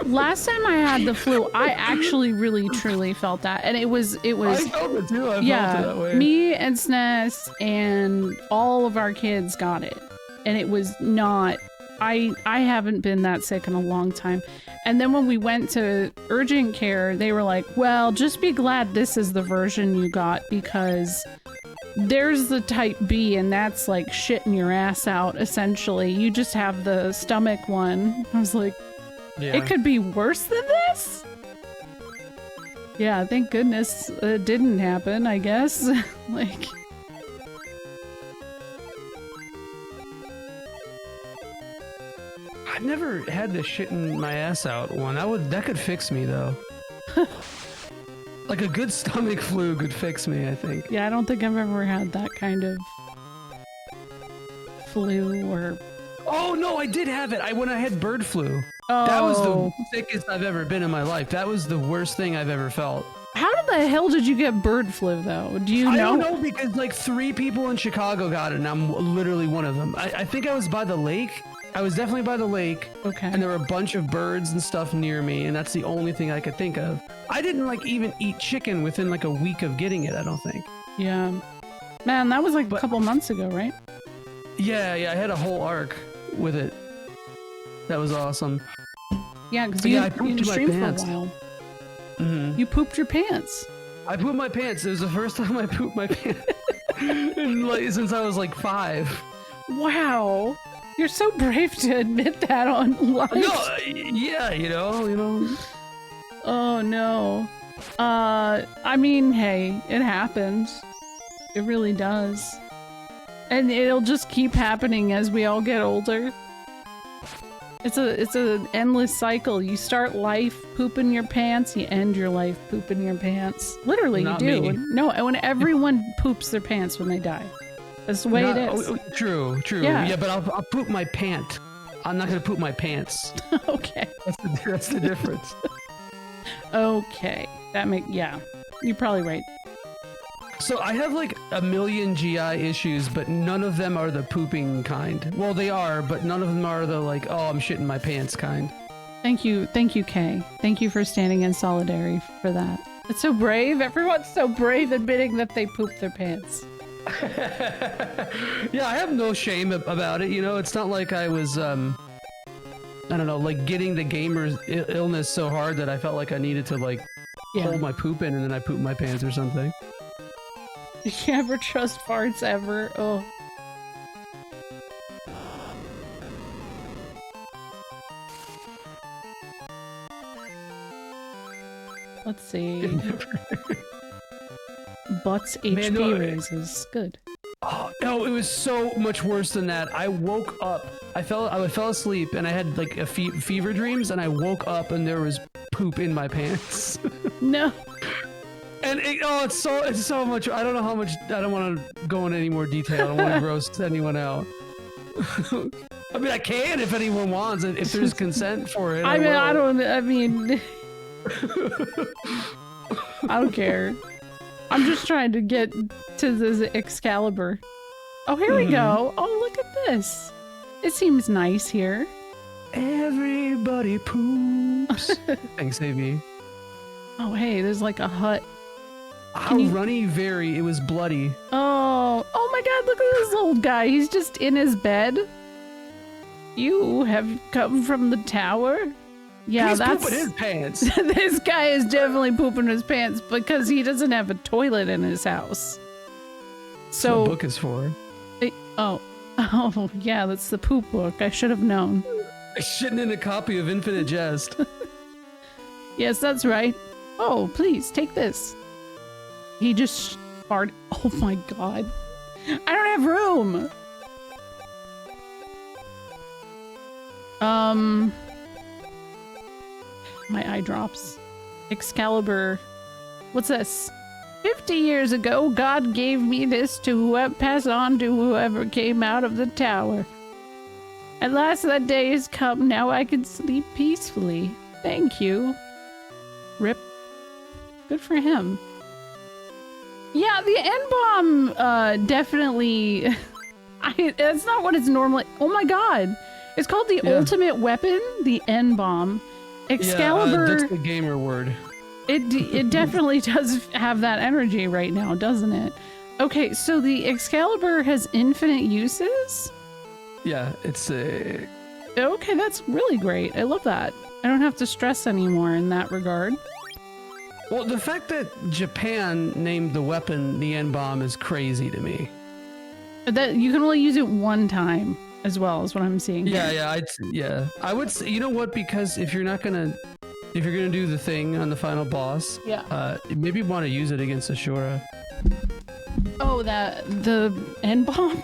Last time I had the flu, I actually really truly felt that, and it was. I felt it too. I felt it that way. Me and SNES and all of our kids got it, and it was not. I haven't been that sick in a long time. And then when we went to urgent care, they were like, well, just be glad this is the version you got because there's the type B and that's like shitting your ass out, essentially. You just have the stomach one. I was like, yeah. It could be worse than this? Yeah, thank goodness it didn't happen, I guess. Like... I've never had this shit in my ass out one. That could fix me though. Like a good stomach flu could fix me, I think. Yeah, I don't think I've ever had that kind of flu or... Oh no, I did have it. When I had bird flu. Oh. That was the sickest I've ever been in my life. That was the worst thing I've ever felt. How the hell did you get bird flu though? Do you know? I don't know because like 3 people in Chicago got it and I'm literally one of them. I think I was by the lake. I was definitely by the lake. Okay. And there were a bunch of birds and stuff near me and that's the only thing I could think of. I didn't like even eat chicken within like a week of getting it, I don't think. Yeah. Man, that was like a couple months ago, right? Yeah, I had a whole arc with it. That was awesome. Yeah, because you didn't stream for a pants. while. Mm-hmm. You pooped your pants. I pooped my pants. It was the first time I pooped my pants since I was like 5. Wow. You're so brave to admit that on live. No, yeah, you know. Oh no. I mean, hey, it happens. It really does. And it'll just keep happening as we all get older. It's an endless cycle. You start life pooping your pants, you end your life pooping your pants. Literally, Not you do. me. No, when everyone poops their pants when they die. That's the way it is. True. Yeah. But I'll poop my pant. I'm not gonna poop my pants. Okay. That's the difference. Okay. Yeah. You're probably right. So I have like a million GI issues, but none of them are the pooping kind. Well, they are, but none of them are the like, oh, I'm shitting my pants kind. Thank you, Kay. Thank you for standing in solidarity for that. It's so brave. Everyone's so brave admitting that they poop their pants. Yeah, I have no shame about it. You know, it's not like I was, I don't know, like getting the gamer's illness so hard that I felt like I needed to like hold my poop in and then I poop my pants or something. You never trust farts ever. Oh. Let's see. Butts HP raises. Good. Oh, no, it was so much worse than that. I woke up. I fell asleep and I had like a fever dreams and I woke up and there was poop in my pants. No. And it's so much. I don't know how much. I don't want to go into any more detail. I don't want to gross anyone out. I mean, I can if anyone wants it. If there's consent for it. I don't care. I'm just trying to get to this Excalibur. Oh, here we go. Oh, look at this. It seems nice here. Everybody poops. Thanks, AB. Oh, hey, there's like a hut. Runny very. It was bloody. Oh my god, look at this old guy. He's just in his bed. You have come from the tower? Yeah, He's that's pooping his pants. This guy is definitely pooping his pants because he doesn't have a toilet in his house. So That's what the book is for. Oh yeah, that's the poop book. I should have known. Shitting in a copy of Infinite Jest. Yes, that's right. Oh, please take this. He just farted. Oh my god. I don't have room. My eye drops. Excalibur. What's this? 50 years ago, God gave me this to pass on to whoever came out of the tower. At last that day has come. Now I can sleep peacefully. Thank you. Rip. Good for him. Yeah, the N-bomb, definitely... that's not what it's normally... Oh my god! It's called the ultimate weapon, the N-bomb. Excalibur... Yeah, that's the gamer word. It definitely does have that energy right now, doesn't it? Okay, so the Excalibur has infinite uses? Yeah, it's Okay, that's really great. I love that. I don't have to stress anymore in that regard. Well, the fact that Japan named the weapon the N-bomb is crazy to me. That you can only use it one time, as well, is what I'm seeing. Yeah, I would say, you know what? Because if you're gonna do the thing on the final boss, maybe want to use it against Ashura. Oh, the N-bomb?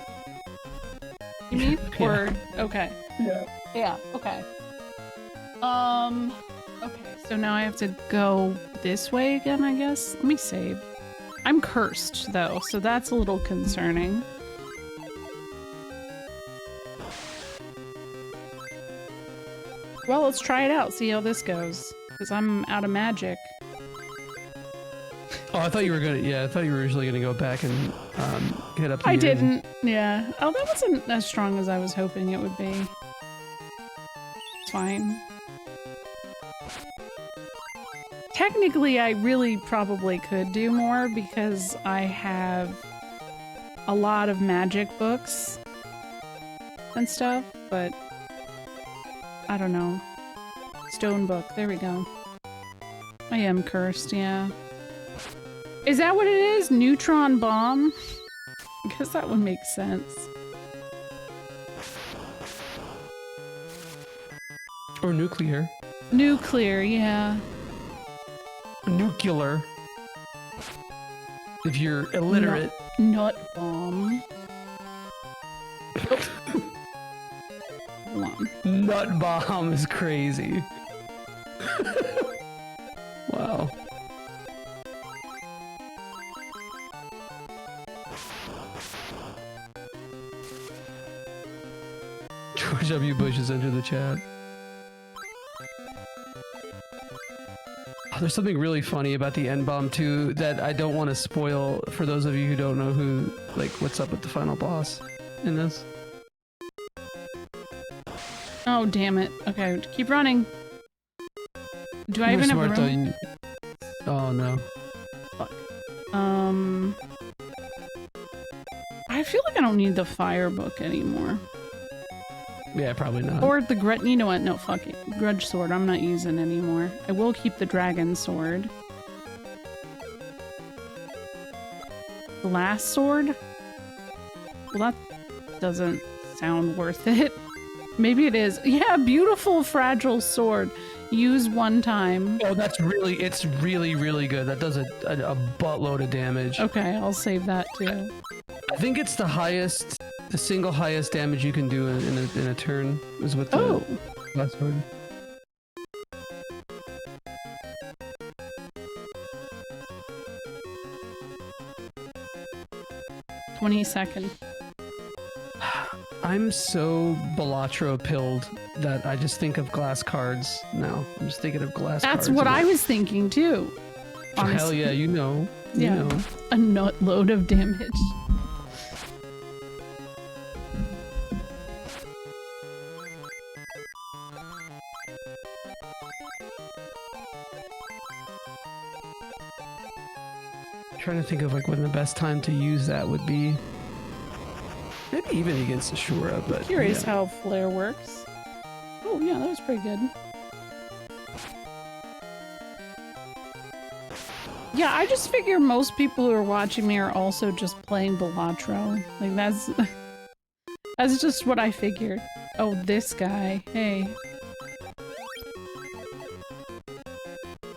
You mean? Yeah. Or okay. Yeah, okay. Okay, so now I have to go this way again, I guess? Let me save. I'm cursed, though, so that's a little concerning. Well, let's try it out, see how this goes. Because I'm out of magic. Oh, I thought you were gonna. Yeah, I thought you were originally gonna go back and hit up. I didn't. Yeah. Oh, that wasn't as strong as I was hoping it would be. It's fine. Technically, I really probably could do more because I have a lot of magic books and stuff, but I don't know. Stone book. There we go. I am cursed, yeah. Is that what it is? Neutron bomb? I guess that would make sense. Or nuclear. Nuclear, yeah. Nuclear. If you're illiterate. Nut bomb. Hold on. Nut bomb is crazy. Wow. George W. Bush has entered the chat. Oh, there's something really funny about the N-bomb too that I don't want to spoil for those of you who don't know who, like, what's up with the final boss in this. Oh, damn it. Okay, keep running. Do I even have room? Oh, no. Fuck. I feel like I don't need the fire book anymore. Yeah, probably not. Or the you know what? No, fuck it. Grudge sword I'm not using anymore. I will keep the dragon sword. Glass sword? Well, that doesn't sound worth it. Maybe it is. Yeah, beautiful fragile sword. Use one time. Oh, it's really, really good. That does a buttload of damage. Okay, I'll save that too. I think it's the single highest damage you can do in a turn is with the glass sword. $20. I'm so Balatro pilled that I just think of glass cards now. I'm just thinking of glass cards. That's what I was thinking too. Honestly. Hell yeah, you know. You know. A nut load of damage. Trying to think of like when the best time to use that would be. Maybe even against Ashura, but Curious how flare works. Oh yeah, that was pretty good. Yeah, I just figure most people who are watching me are also just playing Balatro. Like that's just what I figured. Oh, this guy. Hey.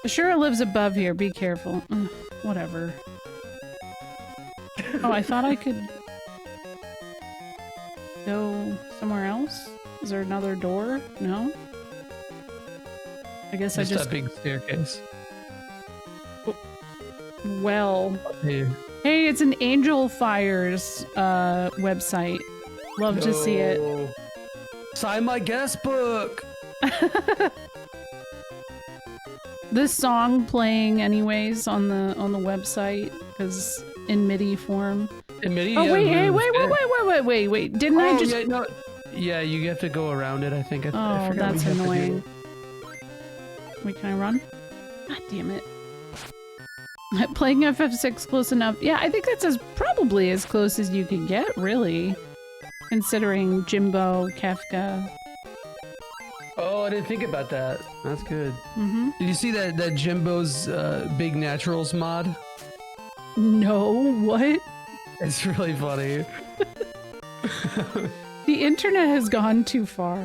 Ashura lives above here. Be careful. Ugh, whatever. Oh, I thought I could go somewhere else? Is there another door? No? I guess I just... a big staircase. Well... Hey, it's an Angel Fires website. Love to see it. Sign my guest book! This song playing anyways on the website, because in MIDI form. In MIDI? Oh, yeah, wait. Didn't I just... Yeah, no. Yeah, you have to go around it, I think. I forgot that's annoying. Wait, can I run? God damn it. Playing FF6 close enough. Yeah, I think that's probably as close as you can get, really. Considering Jimbo, Kefka. Oh, I didn't think about that. That's good. Mm-hmm. Did you see that Jimbo's Big Naturals mod? No, what? It's really funny. The internet has gone too far.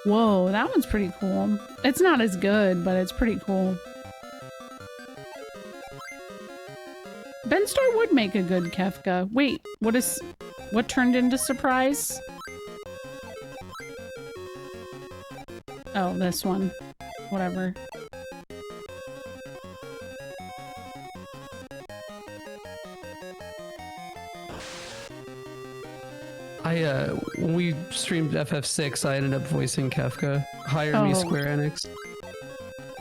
Whoa, that one's pretty cool. It's not as good, but it's pretty cool. Benstar would make a good Kefka. Wait, what turned into surprise? Oh, this one. Whatever. When we streamed FF6, I ended up voicing Kefka. Hire me, Oh. Square Enix.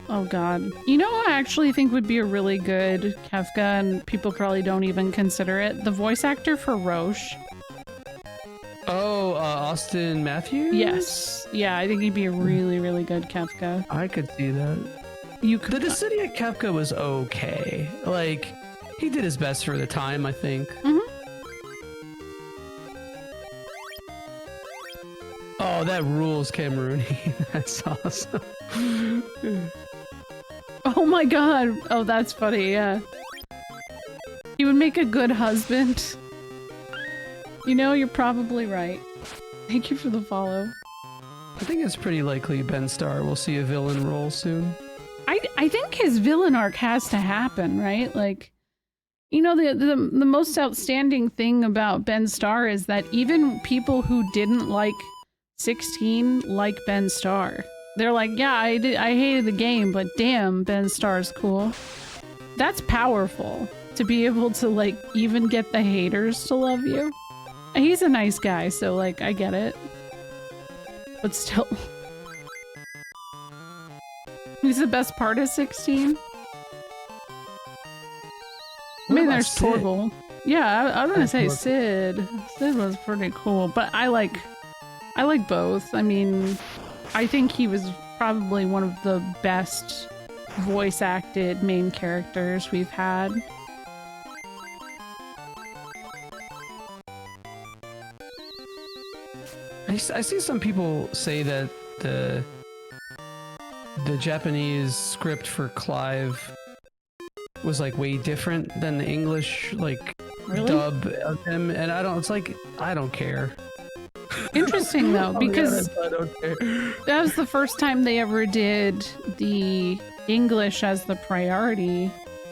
Oh god. You know who I actually think would be a really good Kefka, and people probably don't even consider it? The voice actor for Roche. Oh, Austin Matthews? Yes. Yeah, I think he'd be a really, really good Kefka. I could see that. You could. The Dissidia Kefka was okay. Like, he did his best for the time, I think. Mhm. Oh, that rules, Camerooni. That's awesome. Oh my god. Oh, that's funny, yeah. He would make a good husband. You know, you're probably right. Thank you for the follow. I think it's pretty likely Ben Starr will see a villain role soon. I think his villain arc has to happen, right? Like, you know, the most outstanding thing about Ben Starr is that even people who didn't like 16 like Ben Starr. They're like, yeah, I hated the game, but damn, Ben Starr's cool. That's powerful to be able to like even get the haters to love you. And he's a nice guy, so like I get it. But still. He's the best part of 16. I mean, there's Torgal. Yeah, I was gonna say Sid. Sid was pretty cool, but I like both. I mean, I think he was probably one of the best voice acted main characters we've had. I see some people say that the Japanese script for Clive was like way different than the English like dub of him, and it's like I don't care. Interesting though, because I don't care. that was the first time they ever did the English as the priority.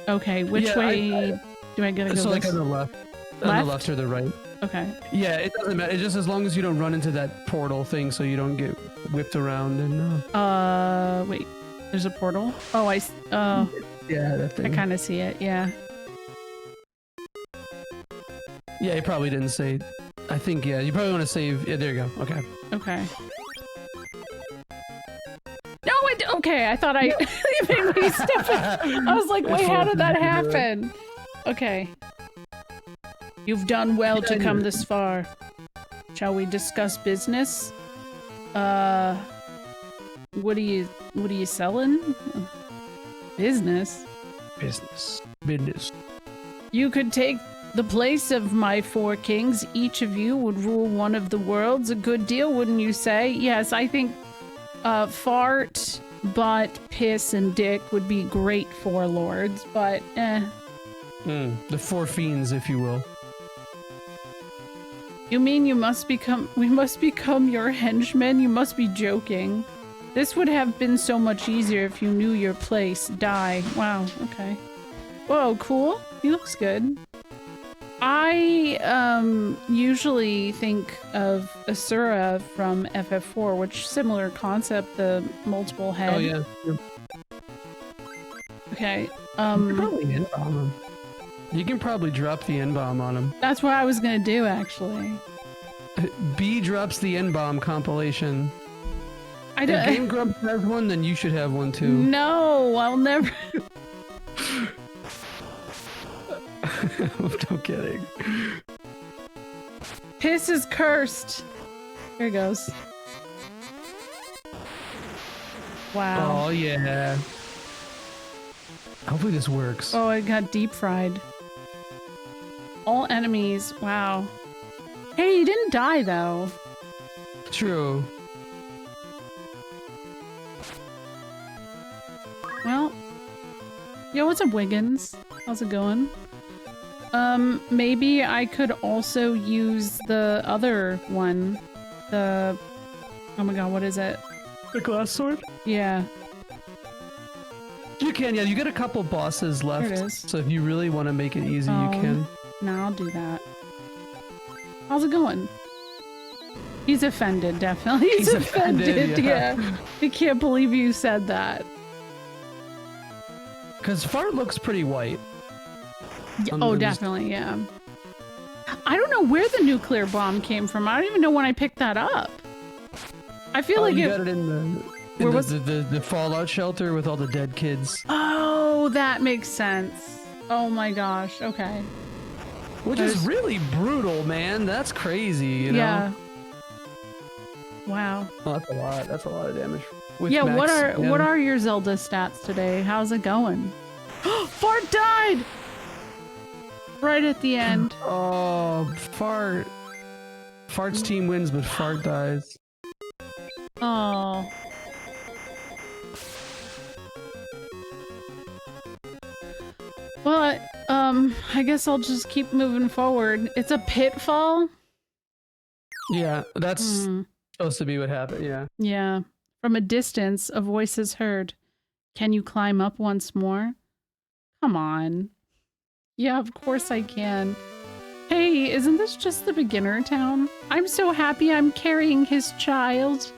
Okay, which way do I gotta go? So like this? on the left. On the left or the right. Okay. Yeah, it doesn't matter. It's just as long as you don't run into that portal thing, so you don't get whipped around and. Wait. There's a portal. Oh, Yeah, that thing. I kind of see it. Yeah. Yeah, you probably didn't say. I think you probably want to save. Yeah, there you go. Okay. Okay. No, okay. I thought I you made me step in. I was like, wait, how did that happen? Okay. You've done well to come this far. Shall we discuss business? What are you selling? Business. Business. You could take the place of my 4 kings. Each of you would rule one of the worlds. A good deal, wouldn't you say? Yes, I think Fart, Butt, Piss, and Dick would be great 4 lords, but The 4 fiends, if you will. You mean we must become your henchmen? You must be joking. This would have been so much easier if you knew your place. Die. Wow, okay. Whoa, cool. He looks good. I usually think of Asura from FF4, which similar concept, the multiple head. Oh yeah. Okay. You can probably N-bomb him. You can probably drop the N-bomb on him. That's what I was gonna do, actually. B drops the N-bomb compilation. I If don't. Game Grumps has one, then you should have one too. No, I'll never. I'm kidding. Piss is cursed. Here it goes. Wow. Oh yeah. Hopefully this works. Oh, it got deep fried. All enemies. Wow. Hey, you didn't die though. True. Well. Yo, what's up, Wiggins? How's it going? Maybe I could also use the other one. Oh my god, what is it? The glass sword? Yeah. You can, yeah. You got a couple bosses left. There it is. So if you really want to make it easy, you can. No, I'll do that. How's it going? He's offended, definitely. He's offended, yeah. I can't believe you said that. Because fart looks pretty white. Oh, definitely, yeah. I don't know where the nuclear bomb came from. I don't even know when I picked that up. I feel like you got it in the fallout shelter with all the dead kids. Oh, that makes sense. Oh my gosh, okay. Which is really brutal, man. That's crazy, you know? Yeah. Wow. Oh, that's a lot. That's a lot of damage. Yeah, what are your Zelda stats today? How's it going? Fart died! Right at the end. Oh, Fart's team wins, but Fart dies. Oh. Well, I guess I'll just keep moving forward. It's a pitfall? Yeah, that's supposed to be what happened, yeah. Yeah. From a distance, a voice is heard. Can you climb up once more? Come on. Yeah, of course I can. Hey, isn't this just the beginner town? I'm so happy I'm carrying his child.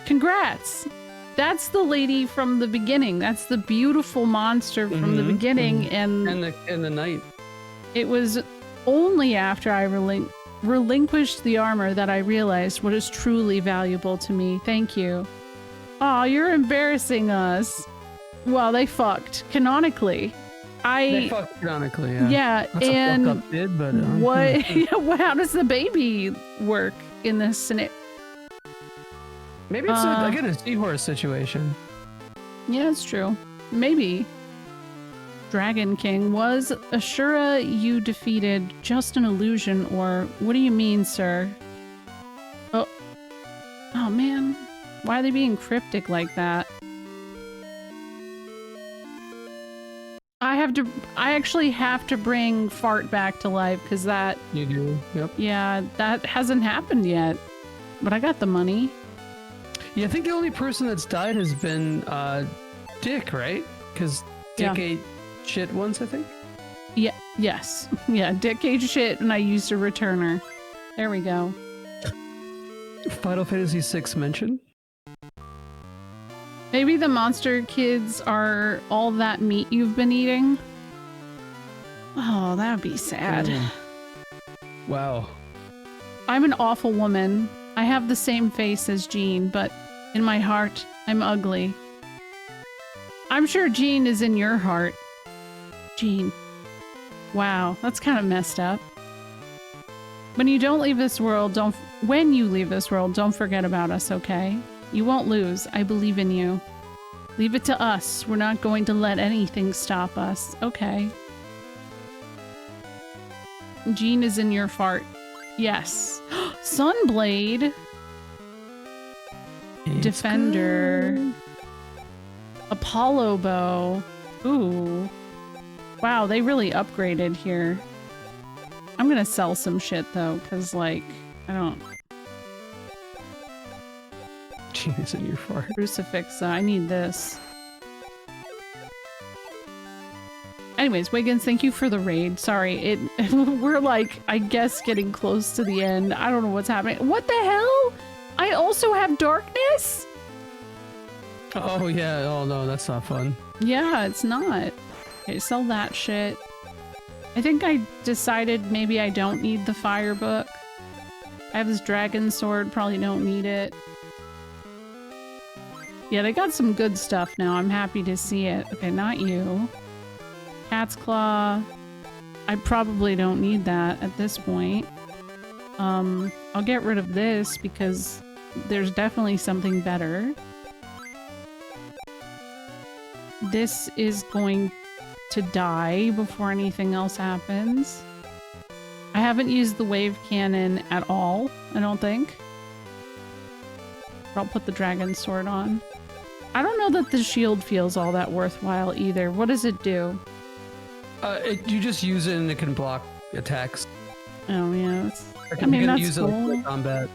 Congrats! That's the lady from the beginning. That's the beautiful monster from the beginning. And the knight. It was only after I relinquished the armor that I realized what is truly valuable to me. Thank you. Aw, you're embarrassing us. Well, they fucked. Canonically. They fucked canonically, yeah. Yeah, that's and a fuck up kid, but how does the baby work in this scenario? Maybe it's again a seahorse situation. Yeah, it's true. Maybe. Dragon King, was Ashura you defeated just an illusion, or what do you mean, sir? Oh man. Why are they being cryptic like that? I actually have to bring Fart back to life because that... You do, yep. Yeah, that hasn't happened yet. But I got the money. Yeah, I think the only person that's died has been Dick, right? Because Dick ate shit once, I think? Yeah, yes. Yeah, Dick ate shit and I used a returner. There we go. Final Fantasy VI mention? Maybe the monster kids are all that meat you've been eating? Oh, that would be sad. Wow. I'm an awful woman. I have the same face as Jean, but in my heart, I'm ugly. I'm sure Jean is in your heart. Jean. Wow, that's kind of messed up. When you leave this world, don't forget about us, okay? You won't lose. I believe in you. Leave it to us. We're not going to let anything stop us. Okay. Jean is in your fart. Yes. Sunblade. Defender. Good. Apollo bow. Ooh. Wow, they really upgraded here. I'm gonna sell some shit though, because like, I don't... Genius in your fart. Crucifix, I need this. Anyways, Wiggins, thank you for the raid. Sorry, we're like, I guess getting close to the end. I don't know what's happening. What the hell? I also have darkness? Oh yeah, oh no, that's not fun. Yeah, it's not. Okay, sell that shit. I think I decided maybe I don't need the fire book. I have this dragon sword, probably don't need it. Yeah, they got some good stuff now. I'm happy to see it. Okay, not you. Cat's Claw. I probably don't need that at this point. I'll get rid of this because there's definitely something better. This is going to die before anything else happens. I haven't used the wave cannon at all, I don't think. I'll put the dragon sword on. I don't know that the shield feels all that worthwhile either. What does it do? You just use it and it can block attacks. Oh yeah, I mean that's use cool. It for combat.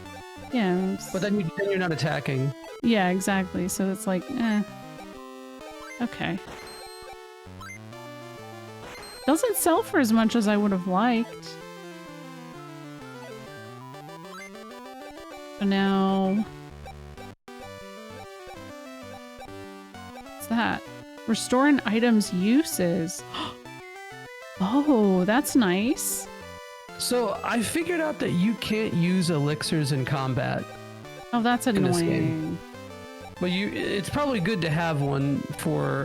Yeah, but then you're not attacking. Yeah, exactly. So it's like, eh. Okay. Doesn't sell for as much as I would have liked. So now... What's that? Restore an item's uses. Oh, that's nice. So I figured out that you can't use elixirs in combat. Oh, that's this annoying. game. But it's probably good to have one for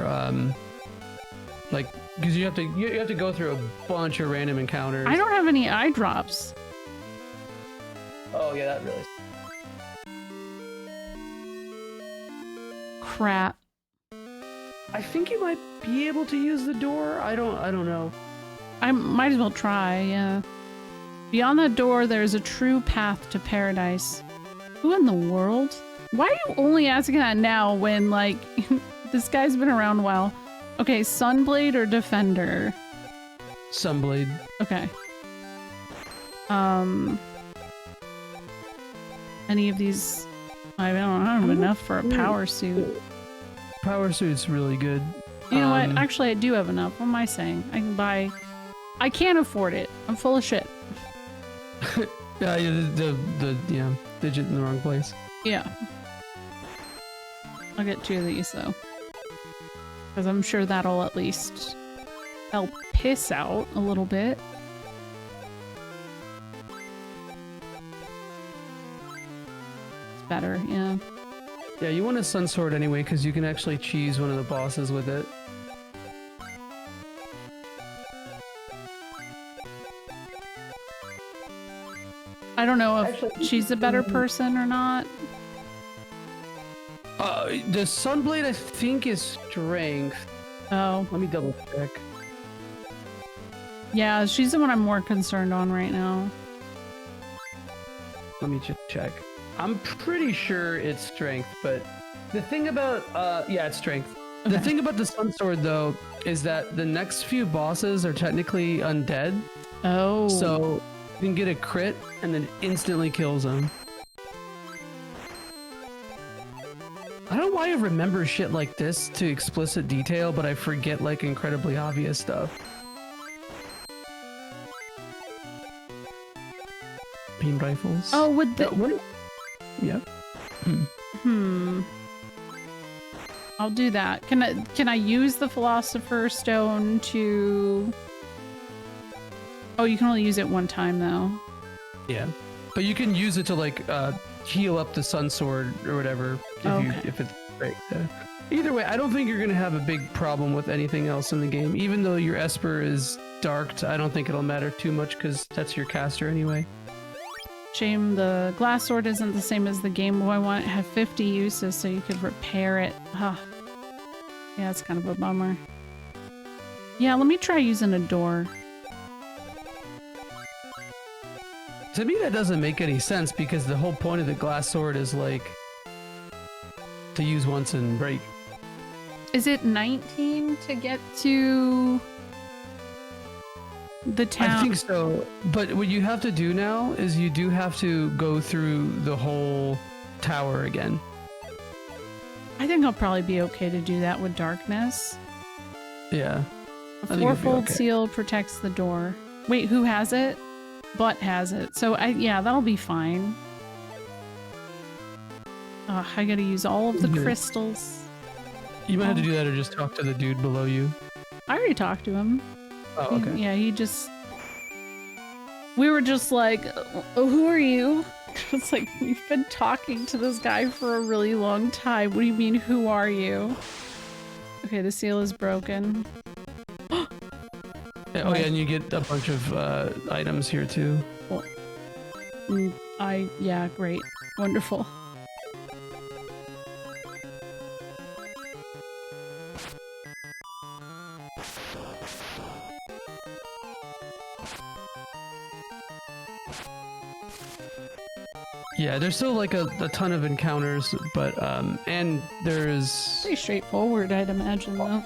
like, because you have to go through a bunch of random encounters. I don't have any eye drops. Oh yeah, that really. Crap. I think you might be able to use the door. I don't know. I might as well try, yeah. Beyond that door, there's a true path to paradise. Who in the world? Why are you only asking that now when, like, this guy's been around a while? Okay, Sunblade or Defender? Sunblade. Okay. Any of these... I don't have enough for a power suit. Power suit's really good. You know what? Actually, I do have enough. What am I saying? I can buy... I can't afford it. I'm full of shit. Yeah, the digit in the wrong place. Yeah. I'll get 2 of these, though. Because I'm sure that'll at least help piss out a little bit. It's better, yeah. Yeah, you want a sun sword anyway, because you can actually cheese one of the bosses with it. I don't know if she's a better person or not. The Sunblade, I think, is strength. Oh. Let me double check. Yeah, she's the one I'm more concerned on right now. Let me just check. I'm pretty sure it's strength, but the thing about yeah, it's strength. Okay. The thing about the Sun Sword though is that the next few bosses are technically undead. Oh. So you can get a crit and then instantly kills them. I don't know why I remember shit like this to explicit detail, but I forget like incredibly obvious stuff. Beam rifles. Oh, with the... Yeah. I'll do that. Can I use the Philosopher's Stone to... Oh, you can only use it one time though. Yeah. But you can use it to like heal up the Sun Sword or whatever if it's great. Yeah. Either way, I don't think you're gonna have a big problem with anything else in the game. Even though your Esper is darked, I don't think it'll matter too much because that's your caster anyway. Shame the glass sword isn't the same as the Game Boy one. It had 50 uses so you could repair it. Huh. Yeah, it's kind of a bummer. Yeah, let me try using a door. To me, that doesn't make any sense because the whole point of the glass sword is like to use once and break. Is it 19 to get to the town? I think so, but what you have to do now is you do have to go through the whole tower again. I think I'll probably be okay to do that with darkness. Yeah. A fourfold seal protects the door. Wait, who has it? Butt has it. So yeah, that'll be fine. I gotta use all of the crystals. You might have to do that or just talk to the dude below you. I already talked to him. Oh, okay. He just... We were just like, oh, who are you? It's like, we've been talking to this guy for a really long time. What do you mean, who are you? Okay, the seal is broken. Oh yeah, and you get a bunch of items here too. Cool. Yeah, great. Wonderful. Yeah, there's still like a ton of encounters, but and there's Pretty straightforward, I'd imagine, though.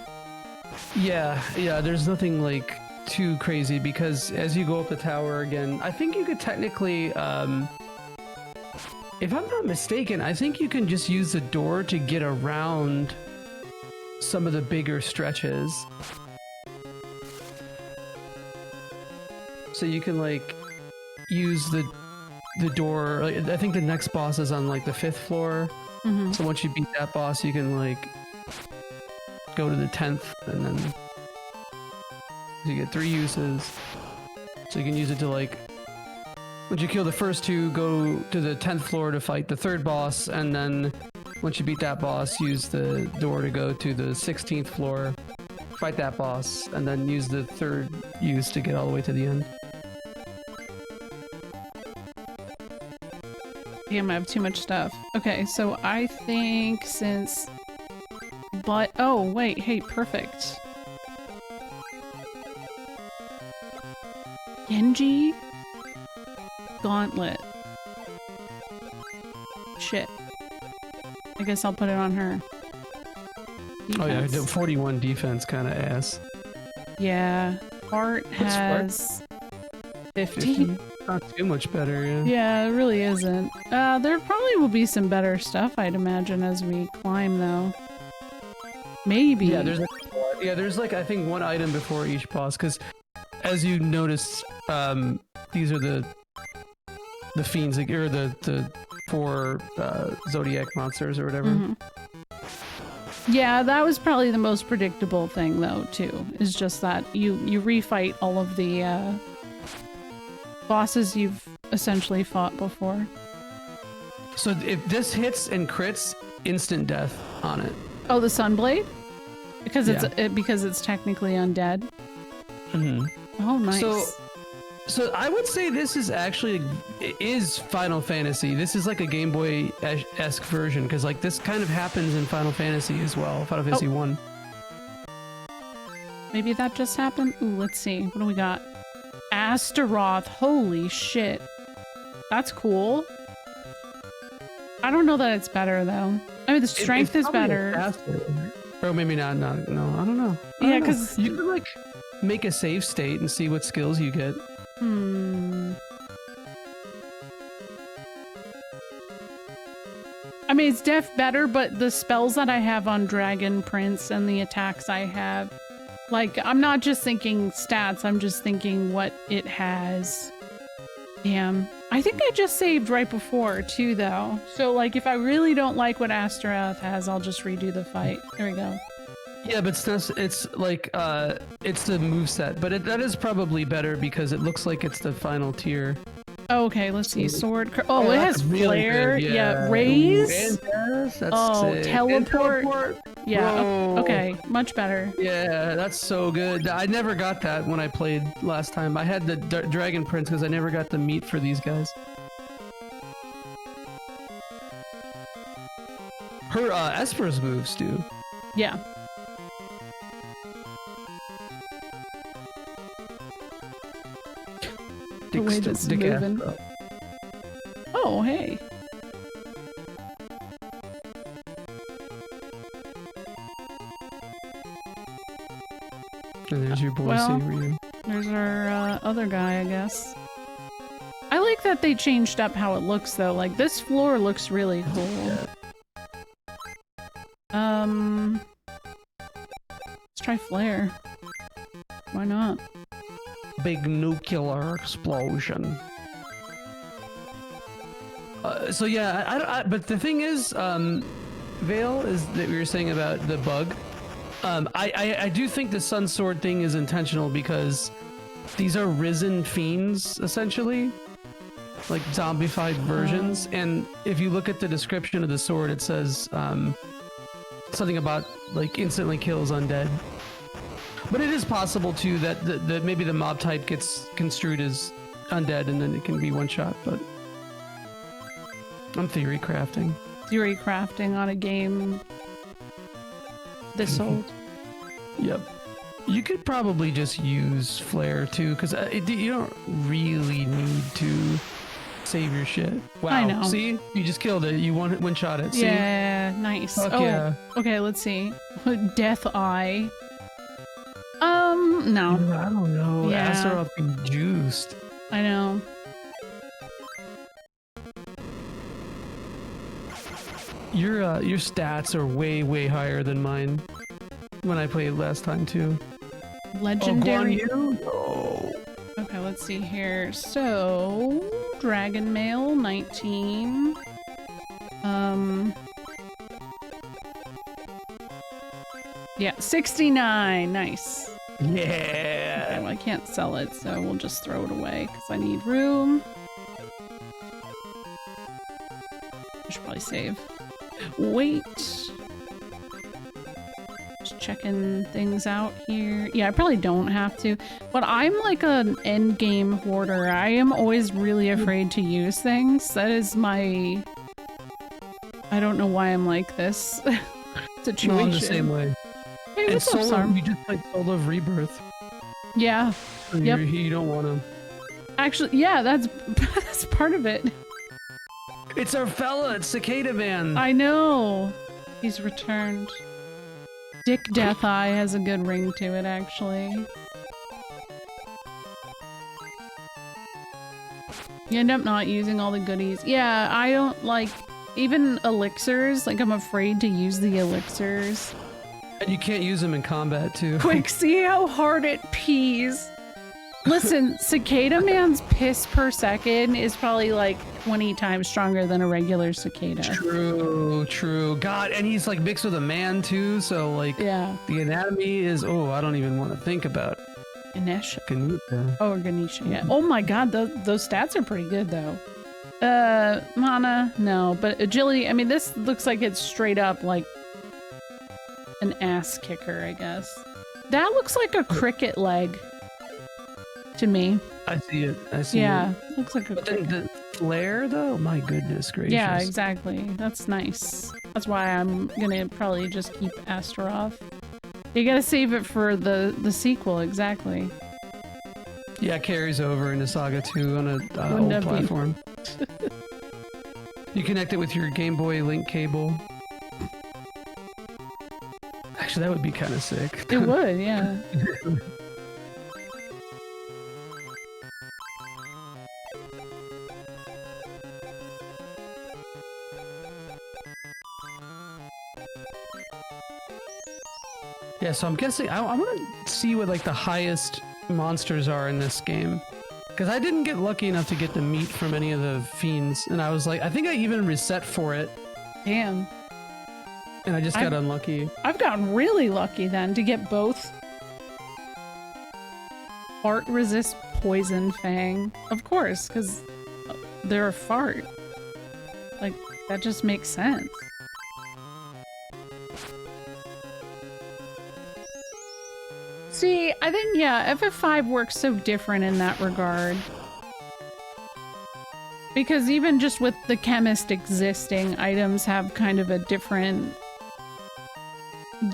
yeah, there's nothing like too crazy because as you go up the tower again, I think you could technically if I'm not mistaken, I think you can just use the door to get around some of the bigger stretches. So you can like use the the door. Like, I think the next boss is on like the 5th floor. Mm-hmm. So once you beat that boss, you can like go to the 10th, and then you get 3 uses. So you can use it to like, once you kill the first 2, go to the 10th floor to fight the 3rd boss, and then once you beat that boss, use the door to go to the 16th floor, fight that boss, and then use the 3rd use to get all the way to the end. Damn, I have too much stuff. Okay, so I think since... But... Oh, wait, hey, perfect. Genji? Gauntlet. Shit. I guess I'll put it on her. Oh yeah, Defense. 41 defense kind of ass. Yeah. Art has 50. Not too much better, yeah. Yeah, it really isn't. There probably will be some better stuff, I'd imagine, as we climb, though. Maybe. Yeah, there's like I think 1 item before each boss, because as you notice, these are the fiends, like, or the 4 zodiac monsters or whatever. Mm-hmm. Yeah, that was probably the most predictable thing, though, too. Is just that you refight all of the bosses you've essentially fought before. So if this hits and crits, instant death on it. Oh, the Sunblade? Because it's technically undead. Mm-hmm. Oh, nice. So I would say this is actually is Final Fantasy. This is like a Game Boy-esque version, because like this kind of happens in Final Fantasy as well. Final Fantasy 1. Maybe that just happened? Ooh, let's see. What do we got? Astaroth. Holy shit. That's cool. I don't know that it's better, though. I mean, the strength is better. Or maybe not. No, I don't know. Yeah, because... You could, like, make a save state and see what skills you get. I mean, it's better, but the spells that I have on Dragon Prince and the attacks I have, like, I'm not just thinking stats, I'm just thinking what it has. Damn. I think I just saved right before, too, though. So, like, if I really don't like what Astaroth has, I'll just redo the fight. There we go. Yeah, but it's like, it's the moveset, but that is probably better because it looks like it's the final tier. Oh, okay, let's see. Sword. Oh, it has really flare. good, Yeah, raise. That's Oh, sick. teleport. Yeah, Bro. okay, much better. Yeah, that's so good. I never got that when I played last time. I had the Dragon Prince because I never got the meat for these guys. Her Esper's moves do. Yeah. The way that's moving. Oh, hey. And there's your boy, Well, Cerulean. There's our other guy, I guess. I like that they changed up how it looks, though. Like, this floor looks really cool. Yeah. Let's try flare. Why not? Big nuclear explosion. So yeah, but the thing is, Vale, is that we were saying about the bug. I do think the Sun Sword thing is intentional because these are risen fiends, essentially. Like zombified versions. And if you look at the description of the sword, it says something about like instantly kills undead. But it is possible too that maybe the mob type gets construed as undead and then it can be one shot, but I'm theory crafting. Theory crafting on a game this old. Yep. You could probably just use flare too, because you don't really need to save your shit. Wow. I know. See? You just killed it. You one shot it. See? Yeah, nice. Fuck oh, yeah. Okay, let's see. Death Eye. No. I don't know. Yeah. Astaroth be juiced. I know. Your stats are way higher than mine when I played last time too. Legendary. Oh, Guan Yu? No. Okay, let's see here. So Dragon Mail, 19. Yeah, 69. Nice. Yeah. Okay, well, I can't sell it, so we'll just throw it away because I need room. I should probably save. Wait. Just checking things out here. Yeah, I probably don't have to, but I'm like an end game hoarder. I am always really afraid to use things. That is my... I don't know why I'm like this situation. No, I'm the same way. Hey, And what's up, Soul Sarm? of, you just played Soul of Rebirth. Yeah. So Yep. You don't want to. Actually, yeah, that's that's part of it. It's our fella. It's Cicada Man. I know. He's returned. Dick Death Eye has a good ring to it, actually. You end up not using all the goodies. Yeah, I don't like even elixirs. Like, I'm afraid to use the elixirs. And you can't use them in combat, too. Quick, see how hard it pees. Listen, Cicada Man's piss per second is probably like 20 times stronger than a regular cicada. True, true. God, and he's like mixed with a man, too, so like Yeah. the anatomy is, oh, I don't even want to think about it. Ganesha. Ganesha. Oh, Ganesha, yeah. Oh my god, those stats are pretty good, though. Mana, no, but agility, I mean, this looks like it's straight up like an ass kicker, I guess. That looks like a cricket leg to me. I see it. I see Yeah, it. looks like a But then cricket. the flare, though? My goodness gracious. Yeah, exactly. That's nice. That's why I'm gonna probably just keep Astaroth. You gotta save it for the sequel, exactly. Yeah, it carries over into Saga 2 on a Wouldn't old that be- platform. You connect it with your Game Boy Link cable. Actually, that would be kind of sick. It would, yeah. Yeah, so I'm guessing I want to see what like the highest monsters are in this game, because I didn't get lucky enough to get the meat from any of the fiends, and I was like, I think I even reset for it, Damn. and I just got unlucky. I've gotten really lucky then to get both. Fart resist poison fang. Of course, because they're a fart. Like, that just makes sense. See, I think, yeah, FF5 works so different in that regard. Because even just with the chemist existing, items have kind of a different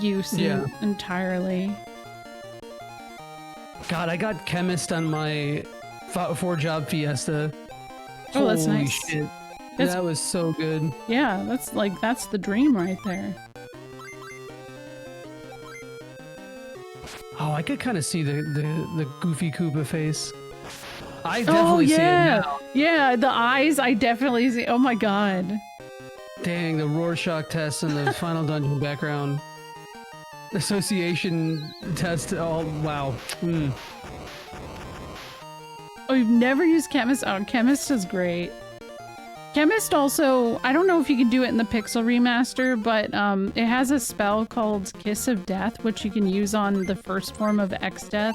use entirely. God, I got chemist on my 4-job Fiesta. Oh, that's Holy nice. shit. That's- That was so good. Yeah, that's the dream right there. Oh, I could kind of see the goofy Koopa face. I definitely see it now. Yeah, the eyes, I definitely see. Oh my god. Dang, the Rorschach test and the final dungeon background. Association test. Oh, wow. Mm. Oh, you've never used Chemist? Oh, Chemist is great. Chemist also, I don't know if you can do it in the Pixel remaster, but it has a spell called Kiss of Death, which you can use on the first form of X-Death,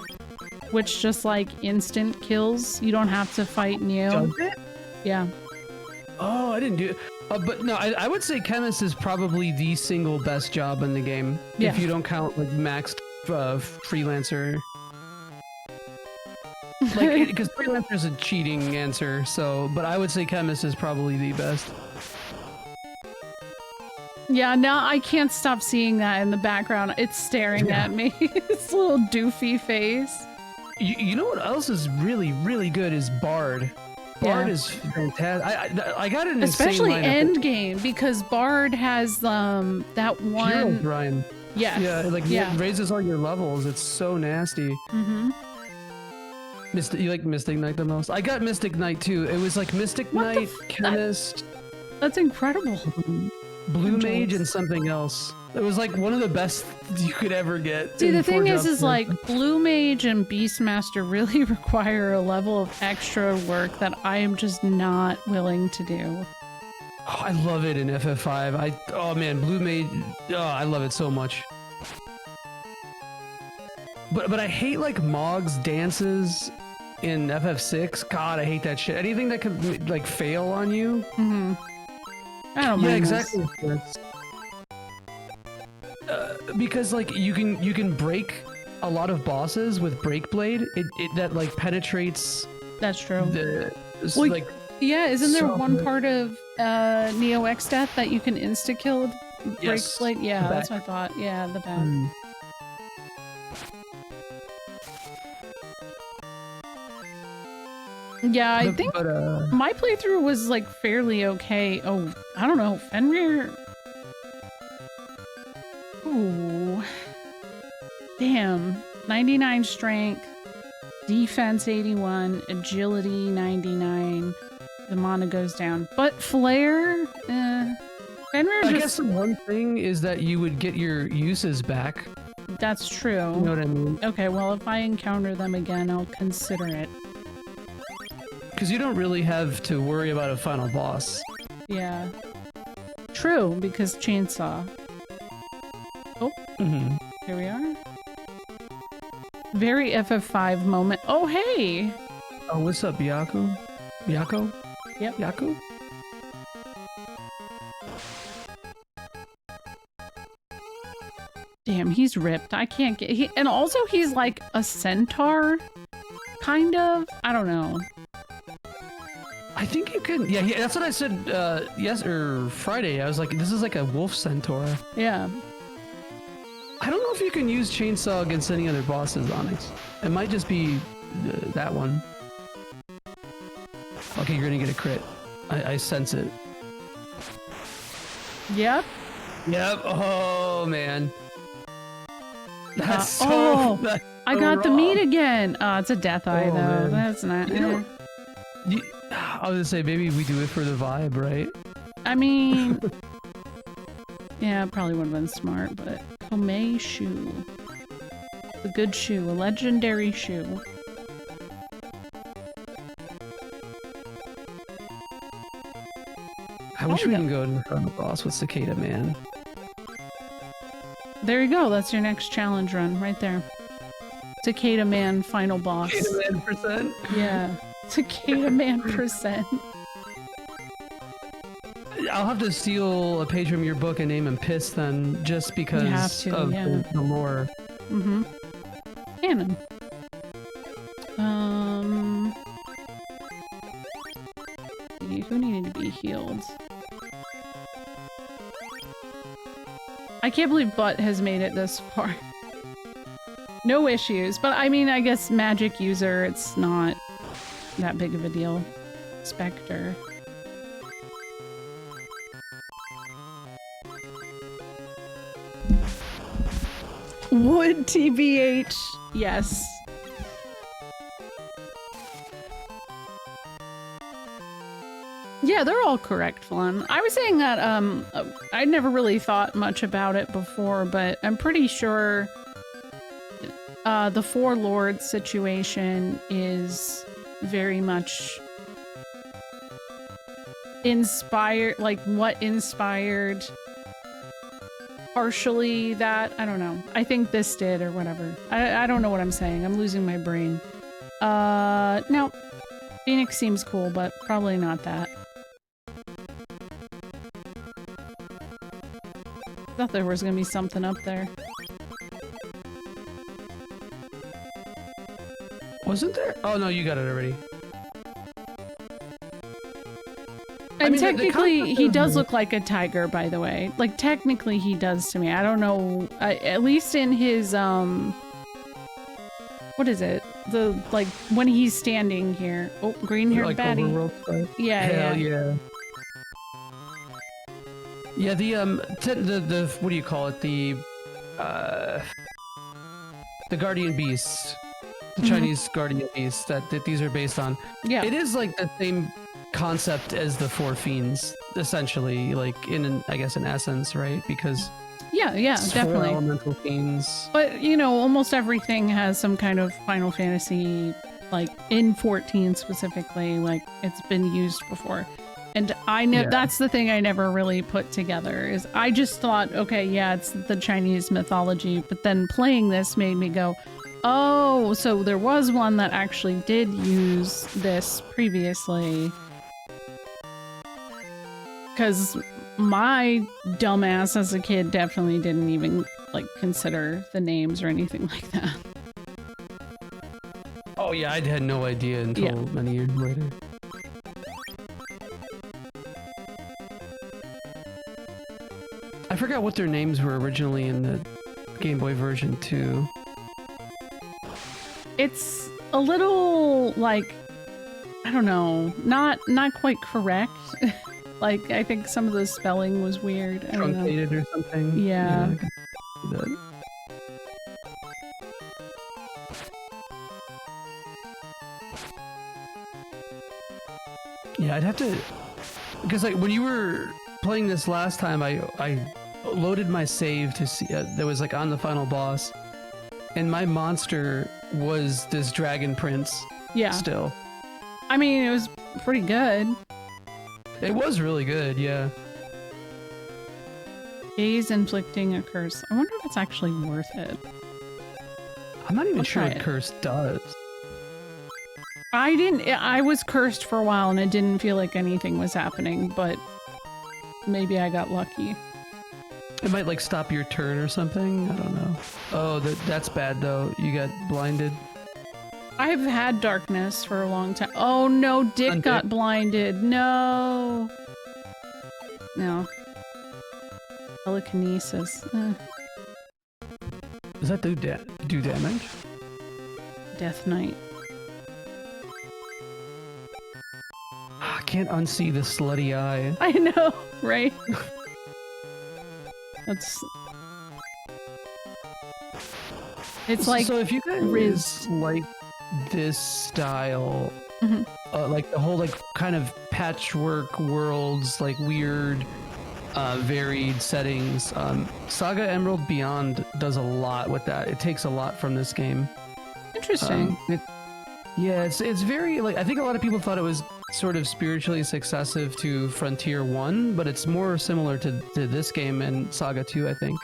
which just like instant kills. You don't have to fight Neo. Does it? Yeah. Oh, I didn't do it. But no, I would say Chemist is probably the single best job in the game. Yeah. If you don't count like maxed freelancer. Like, because freelancer is a cheating answer, so, but I would say Chemist is probably the best. Yeah, now I can't stop seeing that in the background. It's staring at me. Its little doofy face. You know what else is really, really good is Bard. Bard is fantastic. I got an Especially insane lineup. Endgame, because Bard has that Hero one. Rhyme. Yes. Yeah, like it raises all your levels. It's so nasty. Mm-hmm. You like Mystic Knight the most? I got Mystic Knight too. It was like Mystic What the Knight, Chemist, That's incredible. Blue I'm Mage, jealous. and something else. It was like one of the best you could ever get. See, the thing is like Blue Mage and Beastmaster really require a level of extra work that I am just not willing to do. Oh, I love it in FF5. Oh man, Blue Mage. Oh, I love it so much. But I hate like Mog's dances in FF6. God, I hate that shit. Anything that could like fail on you. Mm-hmm. I don't mind. Yeah, exactly. Because like you can break a lot of bosses with Break Blade. It that like penetrates. That's true. Well, like yeah, isn't there one part of Neo X Death that you can insta kill with Break Blade? Yeah, that's what I thought. Yeah, the back. Yeah, I think my playthrough was like fairly okay. Oh, I don't know, Fenrir. Ooh, damn, 99 strength, defense 81, agility 99. The mana goes down, but flare. Fenrir. I guess the one thing is that you would get your uses back. That's true. You know what I mean? Okay, well, if I encounter them again, I'll consider it. Because you don't really have to worry about a final boss. Yeah. True, because chainsaw. Oh, here we are. Very FF5 moment. Oh, hey! Oh, what's up, Yaku? Yako? Yep. Yaku? Damn, he's ripped. I can't get... and also he's like a centaur? Kind of? I don't know. I think you can. Yeah, that's what I said. Friday. I was like, this is like a wolf centaur. Yeah. I don't know if you can use chainsaw against any other bosses, Onyx. It might just be that one. Okay, you're gonna get a crit. I sense it. Yep. Yep. Oh man. That's so. Oh, that's I so got the wrong. meat again. Oh, it's a death eye though. Man. That's not. You know, I was gonna say maybe we do it for the vibe, right? I mean, yeah, probably would have been smart, but Komei shoe, a good shoe, a legendary shoe. I wish we can go to the final boss with Cicada Man. There you go. That's your next challenge run right there. Cicada Man final boss. Cicada Man percent. Yeah. Cicada Man percent. I'll have to steal a page from your book and name him Piss then, just because of the lore. Mm-hmm. Canon. Who needed to be healed? I can't believe Butt has made it this far. No issues, but I mean, I guess magic user, it's not that big of a deal. Spectre. Would TBH. Yes. Yeah, they're all correct, Flun. I was saying that I'd never really thought much about it before, but I'm pretty sure the Four Lords situation is very much inspired, like what inspired partially that. I don't know. I think this did or whatever. I don't know what I'm saying. I'm losing my brain. No. Phoenix seems cool, but probably not that. Thought there was gonna be something up there. Wasn't there? Oh no, you got it already. And I mean, technically, he does look like a tiger, by the way. Like, technically, he does to me. I don't know. At least in his, what is it? The, like, when he's standing here. Oh, green-haired like baddie. Yeah, Hell yeah. Yeah, the what do you call it? The Guardian Beast. The Chinese Guardian Beast that these are based on. Yeah. It is like the same concept as the Four Fiends, essentially, like I guess in essence, right? Because Yeah, Four definitely. elemental fiends. But, you know, almost everything has some kind of Final Fantasy, like in 14 specifically, like it's been used before. And I know that's the thing I never really put together is I just thought, okay, yeah, it's the Chinese mythology. But then playing this made me go, oh, so there was one that actually did use this previously. Because my dumbass as a kid definitely didn't even like consider the names or anything like that. Oh yeah, I had no idea until many years later. I forgot what their names were originally in the Game Boy version too. It's a little like, I don't know, not quite correct. Like I think some of the spelling was weird. I don't know. Truncated or something. Yeah. I can see that. Yeah, I'd have to, because like when you were playing this last time, I loaded my save to see that was like on the final boss, and my monster was this dragon prince. Yeah. Still. I mean, it was pretty good. It was really good, yeah. Gaze inflicting a curse. I wonder if it's actually worth it. I'm not even I'll sure try what it. curse does. I was cursed for a while and it didn't feel like anything was happening, but maybe I got lucky. It might like stop your turn or something. I don't know. Oh, that's bad though. You got blinded. I've had darkness for a long time. Oh no, Dick got blinded. No. No. Telekinesis. Does that do damage? Death Knight. I can't unsee the slutty eye. I know, right? That's... It's like... So if you guys Riz. like this style, like the whole like kind of patchwork worlds, like weird, varied settings, Saga Emerald Beyond does a lot with that. It takes a lot from this game. Interesting. It's very like I think a lot of people thought it was sort of spiritually successive to Frontier 1, but it's more similar to this game and Saga 2, I think.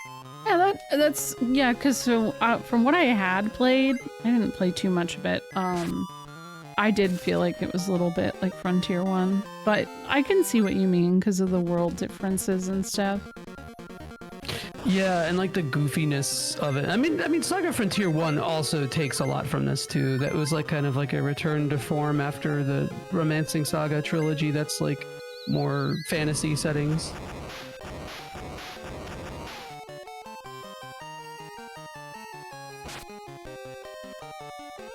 Yeah, that's yeah. Because so from what I had played, I didn't play too much of it. I did feel like it was a little bit like Frontier 1, but I can see what you mean because of the world differences and stuff. Yeah, and like the goofiness of it. I mean, Saga Frontier 1 also takes a lot from this too. That was like kind of like a return to form after the Romancing Saga trilogy. That's like more fantasy settings.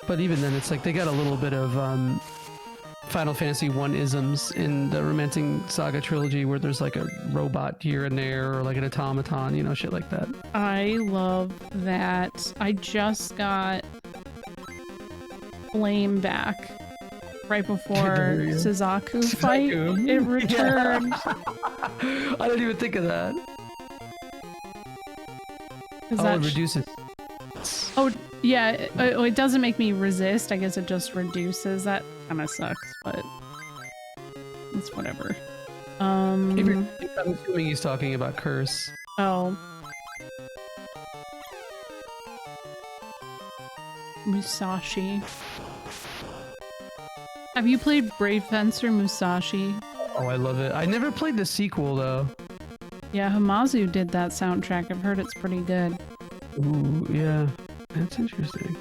But even then, it's like they got a little bit of Final Fantasy 1 isms in the Romancing Saga trilogy where there's like a robot here and there or like an automaton, you know, shit like that. I love that. I just got Flame back right before Suzaku fight. It returned. I didn't even think of that. It reduces. Oh, yeah, it doesn't make me resist. I guess it just reduces. That kind of sucks, but it's whatever. I'm assuming he's talking about Curse. Oh. Musashi. Have you played Brave Fencer Musashi? Oh, I love it. I never played the sequel, though. Yeah, Hamazu did that soundtrack. I've heard it's pretty good. Ooh, yeah. That's interesting.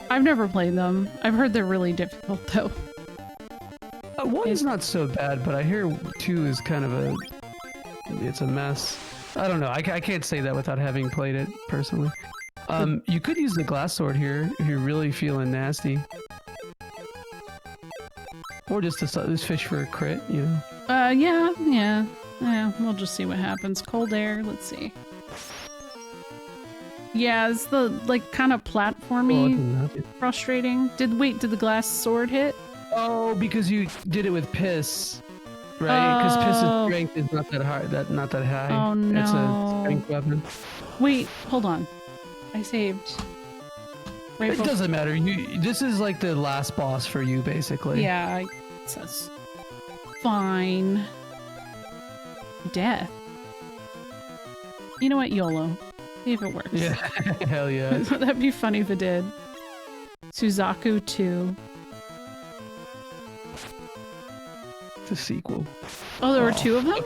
I've never played them. I've heard they're really difficult, though. One is not so bad, but I hear 2 is kind of it's a mess. I don't know. I can't say that without having played it, personally. You could use the glass sword here if you're really feeling nasty. Or just to fish for a crit, you know? Yeah, we'll just see what happens. Cold air, let's see. Yeah, it's the, like, kind of platformy, frustrating. Did the glass sword hit? Oh, because you did it with piss. right? Because Piss's Oh. strength is not that high. Not that high. Oh, It's a no. strength weapon. Wait, hold on. I saved. Right It doesn't matter. This is like the last boss for you, basically. Yeah, that's fine. Death. You know what, YOLO. See if it works. Yeah. Hell yeah. That'd be funny if it did. Suzaku 2. The sequel. Oh, there were 2 of them?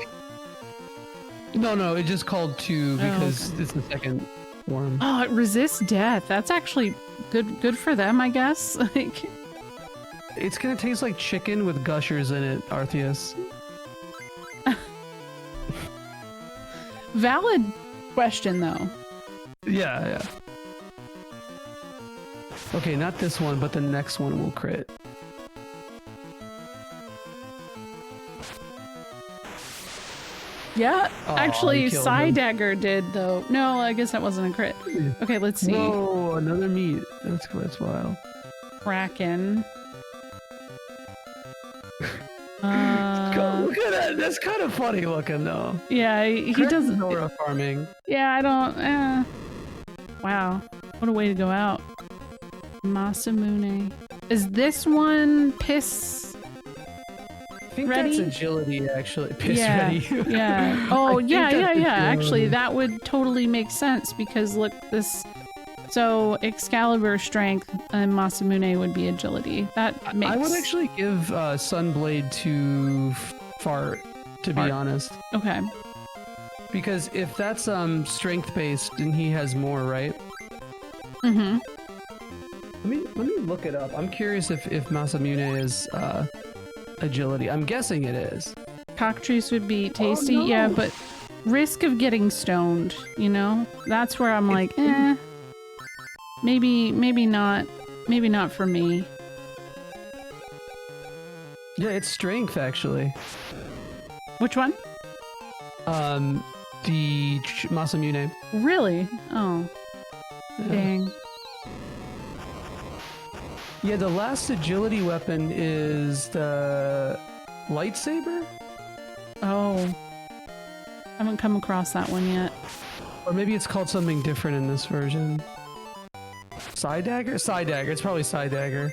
No, it's just called 2 because it's the second form. Oh, it resists death. That's actually good for them, I guess. Like, It's gonna taste like chicken with gushers in it, Arceus. valid question though. Yeah. Okay, not this one, but the next one will crit. Yeah, Oh, actually, you killed Psy him. Dagger did though. No, I guess that wasn't a crit. Okay, let's see. Whoa, another meat. That's wild. Kraken. Look at that. That's kind of funny looking though. Yeah, he Krakens doesn't. know we're farming. Yeah, I don't. Wow, what a way to go out. Masamune. Is this one piss? I think Ready? that's agility, actually. Piss Yeah, ready. yeah. Oh, I think yeah. that's Actually, agility. that would totally make sense because look, this. So Excalibur strength and Masamune would be agility. That makes. I would actually give Sunblade to Fart, to be Fart. honest. Okay. Because if that's strength based, then he has more, right? Mm-hmm. Let me look it up. I'm curious if Masamune is agility. I'm guessing it is. Cockatrice would be tasty, no. yeah, but risk of getting stoned, you know? That's where I'm like, maybe not for me. Yeah, it's strength actually. Which one? The Masamune. Really? Oh, Yeah. dang. Yeah, the last agility weapon is the lightsaber, Oh. Haven't come across that one yet. or maybe it's called something different in this version. Side dagger. It's probably side dagger.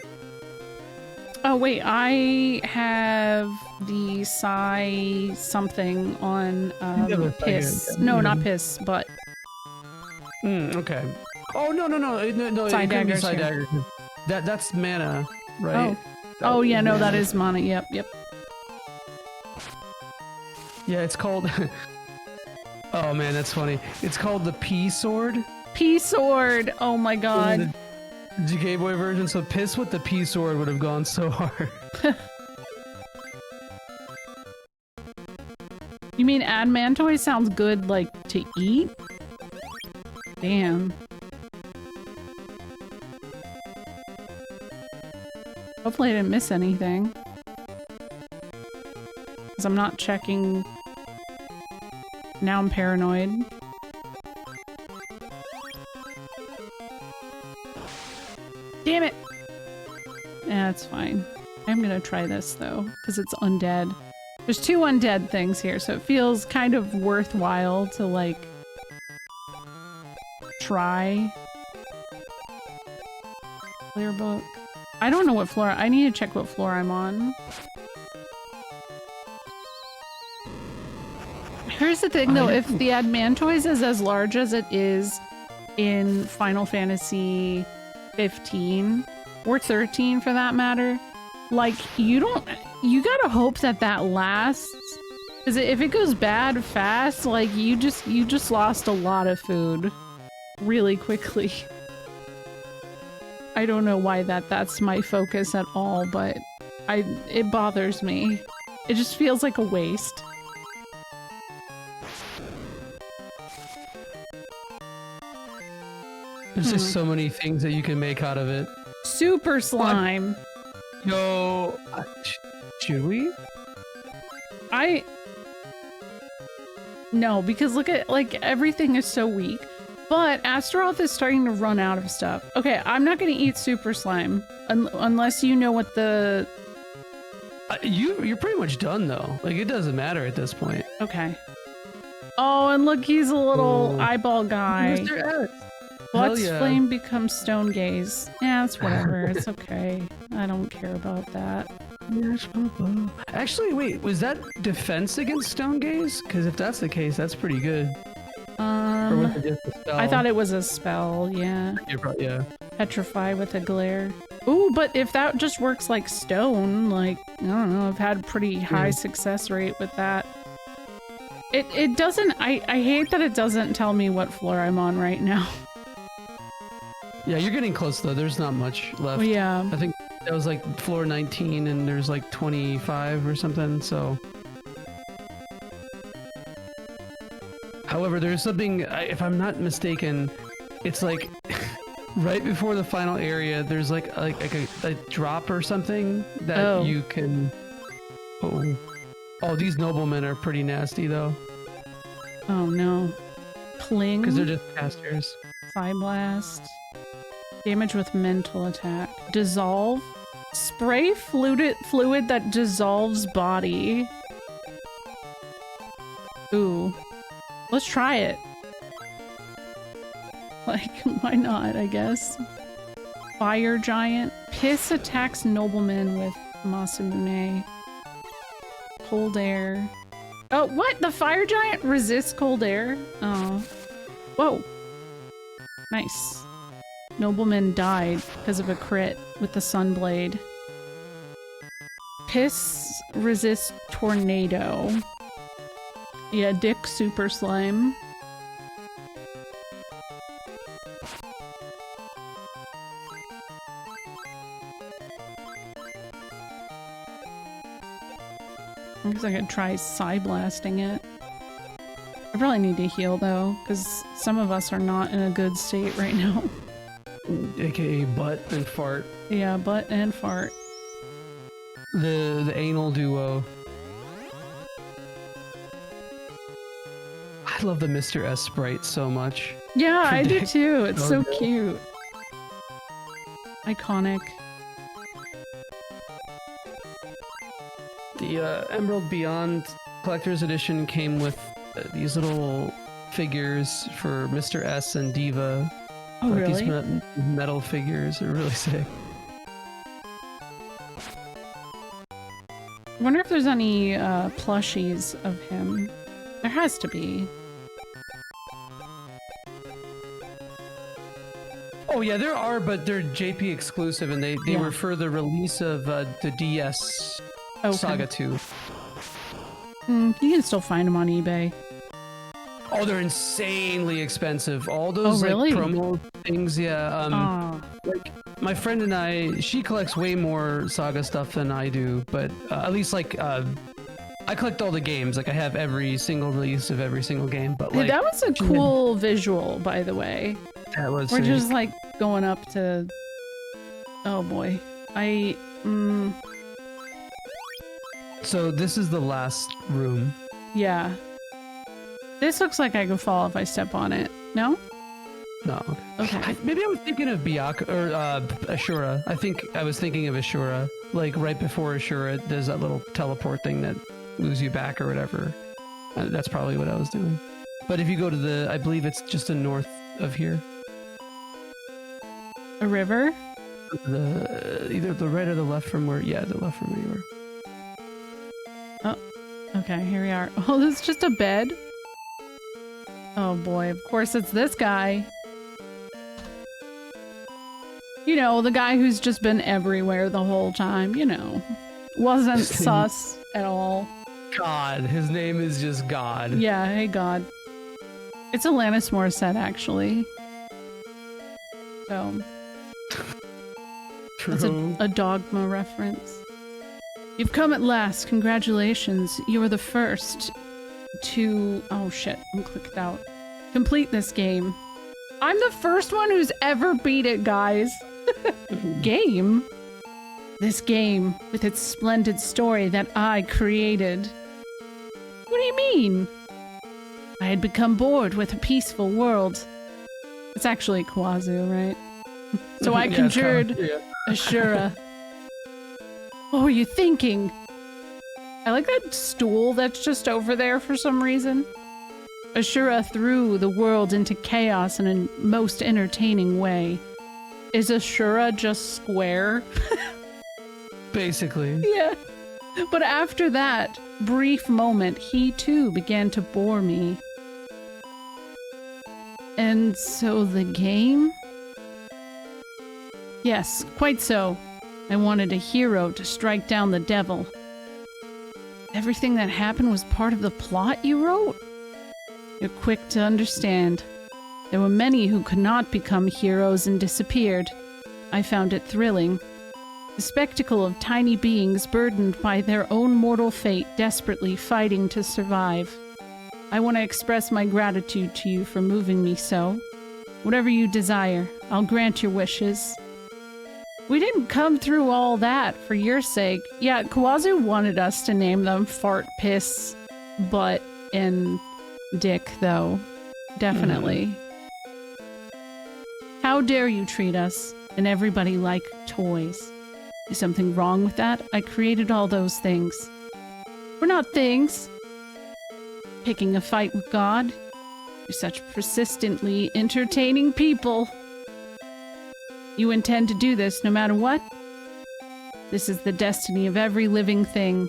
Oh wait, I have the Psy something on You have a piss. second, No, yeah. not piss, but Okay. Oh no! Side it couldn't be daggers side here. dagger. That's mana, right? oh yeah, no, that mana. is mana. Yep. Yeah, it's called. Oh man, that's funny. It's called the P sword. P sword. Oh my god. In the Game Boy version, so piss with the P sword would have gone so hard. You mean Admantoy sounds good, like, to eat? Damn. Hopefully I didn't miss anything. Because I'm not checking... Now I'm paranoid. Damn it! Yeah, it's fine. I'm gonna try this, though, because it's undead. There's 2 undead things here, so it feels kind of worthwhile to, like, try. Clear book. I don't know what floor. I need to check what floor I'm on. Here's the thing, though. If the Admantoys is as large as it is in Final Fantasy 15, or 13 for that matter, like, you gotta hope that lasts. Because if it goes bad fast, like, you just lost a lot of food really quickly. I don't know why that's my focus at all, but it bothers me. It just feels like a waste. There's just so many things that you can make out of it. Super slime. Yo, should we? No, because look at, like, everything is so weak. But Astaroth is starting to run out of stuff. Okay, I'm not gonna eat super slime unless you know what the You're pretty much done though. Like it doesn't matter at this point. Okay. Oh, and look, he's a little Oh. eyeball guy. Mr. S. What's Hell yeah. flame becomes stone gaze? Yeah, it's whatever. It's okay. I don't care about that. Actually, wait, was that defense against stone gaze? Because if that's the case, that's pretty good. Or was it just a spell? I thought it was a spell. Yeah. Yeah. Petrify with a glare. Ooh, but if that just works like stone, like, I don't know, I've had a pretty high success rate with that. It doesn't, I hate that it doesn't tell me what floor I'm on right now. Yeah, you're getting close though. There's not much left. Well, yeah. I think that was like floor 19 and there's like 25 or something, so. However, there's something, if I'm not mistaken, it's like right before the final area, there's like a drop or something that you can. Oh, these noblemen are pretty nasty though. Oh no. Cling. Because they're just casters. Psi blast. Damage with mental attack. Dissolve. Spray fluid that dissolves body. Ooh. Let's try it. Like, why not, I guess? Fire giant. Piss attacks nobleman with Masamune. Cold air. Oh, what? The fire giant resists cold air? Oh. Whoa. Nice. Nobleman died because of a crit with the sunblade. Piss resists tornado. Yeah, dick super slime. I guess I could try Psi blasting it. I probably need to heal though, because some of us are not in a good state right now. AKA butt and fart. Yeah, butt and fart. The anal duo. I love the Mr. S sprite so much. Yeah, I do Dick. too. It's so Oh, no. cute. Iconic. The Emerald Beyond Collector's Edition came with these little figures for Mr. S and Diva. Oh, Like really? these metal figures are really sick. I wonder if there's any plushies of him. There has to be. Oh yeah, there are, but they're JP exclusive, and they Yeah. were for the release of the DS Okay. Saga 2. You can still find them on eBay. Oh, they're insanely expensive. All those really? like promo things, yeah. Aw. Like my friend and I, she collects way more Saga stuff than I do, but at least like I collect all the games. Like I have every single release of every single game. But like That was a cool visual, by the way. that was We're sick. just like going up to. Oh boy, So this is the last room. Yeah. This looks like I could fall if I step on it. No? No. Okay. Maybe I was thinking of Byakuya or Ashura. I think I was thinking of Ashura. Like right before Ashura, there's that little teleport thing that moves you back or whatever. That's probably what I was doing. But if you go to the, I believe it's just the north of here. A river? Either the right or the left from where, yeah, the left from where you were. Okay, here we are. Oh, this is just a bed? Oh boy, of course it's this guy. You know, the guy who's just been everywhere the whole time, you know. Wasn't sus at all. God, his name is just God. Yeah, hey God. It's Alanis Morissette, actually. So, True. that's a Dogma reference. You've come at last. Congratulations. You are the first to... Oh shit, I'm clicked out. Complete this game. I'm the first one who's ever beat it, guys. Game? This game, with its splendid story that I created. What do you mean? I had become bored with a peaceful world. It's actually Kawazu, right? So I Yeah, conjured yeah. Ashura. What were you thinking? I like that stool that's just over there for some reason. Ashura threw the world into chaos in a most entertaining way. Is Ashura just square? Basically. Yeah. But after that brief moment, he too began to bore me. And so the game? Yes, quite so. I wanted a hero to strike down the devil. Everything that happened was part of the plot you wrote? You're quick to understand. There were many who could not become heroes and disappeared. I found it thrilling. The spectacle of tiny beings burdened by their own mortal fate desperately fighting to survive. I want to express my gratitude to you for moving me so. Whatever you desire, I'll grant your wishes. We didn't come through all that for your sake. Yeah, Kawazu wanted us to name them Fart, Piss, Butt, and Dick, though. Definitely. How dare you treat us and everybody like toys? Is something wrong with that? I created all those things. We're not things. Picking a fight with God? You're such persistently entertaining people. You intend to do this no matter what? This is the destiny of every living thing.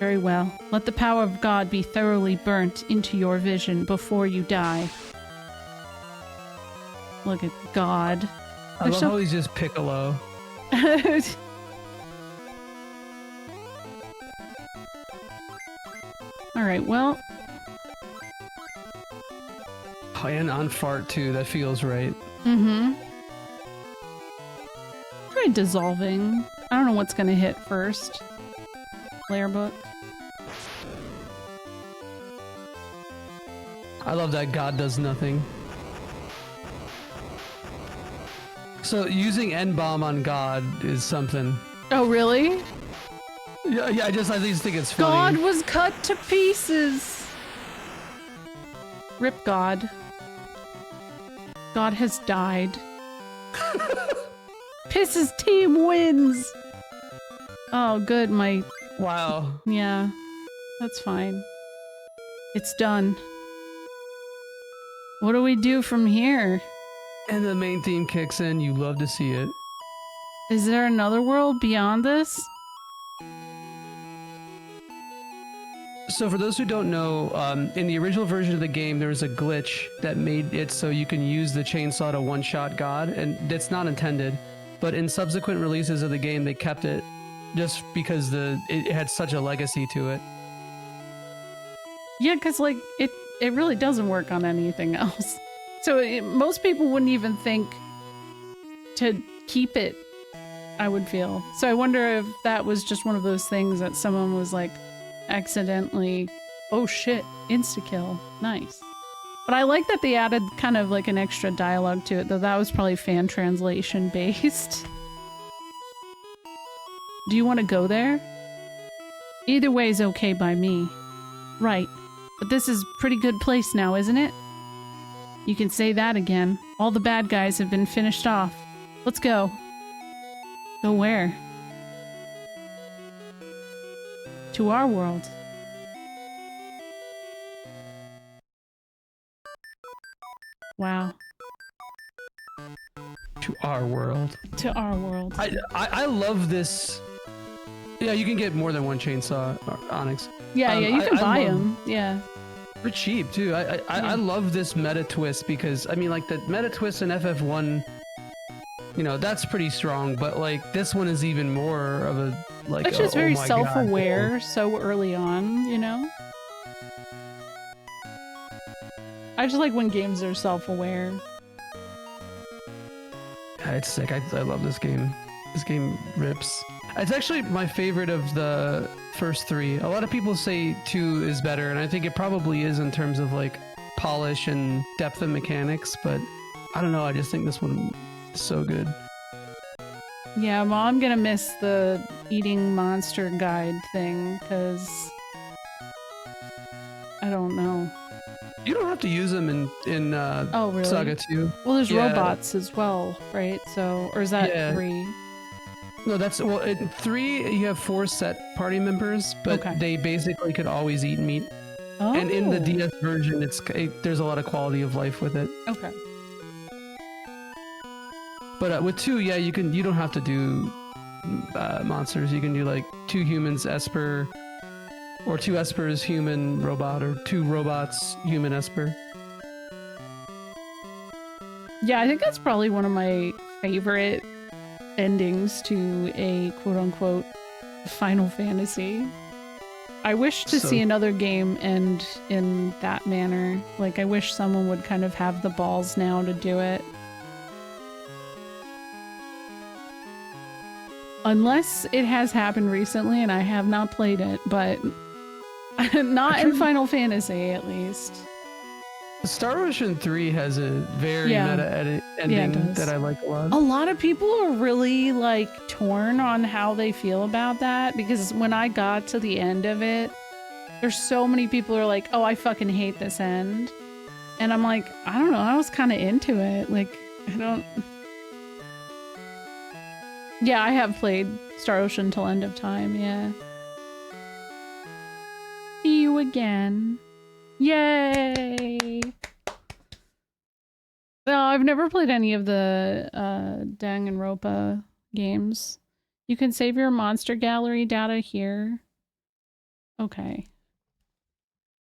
Very well. Let the power of God be thoroughly burnt into your vision before you die. Look at God. I love how he's just Piccolo. Alright, well... Oh, and on fart too, that feels right. Mm-hmm. Try dissolving. I don't know what's gonna hit first. Player book. I love that God does nothing. So using N-bomb on God is something. Oh, really? Yeah, I just think it's funny. God was cut to pieces! Rip God. God has died. Piss's team wins! Oh, good, my... Wow. Yeah, that's fine. It's done. What do we do from here? And the main theme kicks in, you love to see it. Is there another world beyond this? So for those who don't know, in the original version of the game, there was a glitch that made it so you can use the chainsaw to one-shot God, and that's not intended. But in subsequent releases of the game, they kept it just because it had such a legacy to it. Yeah, because like it really doesn't work on anything else. So most people wouldn't even think to keep it, I would feel. So I wonder if that was just one of those things that someone was like accidentally, oh shit, insta-kill, nice. But I like that they added kind of like an extra dialogue to it, though that was probably fan translation based. Do you want to go there? Either way is okay by me. Right, but this is a pretty good place now, isn't it? You can say that again. All the bad guys have been finished off. Let's go. Go where? To our world. Wow. To our world. To our world. I love this. Yeah, you can get more than one chainsaw, Onyx. Yeah, yeah, you can buy them. Yeah. They're cheap too. I love this meta twist because I mean, like the meta twist in FF1, you know, that's pretty strong. But like this one is even more of a like. It's just very self-aware so early on, you know. I just like when games are self-aware. Yeah, it's sick. I love this game. This game rips. It's actually my favorite of the first three. A lot of people say 2 is better, and I think it probably is in terms of like polish and depth of mechanics, but I don't know, I just think this one is so good. Yeah, well, I'm gonna miss the eating monster guide thing, because I don't know. You don't have to use them in oh, really? Saga 2. Well, there's robots as well, right? So, or is that Yeah. 3? No, that's well. In 3, you have 4 set party members, but Okay. they basically could always eat meat. Oh. And in the DS version, there's a lot of quality of life with it. Okay. But with 2, yeah, you don't have to do monsters. You can do like 2 humans, Esper, or 2 Espers, human, robot, or 2 robots, human, Esper. Yeah, I think that's probably one of my favorite endings to a quote-unquote Final Fantasy. I wish to see another game end in that manner. Like, I wish someone would kind of have the balls now to do it. Unless it has happened recently and I have not played it, but not in Final Fantasy, at least. Star Ocean 3 has a very meta ending that I like a lot. A lot of people are really like torn on how they feel about that, because when I got to the end of it, there's so many people who are like, oh, I fucking hate this end. And I'm like, I don't know, I was kind of into it. Like, I don't... Yeah, I have played Star Ocean till End of Time, yeah. See you again. Yay! No, I've never played any of the Danganronpa games. You can save your monster gallery data here. Okay.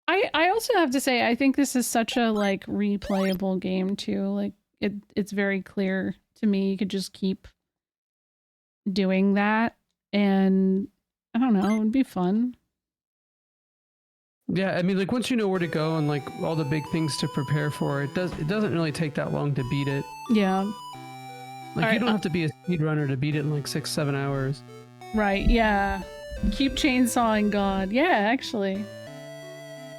I also have to say, I think this is such a like replayable game too. Like it's very clear to me. You could just keep doing that, and I don't know, it would be fun. Yeah, I mean, like once you know where to go and like all the big things to prepare for, it doesn't really take that long to beat it. Yeah. Like you don't have to be a speedrunner to beat it in like 6-7 hours. Right, yeah. Keep chainsawing God. Yeah, actually.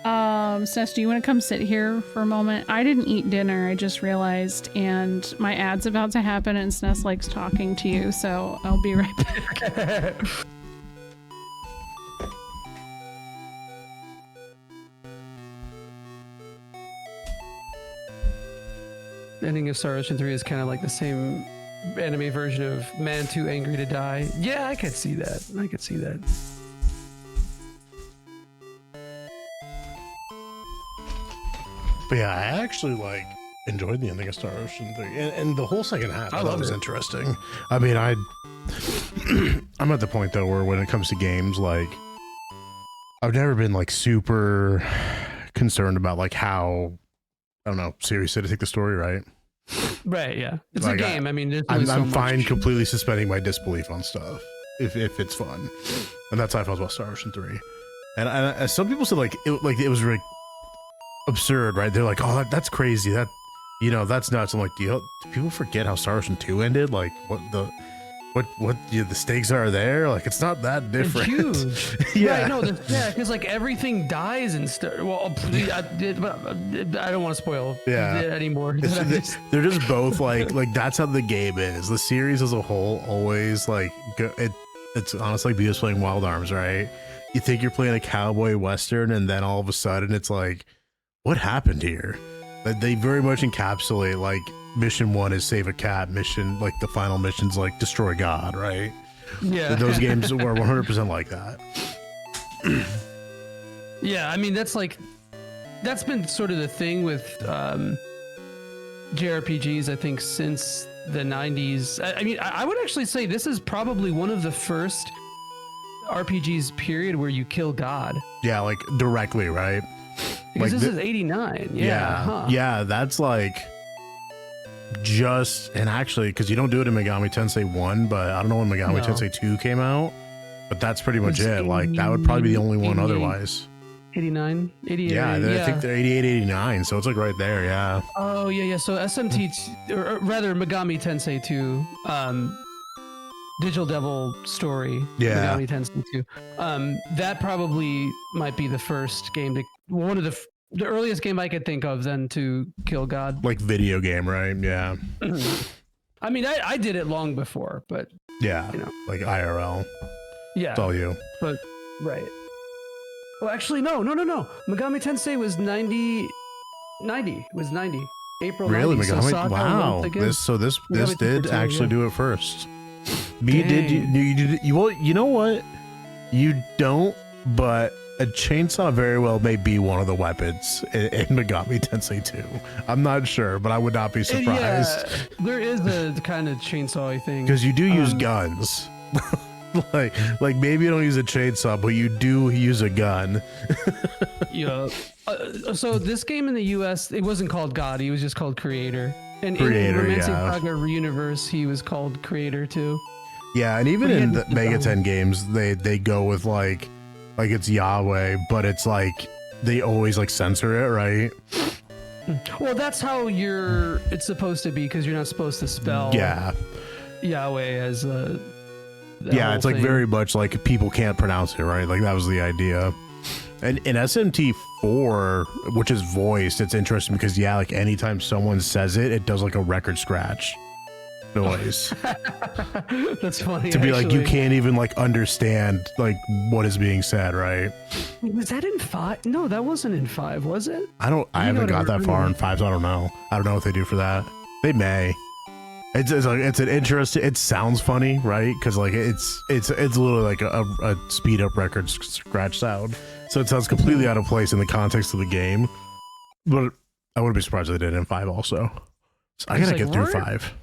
Snes, do you want to come sit here for a moment? I didn't eat dinner, I just realized, and my ad's about to happen and Snes likes talking to you, so I'll be right back. Ending of Star Ocean 3 is kind of like the same anime version of Man Too Angry to Die. Yeah, I could see that. I could see that. But yeah, I actually like enjoyed the ending of Star Ocean 3, and the whole second half I thought was interesting. I mean, I'm at the point though where when it comes to games, like I've never been like super concerned about like how, I don't know, serious to take the story, right? Right, yeah. It's like, a game. I mean, I'm fine completely suspending my disbelief on stuff if it's fun, and that's how I felt about Star Ocean 3. And some people said like it was really absurd, right? They're like, oh, that's crazy. That, you know, that's nuts. I'm like, do people forget how Star Ocean 2 ended? Like, what the stakes are there? Like, it's not that different. It's huge. Yeah. Right, no, because like everything dies and stuff. Well, I don't want to spoil it anymore. They're just both like that's how the game is. The series as a whole always like it's honestly like just playing Wild Arms, right? You think you're playing a cowboy western, and then all of a sudden it's like, what happened here? Like, they very much encapsulate like mission 1 is save a cat, mission like the final mission's like destroy God, right? Yeah, those games were 100% like that. Yeah, I mean that's been sort of the thing with JRPGs, I think, since the 90s. I mean, I would actually say this is probably one of the first RPGs period where you kill God. Yeah, like directly, right? Because like this is 89. Yeah, that's like just, and actually, because you don't do it in Megami Tensei 1, but I don't know when Megami Tensei 2 came out, but that's pretty much it. Like, that would probably be the only one otherwise. 89, 88. Yeah, I think they're 88, 89, so it's like right there, yeah. Oh, yeah. So SMT, or rather Megami Tensei 2, Digital Devil story, Megami Tensei 2. That probably might be the first game to, one of the earliest game I could think of then to kill God. Like video game, right? Yeah. I mean, I did it long before, but yeah, you know, like IRL. Yeah. It's all you. But, right. Well, actually, no. Megami Tensei was 90. It was 90. April 90. Really? Megami? So wow. This did actually do it first. Me, did you well, you know what? You don't, but a chainsaw very well may be one of the weapons in Megami Tensei 2. I'm not sure, but I would not be surprised. Yeah, there is a kind of chainsaw thing. Because you do use guns. like maybe you don't use a chainsaw, but you do use a gun. Yeah. So this game in the US, it wasn't called God, he was just called Creator. And Creator, in Romancing yeah. Saga Universe, he was called Creator too. Yeah, and even in the Mega 10 games, they go with like it's Yahweh, but it's like they always like censor it, right? Well, that's how it's supposed to be, because you're not supposed to spell Yahweh as a it's like very much like people can't pronounce it, right? Like that was the idea. And in SMT4, which is voiced, it's interesting because like anytime someone says it, it does like a record scratch noise. That's funny. To be like, you can't even like understand like what is being said, right? Was that in 5? No, that wasn't in 5, was it? I haven't got that far in 5, so I don't know. I don't know what they do for that. They may. It's an interesting. It sounds funny, right? Because like it's literally like a speed up record scratch sound, so it sounds completely out of place in the context of the game. But I wouldn't be surprised if they did it in 5 also. So I gotta get through 5.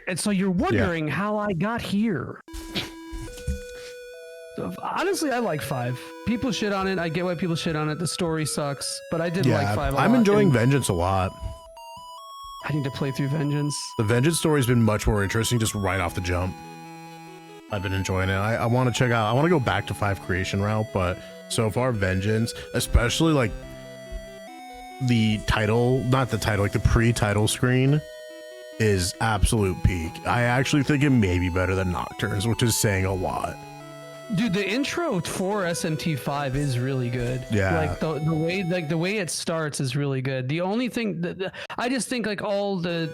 And so you're wondering how I got here. So honestly, I like 5. People shit on it. I get why people shit on it. The story sucks, but I did like 5 a lot. I'm enjoying Vengeance a lot. I need to play through Vengeance. The Vengeance story's been much more interesting just right off the jump. I've been enjoying it. I want to check out, I want to go back to 5 creation route, but so far Vengeance, especially like the title, not the title, like the pre-title screen is absolute peak. I actually think it may be better than Nocturnes, which is saying a lot. Dude, the intro for SMT5 is really good. Yeah. Like the way it starts is really good. The only thing that I just think like all the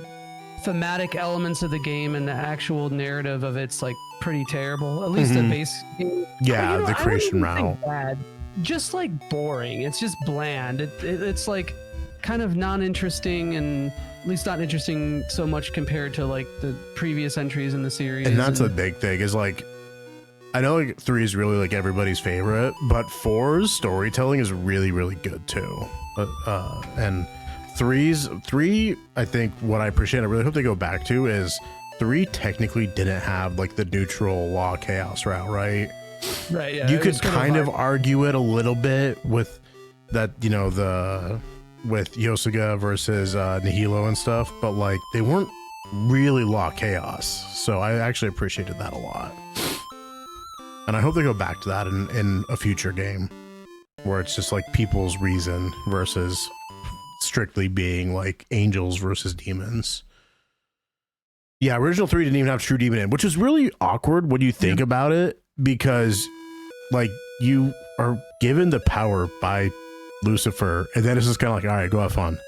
thematic elements of the game and the actual narrative of it's like pretty terrible. At least the base game. Yeah, but, the creation route. Bad. Just like boring. It's just bland. It's like kind of non-interesting, and at least not interesting so much compared to like the previous entries in the series. And that's the big thing is like, I know like 3 is really like everybody's favorite, but 4's storytelling is really, really good too. And 3, I think what I appreciate, I really hope they go back to is 3 technically didn't have like the neutral law chaos route, right? Right, yeah. You could kind of argue it a little bit with that, you know, with Yosuga versus Nihilo and stuff, but like they weren't really law chaos. So I actually appreciated that a lot. And I hope they go back to that in a future game where it's just like people's reason versus strictly being like angels versus demons. Yeah, original 3 didn't even have true demon in, which is really awkward when you think about it, because like you are given the power by Lucifer, and then it's just kind of like, all right, go have fun.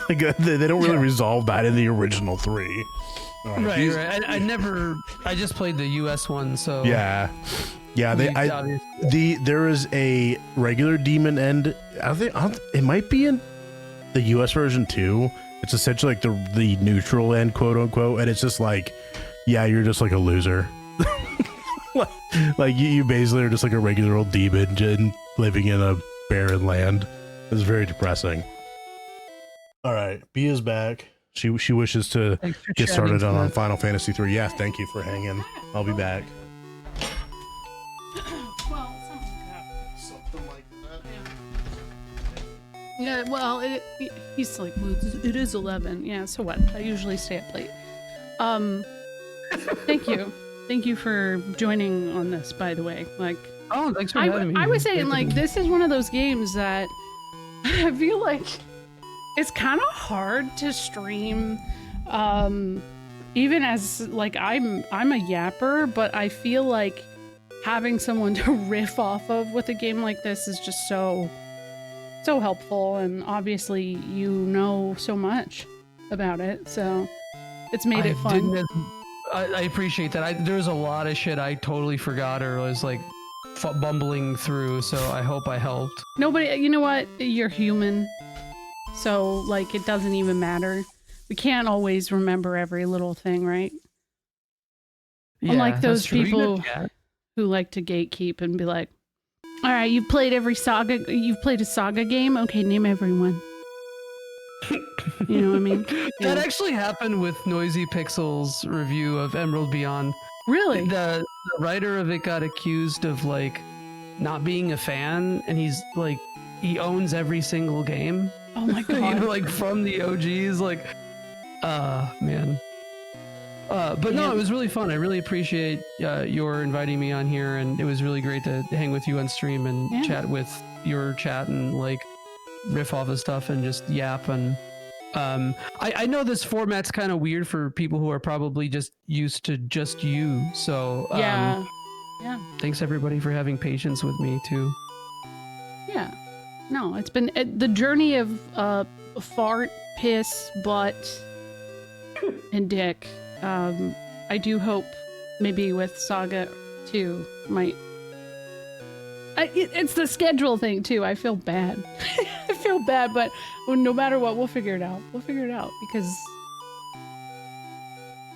Like they don't really resolve that in the original 3. Right. I just played the US one, so yeah. There is a regular demon end. I think it might be in the US version too. It's essentially like the neutral end, quote unquote, and it's just like, yeah, you're just like a loser. Like you basically are just like a regular old demon living in a barren land. It's very depressing. All right, B is back. She wishes to get started on Final Fantasy 3. Yeah, thank you for hanging. I'll be back. Well, Something like that. yeah, well, he's like, well, it is 11. Yeah, so what? I usually stay up late. Thank you. Thank you for joining on this, by the way. Like, oh, thanks for having me. I was saying, like, this is one of those games that I feel like it's kind of hard to stream, even as like I'm a yapper, but I feel like having someone to riff off of with a game like this is just so helpful, and obviously you know so much about it, so it's made it fun. I appreciate that. There's a lot of shit I totally forgot or was like bumbling through, so I hope I helped. Nobody, you know what? You're human. So, like, it doesn't even matter. We can't always remember every little thing, right? Unlike that's those true. You people got chat. who like to gatekeep and be like, all right, you've played a Saga game? Okay, name everyone. You know what I mean? That Yeah. actually happened with Noisy Pixel's review of Emerald Beyond. Really? The writer of it got accused of like not being a fan, and he's like he owns every single game. Oh my god. You know, like from the OGs, like man. But no, Yeah. it was really fun. I really appreciate your inviting me on here, and it was really great to hang with you on stream and Yeah. chat with your chat and like riff off of stuff and just yap. And I know this format's kind of weird for people who are probably just used to just you. So Yeah. thanks everybody for having patience with me too. Yeah. No, it's been the journey of fart, piss, butt, and dick. I do hope maybe with Saga 2 might. It's the schedule thing too. I feel bad. I feel bad, but no matter what, we'll figure it out. We'll figure it out because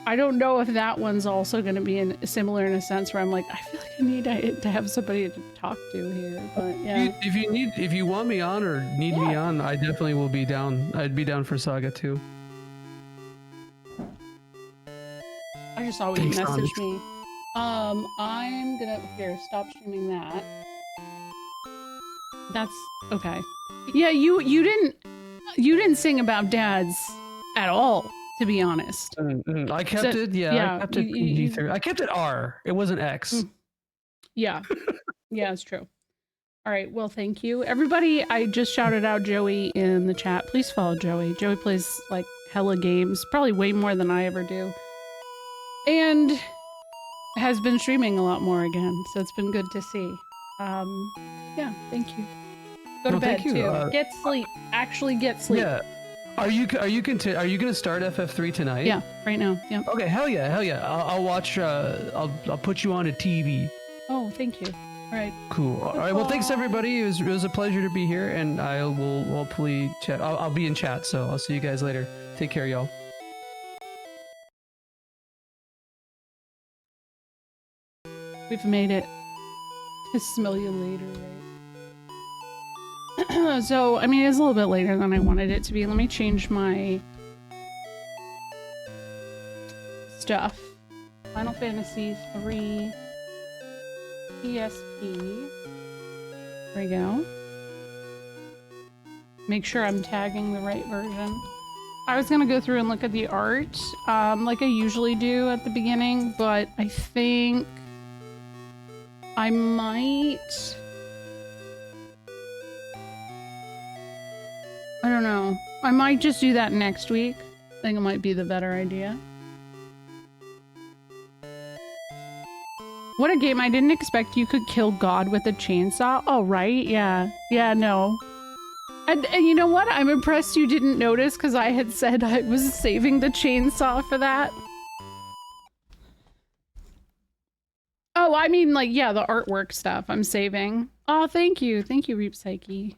I don't know if that one's also going to be similar in a sense where I'm like, I feel like I need to have somebody to talk to here. But yeah, If you want me on or need me on, I definitely will be down. I'd be down for Saga 2. I just saw what you messaged me. I'm gonna stop streaming that. That's okay. Yeah, you didn't sing about dads at all, to be honest. I kept it. Yeah, I kept it PG-13. I kept it R. It wasn't X. Yeah, yeah, it's true. All right, well, thank you, everybody. I just shouted out Joey in the chat. Please follow Joey. Joey plays like hella games, probably way more than I ever do, and has been streaming a lot more again. So it's been good to see. Yeah, thank you. Go to bed too. Get sleep. Actually, get sleep. Yeah. Are you gonna start FF3 tonight? Yeah, right now. Yeah. Okay. Hell yeah. I'll watch. I'll put you on a TV. Oh, thank you. All right. Cool. All right. Well, thanks everybody. It was a pleasure to be here, and I will hopefully chat. I'll be in chat, so I'll see you guys later. Take care, y'all. We've made it to smell you later, right? So, I mean, it's a little bit later than I wanted it to be. Let me change my stuff. Final Fantasy 3 PSP. There we go. Make sure I'm tagging the right version. I was gonna go through and look at the art, like I usually do at the beginning, but I think I might... I don't know. I might just do that next week. I think it might be the better idea. What a game. I didn't expect you could kill God with a chainsaw. Oh, right? Yeah. Yeah, no. And you know what? I'm impressed you didn't notice because I had said I was saving the chainsaw for that. Oh, I mean, like, yeah, the artwork stuff I'm saving. Oh, thank you. Thank you, Reap Psyche.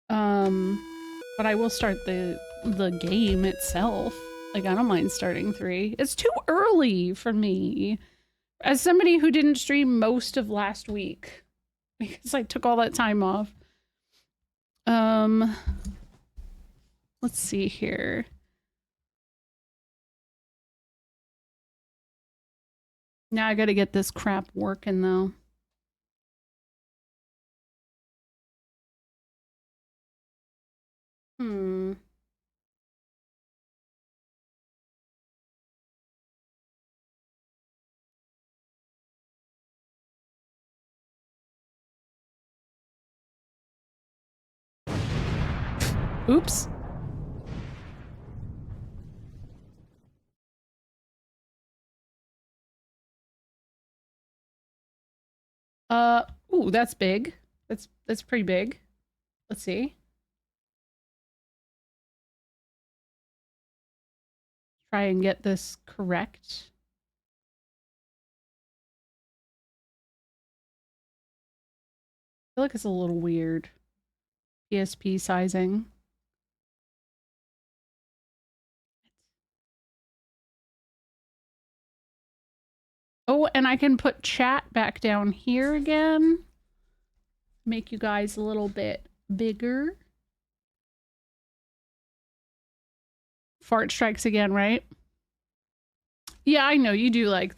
But I will start the game itself. Like, I don't mind starting 3. It's too early for me. As somebody who didn't stream most of last week. Because I took all that time off. Let's see here. Now I gotta get this crap working though. Oops. Ooh, that's big. That's pretty big. Let's see. Try and get this correct. I feel like it's a little weird. PSP sizing. Oh, and I can put chat back down here again. Make you guys a little bit bigger. Fart strikes again, right? Yeah, I know you do like